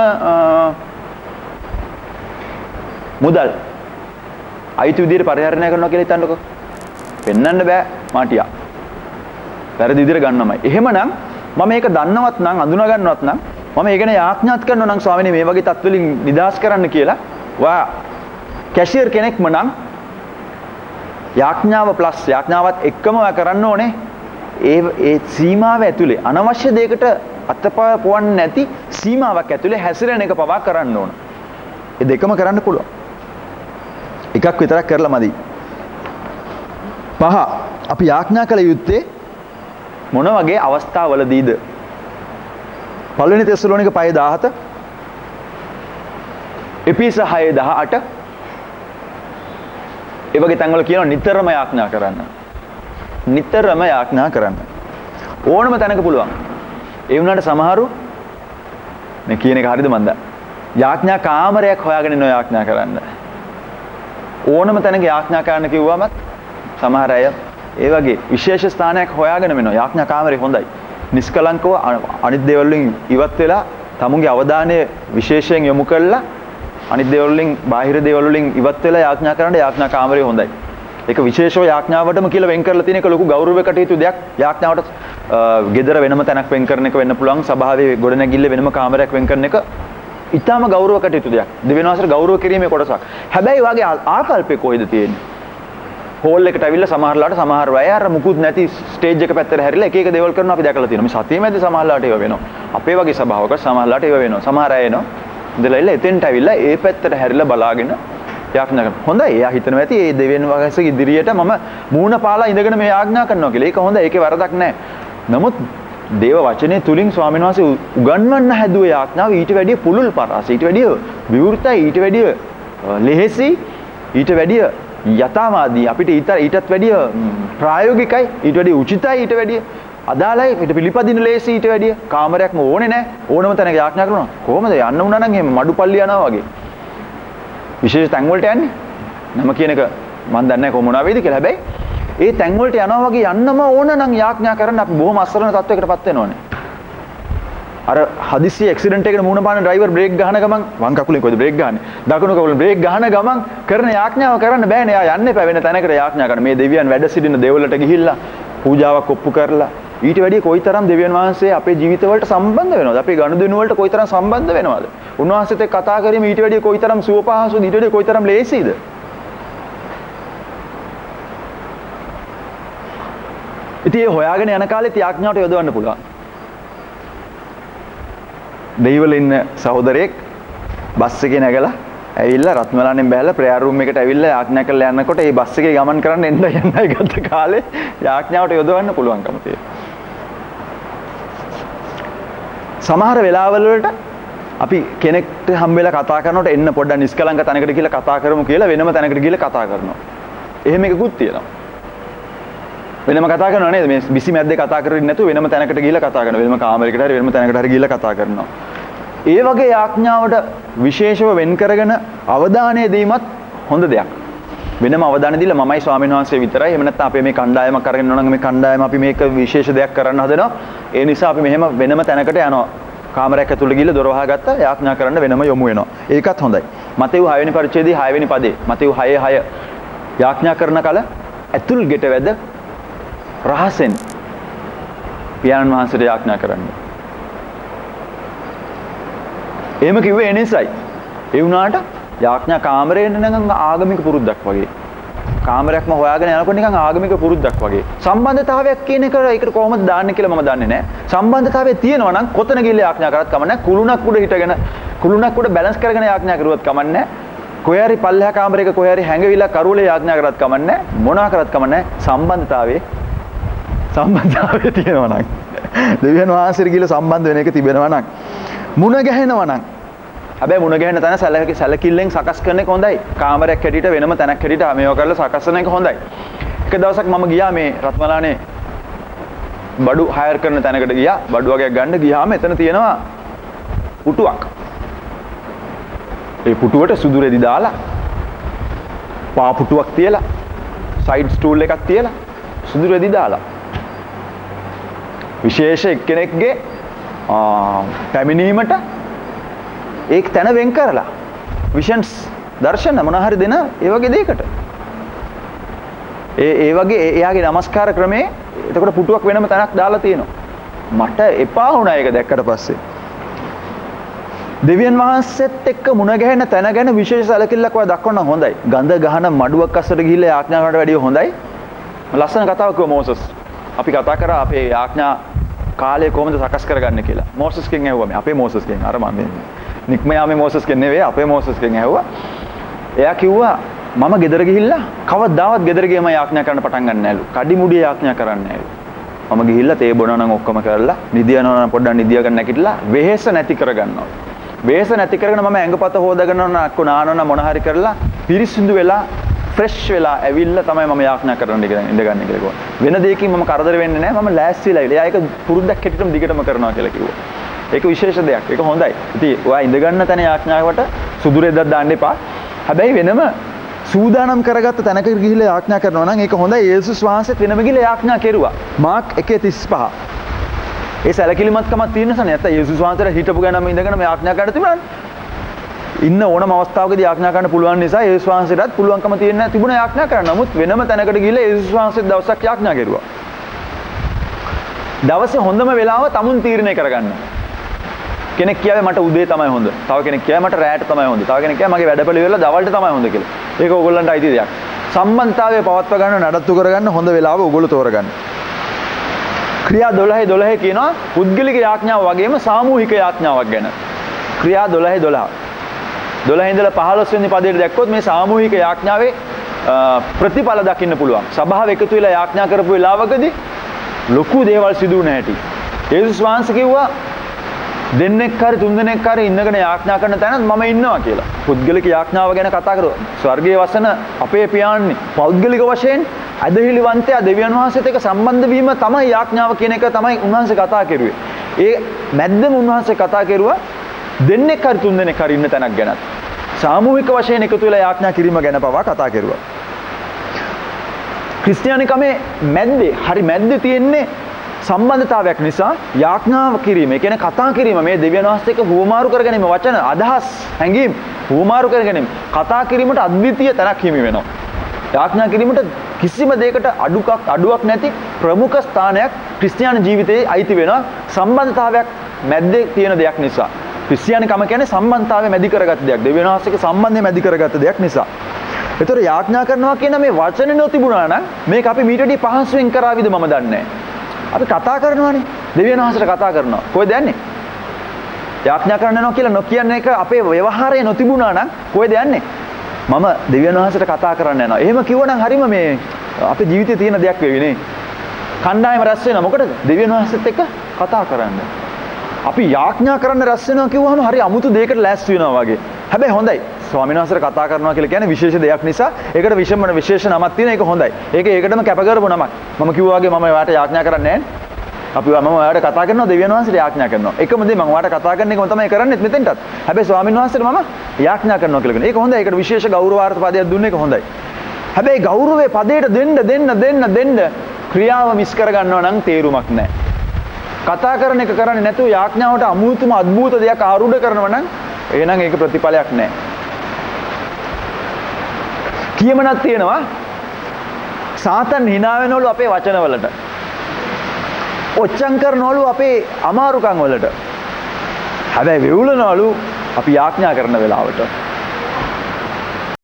මුදල් අයිති විදිහට පරිහරණය කරනවා කියලා හිතන්නකෝ. පෙන්වන්න බෑ මාටියා. වැරදි විදිහට ගන්නවමයි. එහෙමනම් මම මේක දන්නවත් නම් අඳුනා ගන්නවත් නම් මම ඒ ගැන යාඥාත් කරනවා නම් ස්වාමීනි මේ වගේ තත්ත්වලින් නිදහස් කරන්න කියලා. ඔයා කැෂියර් කෙනෙක්ම නම් යාඥාව ප්ලස් යාඥාවත් එක්කම ඔයා කරන්න ඕනේ. ඒ සීමාව ඇතුලේ අනවශ්‍ය දෙයකට අතපය පොවන්නේ නැති සීමාවක් ඇතුලේ හැසිරෙන එක පවා කරන්න ඕන. ඒ දෙකම කරන්න පුළුවන්. එකක් විතරක් කරලා මදි. 5. අපි යාඥා කළ යුත්තේ මොන වගේ අවස්ථාවලදීද? පළවෙනි තෙසලෝනික 5:17 එපිස 6:18 ඒ වගේ තැන්වල කියනවා නිතරම යාඥා කරන්න. නිතරම යාඥා කරන්න. ඕනම තැනක පුළුවන්. ඒ වුණාට සමහරු මේ කියන එක හරියද මන්ද? යාඥා කාමරයක් හොයාගෙන ඉන්න යාඥා කරන්න. ඕනම තැනක යාඥා කරන්න කිව්වම සමහර අය ඒ වගේ විශේෂ ස්ථානයක් හොයාගෙන වෙනවා. යාඥා කාමරේ හොඳයි. නිස්කලංකව අනිත් දේවල් වලින් ඉවත් වෙලා තමුන්ගේ අවධානය විශේෂයෙන් යොමු කරලා අනිත් දේවල් වලින් බාහිර දේවල් වලින් ඉවත් වෙලා යාඥා කරන්න යාඥා කාමරේ හොඳයි. ඒක විශේෂව යාඥාවටම කියලා වෙන් කරලා තියෙන එක ලොකු ගෞරවයකට හේතු දෙයක්. යාඥාවට gedara වෙනම තැනක් වෙන් කරන එක වෙන්න පුළුවන්. සභාවේ ගොඩනැගිල්ල වෙනම කාමරයක් වෙන් කරන එක ඊටාම ගෞරවකට හේතු දෙයක්. දෙවියන් වහන්සේට ගෞරව කිරීමේ කොටසක්. හැබැයි වාගේ ආකල්පේ කොහෙද තියෙන්නේ? හෝල් එකට ඇවිල්ලා සමහරලාට සමහර අය අර මුකුත් නැති ස්ටේජ් එක පැත්තට හැරිලා එක එක දේවල් කරනවා අපි දැකලා තියෙනවා. මේ සතියේ මැද සමහරලාට ඒව වෙනවා. අපේ වගේ සභාවක සමහරලාට ඒව වෙනවා. සමහර අය එනවා. ඉඳලා එතෙන්ට ඇවිල්ලා ඒ පැත්තට හැරිලා බලාගෙන යාඥා කරනවා. හොඳයි. එයා හිතනවා ඇති මේ දෙවියන් වහන්සේගේ ඉදිරියට මම මූණ පාලා ඉඳගෙන මේ යාඥා කරනවා කියලා. ඒක හොඳයි. ඒකේ වරදක් නැහැ. නමුත් දේව වචනේ තුලින් ස්වාමීන් වහන්සේ උගන්වන්න හැදුව යාඥාව ඊට වැඩිය පුළුල් පරාස. ඊට වැඩිය විවෘතයි. ඊට වැඩිය ලෙහෙසි. ඊට වැඩිය යථාවාදී අපිට ඊටත් වැඩිය ප්‍රායෝගිකයි. ඊට වැඩිය උචිතයි. ඊට වැඩිය අදාළයි. ඊට පිළිපදින ලේසි. ඊට වැඩිය කාමරයක්ම ඕනේ නැහැ. ඕනම තැනක යාඥා කරනවා. කොහොමද යන්න උනා නම් එහෙම මඩුපල්ලි යනවා වගේ. විශේෂ තැන් වලට යන්නේ. නම කියන එක මම දන්නේ නැහැ කොහොම වුණා වේද කියලා. හැබැයි ඒ තැන් වලට යනවා වගේ යන්නම ඕන නම් යාඥා කරන්න අපි බොහොම අසරණ තත්වයකටපත් වෙනවනේ. අර හදිස්සි ඇක්සිඩන්ට් එකකට මුහුණ පාන ඩ්‍රයිවර් බ්‍රේක් ගහන ගමන් වම් කකුලෙන් කොහෙද බ්‍රේක් ගහන්නේ? දකුණු කකුලෙන් බ්‍රේක් ගහන ගමන් කරන යාඥාව කරන්න බෑනේ. එයා යන්න එපා වෙන තැනකට යාඥා කරන්න. මේ දෙවියන් වැඩ සිටින දේවල්වලට ගිහිල්ලා පූජාවක් ඔප්පු කරලා ඊට වැඩිය කොයිතරම් දෙවියන් වහන්සේ අපේ ජීවිතවලට සම්බන්ධ වෙනවද? අපේ ගනුදෙනු වලට කොයිතරම් සම්බන්ධ වෙනවද? උන්වහන්සේත් එක්ක කතා කිරීම ඊට වැඩිය කොයිතරම් සුවපහසුද? ඊට වැඩිය කොයිතරම් ලේසිද? ඉතින් ඒ හොයාගෙන යන කාලෙත් යාඥාවට යොදවන්න පුළුවන්. දෙයිවල ඉන්න සහෝදරයෙක් බස් එකේ නැගලා ඇවිල්ලා රත්මලානෙන් බැලලා ප්‍රෙයර් රූම් එකට ඇවිල්ලා යාඥා කරලා යනකොට ඒ බස් එකේ ගමන් කරන්න එන්නයි ගත කාලේ යාඥාවට යොදවන්න පුළුවන්කම තියෙනවා. සමහර වෙලාවල් වලට අපි කෙනෙක්ට හම් වෙලා කතා කරනකොට එන්න පොඩ්ඩක් නිස්කලංක තැනකට ගිහලා කතා කරමු කියලා වෙනම තැනකට ගිහලා කතා කරනවා. එහෙම එකකුත් තියෙනවා. වෙනම කතා කරනවා නේද? මේ බිසි මැද්දේ කතා කරන්නේ නැතුව වෙනම තැනකට ගිහලා කතා කරනවා. වෙනම කාමරයකට හරි වෙනම තැනකට හරි ගිහලා කතා කරනවා. ඒ වගේ යාඥාවට විශේෂව වෙන් කරගෙන අවධානය දීමත් හොඳ දෙයක්. වෙනම අවධානය දීලා මමයි ස්වාමීන් වහන්සේ විතරයි. එහෙම නැත්නම් අපේ මේ කණ්ඩායමක් අරගෙන යනවා නම් මේ කණ්ඩායම අපි මේක විශේෂ දෙයක් කරන්න හදනවා. ඒ නිසා අපි මෙහෙම වෙනම තැනකට යනවා. කාමරයක් ඇතුළට ගිහලා දොර වහගත්තා යාඥා කරන්න වෙනම යොමු වෙනවා. ඒකත් හොඳයි. මතෙව් 6 වෙනි පරිච්ඡේදයේ 6 වෙනි පදේ මතෙව් 6:6 යාඥා කරන කල ඇතුල් ගෙට වැද රහසෙන් පියාණන් වහන්සේට යාඥා කරන්න. එහෙම කිව්වේ ඒ නිසයි. ඒ වුණාට යාඥා කාමරේ නිකන් ආගමික පුරුද්දක් වගේ. කාමරයක්ම හොයාගෙන යනකොට නිකන් ආගමික පුරුද්දක් වගේ. සම්බන්ධතාවයක් කියන එක ඒකට කොහොමද දාන්නේ කියලා මම දන්නේ නැහැ. සම්බන්ධතාවය තියෙනවා නම් කොතන ගිහලා යාඥා කරත් කමක් නැහැ. කුළුණක් උඩ හිටගෙන කුළුණක් උඩ බැලන්ස් කරගෙන යාඥා කරුවත් කමක් නැහැ. කොහේ හරි පල්ලෙහා කාමරයක කොහේ හරි හැංගවිලා කරුවලේ යාඥා කරත් කමක් නැහැ. මොනවා කරත් කමක් නැහැ. සම්බන්ධතාවයේ තියෙනවා නම් දෙවියන් වහන්සේට කියලා සම්බන්ධ වෙන එක තිබෙනවා නම් මුණ ගැහෙනවා නම් හැබැයි මුණ ගැහෙන තැන සැලකිල්ලෙන් සකස් කරන එක හොඳයි. කාමරයක් හැටියට වෙනම තැනක් හැටියට මේව කරලා සකස් කරන එක හොඳයි. එක දවසක් මම ගියා මේ රත්මලානේ බඩු හයර් කරන තැනකට ගියා. බඩු වගේක් ගන්න ගියාම එතන තියෙනවා පුටුවක්. ඒ පුටුවට සුදු රෙදි දාලා පා පුටුවක් තියලා සයිඩ් ස්ටූල් එකක් තියලා සුදු රෙදි දාලා විශේෂ එක්කෙනෙක්ගේ පැමිණීමට ඒක තැන වෙන් කරලා විෂන්ස් දර්ශන මොන හරි දෙන ඒ වගේ දෙයකට ඒ වගේ එයාගේ নমස්කාර ක්‍රමේ එතකොට පුටුවක් වෙනම තැනක් දාලා තියෙනවා. මට එපා වුණා ඒක දැක්කට පස්සේ. දෙවියන් වහන්සේත් එක්ක මුණ ගැහෙන තැන ගැන විශේෂ සැලකිල්ලක් ඔය දක්වන්න හොඳයි. ගඳ ගහන මඩුවක් අස්සට ගිහිල්ලා යාඥා කරනට වැඩිය හොඳයි. ලස්සන කතාවක් කිව්වා මෝසස්. අපි කතා කරා අපේ යාඥා කාලය කොහොමද සකස් කරගන්නේ කියලා. මෝසස්ගෙන් ඇහුවා මේ අපේ මෝසස්ගෙන්. අර මම නික්මයාමේ මෝසස්ගෙන් නෙවෙයි අපේ මෝසස්ගෙන් ඇහුවා. එයා කිව්වා මම ගෙදර ගිහිල්ලා කවදාවත් ගෙදර ගියම යාඥා කරන්න පටන් ගන්න නෑලු. කඩි මුඩිය යාඥා කරන්නේ නෑලු. මම ගිහිල්ලා තේ බොනවා නම් ඔක්කොම කරලා නිදියනවා නම් පොඩ්ඩක් නිදිය ගන්න නැගිටලා වෙහෙස නැති කරගන්නවා. වෙහෙස නැති කරගෙන මම ඇඟපත හොදාගෙන අක්කු නානන මොන හරි කරලා පිරිසිදු වෙලා ෆ්‍රෙෂ් වෙලා ඇවිල්ලා තමයි මම යාඥා කරන්න ඉඳ ගන්න කියලා කිව්වා. වෙන දෙයකින් මම කරදර වෙන්නේ නැහැ. මම ලෑස්තිලා ඉල. එයා ඒක පුරුද්දක් හැටියටම දිගටම කරනවා කියලා කිව්වා. ඒක විශේෂ දෙයක්. ඒක හොඳයි. ඉතින් ඔයා ඉඳ ගන්න තැන යාඥාවට සුදු රෙද්දක් දාන්න එපා. හැබැයි වෙනම සූදානම් කරගත්ත තැනක ගිහිල්ලා යාඥා කරනවා නම් ඒක හොඳයි. යේසුස් වහන්සේත් වෙනම ගිහිල්ලා යාඥා කෙරුවා. මාර්ක් 1:35. ඒ සැලකිලිමත්කමක් තියෙන නිසා නැත්නම් යේසුස් වහන්සේට හිටපු ගණම ඉඳගෙන මේ යාඥා කරන්න තිබුණානේ. ඉන්න ඕනම අවස්ථාවකදී යාඥා කරන්න පුළුවන් නිසා යේසුස් වහන්සේටත් පුළුවන්කම තියෙන තිබුණා යාඥා කරන්න. නමුත් වෙනම තැනකට ගිහිල්ලා යේසුස් වහන්සේ දවසක් යාඥා කෙරුවා. දවසේ හොඳම වෙලාව තමුන් තීරණය කරගන්න. කෙනෙක් කියාවේ මට උදේ තමයි හොඳ. තව කෙනෙක් කියාවේ මට රැයට තමයි හොඳ. තව කෙනෙක් කියාවේ මගේ වැඩපිළිවෙල දවල්ට තමයි හොඳ කියලා. ඒක ඕගොල්ලන්ට අයිති දෙයක්. සම්බන්ධතාවය පවත්වා ගන්න නඩත්තු කරගන්න හොඳ වෙලාව ඕගොල්ලෝ තෝරගන්න. ක්‍රියා 12 කියනවා පුද්ගලික යාඥාව වගේම සාමූහික යාඥාවක් ගැන. ක්‍රියා 12 ඉඳලා 15 වෙනි පදයට දැක්කොත් මේ සාමූහික යාඥාවේ ප්‍රතිඵල දකින්න පුළුවන්. සභාව එකතු වෙලා යාඥා කරපු වෙලාවකදී ලොකු දේවල් සිදු වුණ හැටි. යේසුස් වහන්සේ කිව්වා දෙන්නෙක් හරි තුන් දෙනෙක් හරි ඉන්නගෙන යාඥා කරන තැනත් මම ඉන්නවා කියලා. පුද්ගලික යාඥාව ගැන කතා කරුවා. ස්වර්ගයේ වසන අපේ පියාණනි පෞද්ගලික වශයෙන් අදහිලිවන්තයා දෙවියන් වහන්සේත් එක්ක සම්බන්ධ වීම තමයි යාඥාව කියන එක තමයි උන්වහන්සේ කතා කරුවේ. ඒ මැද්දම උන්වහන්සේ කතා කරුවා දෙන්නෙක් හරි තුන් දෙනෙක් හරි ඉන්න තැනක් ගැනත්. සාමූහික වශයෙන් එකතු වෙලා යාඥා කිරීම ගැන පවා කතා කරුවා. ක්‍රිස්තියානිකමේ මැද්දේ තියෙන්නේ සම්බන්ධතාවයක් නිසා යාඥාව කිරීම, ඒ කියන්නේ කතා කිරීම, මේ දෙවියන් වහන්සේ එක්ක හුවමාරු කරගැනීම, වචන, අදහස්, හැඟීම් හුවමාරු කරගැනීම, කතා කිරීමට අද්විතීය තැනක් හිමි වෙනවා. යාඥා කිරීමට කිසිම දෙයකට අඩුවක් නැති ප්‍රමුඛ ස්ථානයක් ක්‍රිස්තියානි ජීවිතයේ අයිති වෙනවා. සම්බන්ධතාවයක් මැද්දේ තියෙන දෙයක් නිසා. ක්‍රිස්තියානිකම කියන්නේ සම්බන්ධතාවය මැදි කරගත්ත දෙයක්. දෙවියන් වහන්සේගේ සම්බන්ධය මැදි කරගත්ත දෙයක් නිසා. ඒතර යාඥා කරනවා කියන මේ වචනේ නොතිබුණා නම් මේක අපි මීට වඩා පහසුවෙන් කරාවිද මම දන්නේ නැහැ. අපි කතා කරනවානේ. දෙවියන් වහන්සේට කතා කරනවා. කොහෙද යන්නේ? යාඥා කරනවා කියලා නොකියන එක අපේ ව්‍යවහාරයේ නොතිබුණා නම් කොහෙද යන්නේ? මම දෙවියන් වහන්සේට කතා කරන්න යනවා. එහෙම කිව්වනම් හරිම මේ අපේ ජීවිතේ තියෙන දෙයක් වෙවි නේ. කණ්ඩායම රැස් වෙනවා. මොකටද? දෙවියන් වහන්සේත් එක්ක කතා කරන්න. අපි යාඥා කරන්න රැස් වෙනවා කිව්වහම හරි අමුතු දෙයකට ලෑස්ති වෙනවා වගේ. හැබැයි හොඳයි. ස්වාමීන් වහන්සේට කතා කරනවා කියලා කියන්නේ විශේෂ දෙයක් නිසා ඒකට විශේෂ නමක් තියෙන එක හොඳයි. ඒකටම කැප කරපු නමක්. මම කිව්වා වගේ මම ඔයාලට යාඥා කරන්නේ නැහැ. අපි මම ඔයාලට කතා කරනවා දෙවියන් වහන්සේට යාඥා කරනවා. එකම දේ මම ඔයාලට කතා කරන එකම තමයි කරන්නේත් මෙතෙන්ටත්. හැබැයි ස්වාමීන් වහන්සේට මම යාඥා කරනවා කියලා කියනවා. ඒක හොඳයි. ඒකට විශේෂ ගෞරවාර්ථ පදයක් දුන්නේ ඒක හොඳයි. හැබැයි ගෞරවයේ පදයට දෙන්න ක්‍රියාව මිස් කර ගන්නවා නම් තේරුමක් නැහැ. කතා කරන එක කරන්නේ නැතුව යාඥාවට අමුතුම අద్భుත දෙයක් ආරූඪ කරනවා නම් එහෙනම් ඒක ප්‍රතිඵලයක් නැහැ. කියමනක් තියෙනවා සාතන් hina වෙනවලු අපේ වචනවලට. ඔච්චම් කරනවලු අපේ අමාරුකම් වලට. හැබැයි වෙවුලනවලු අපි යාඥා කරන වෙලාවට.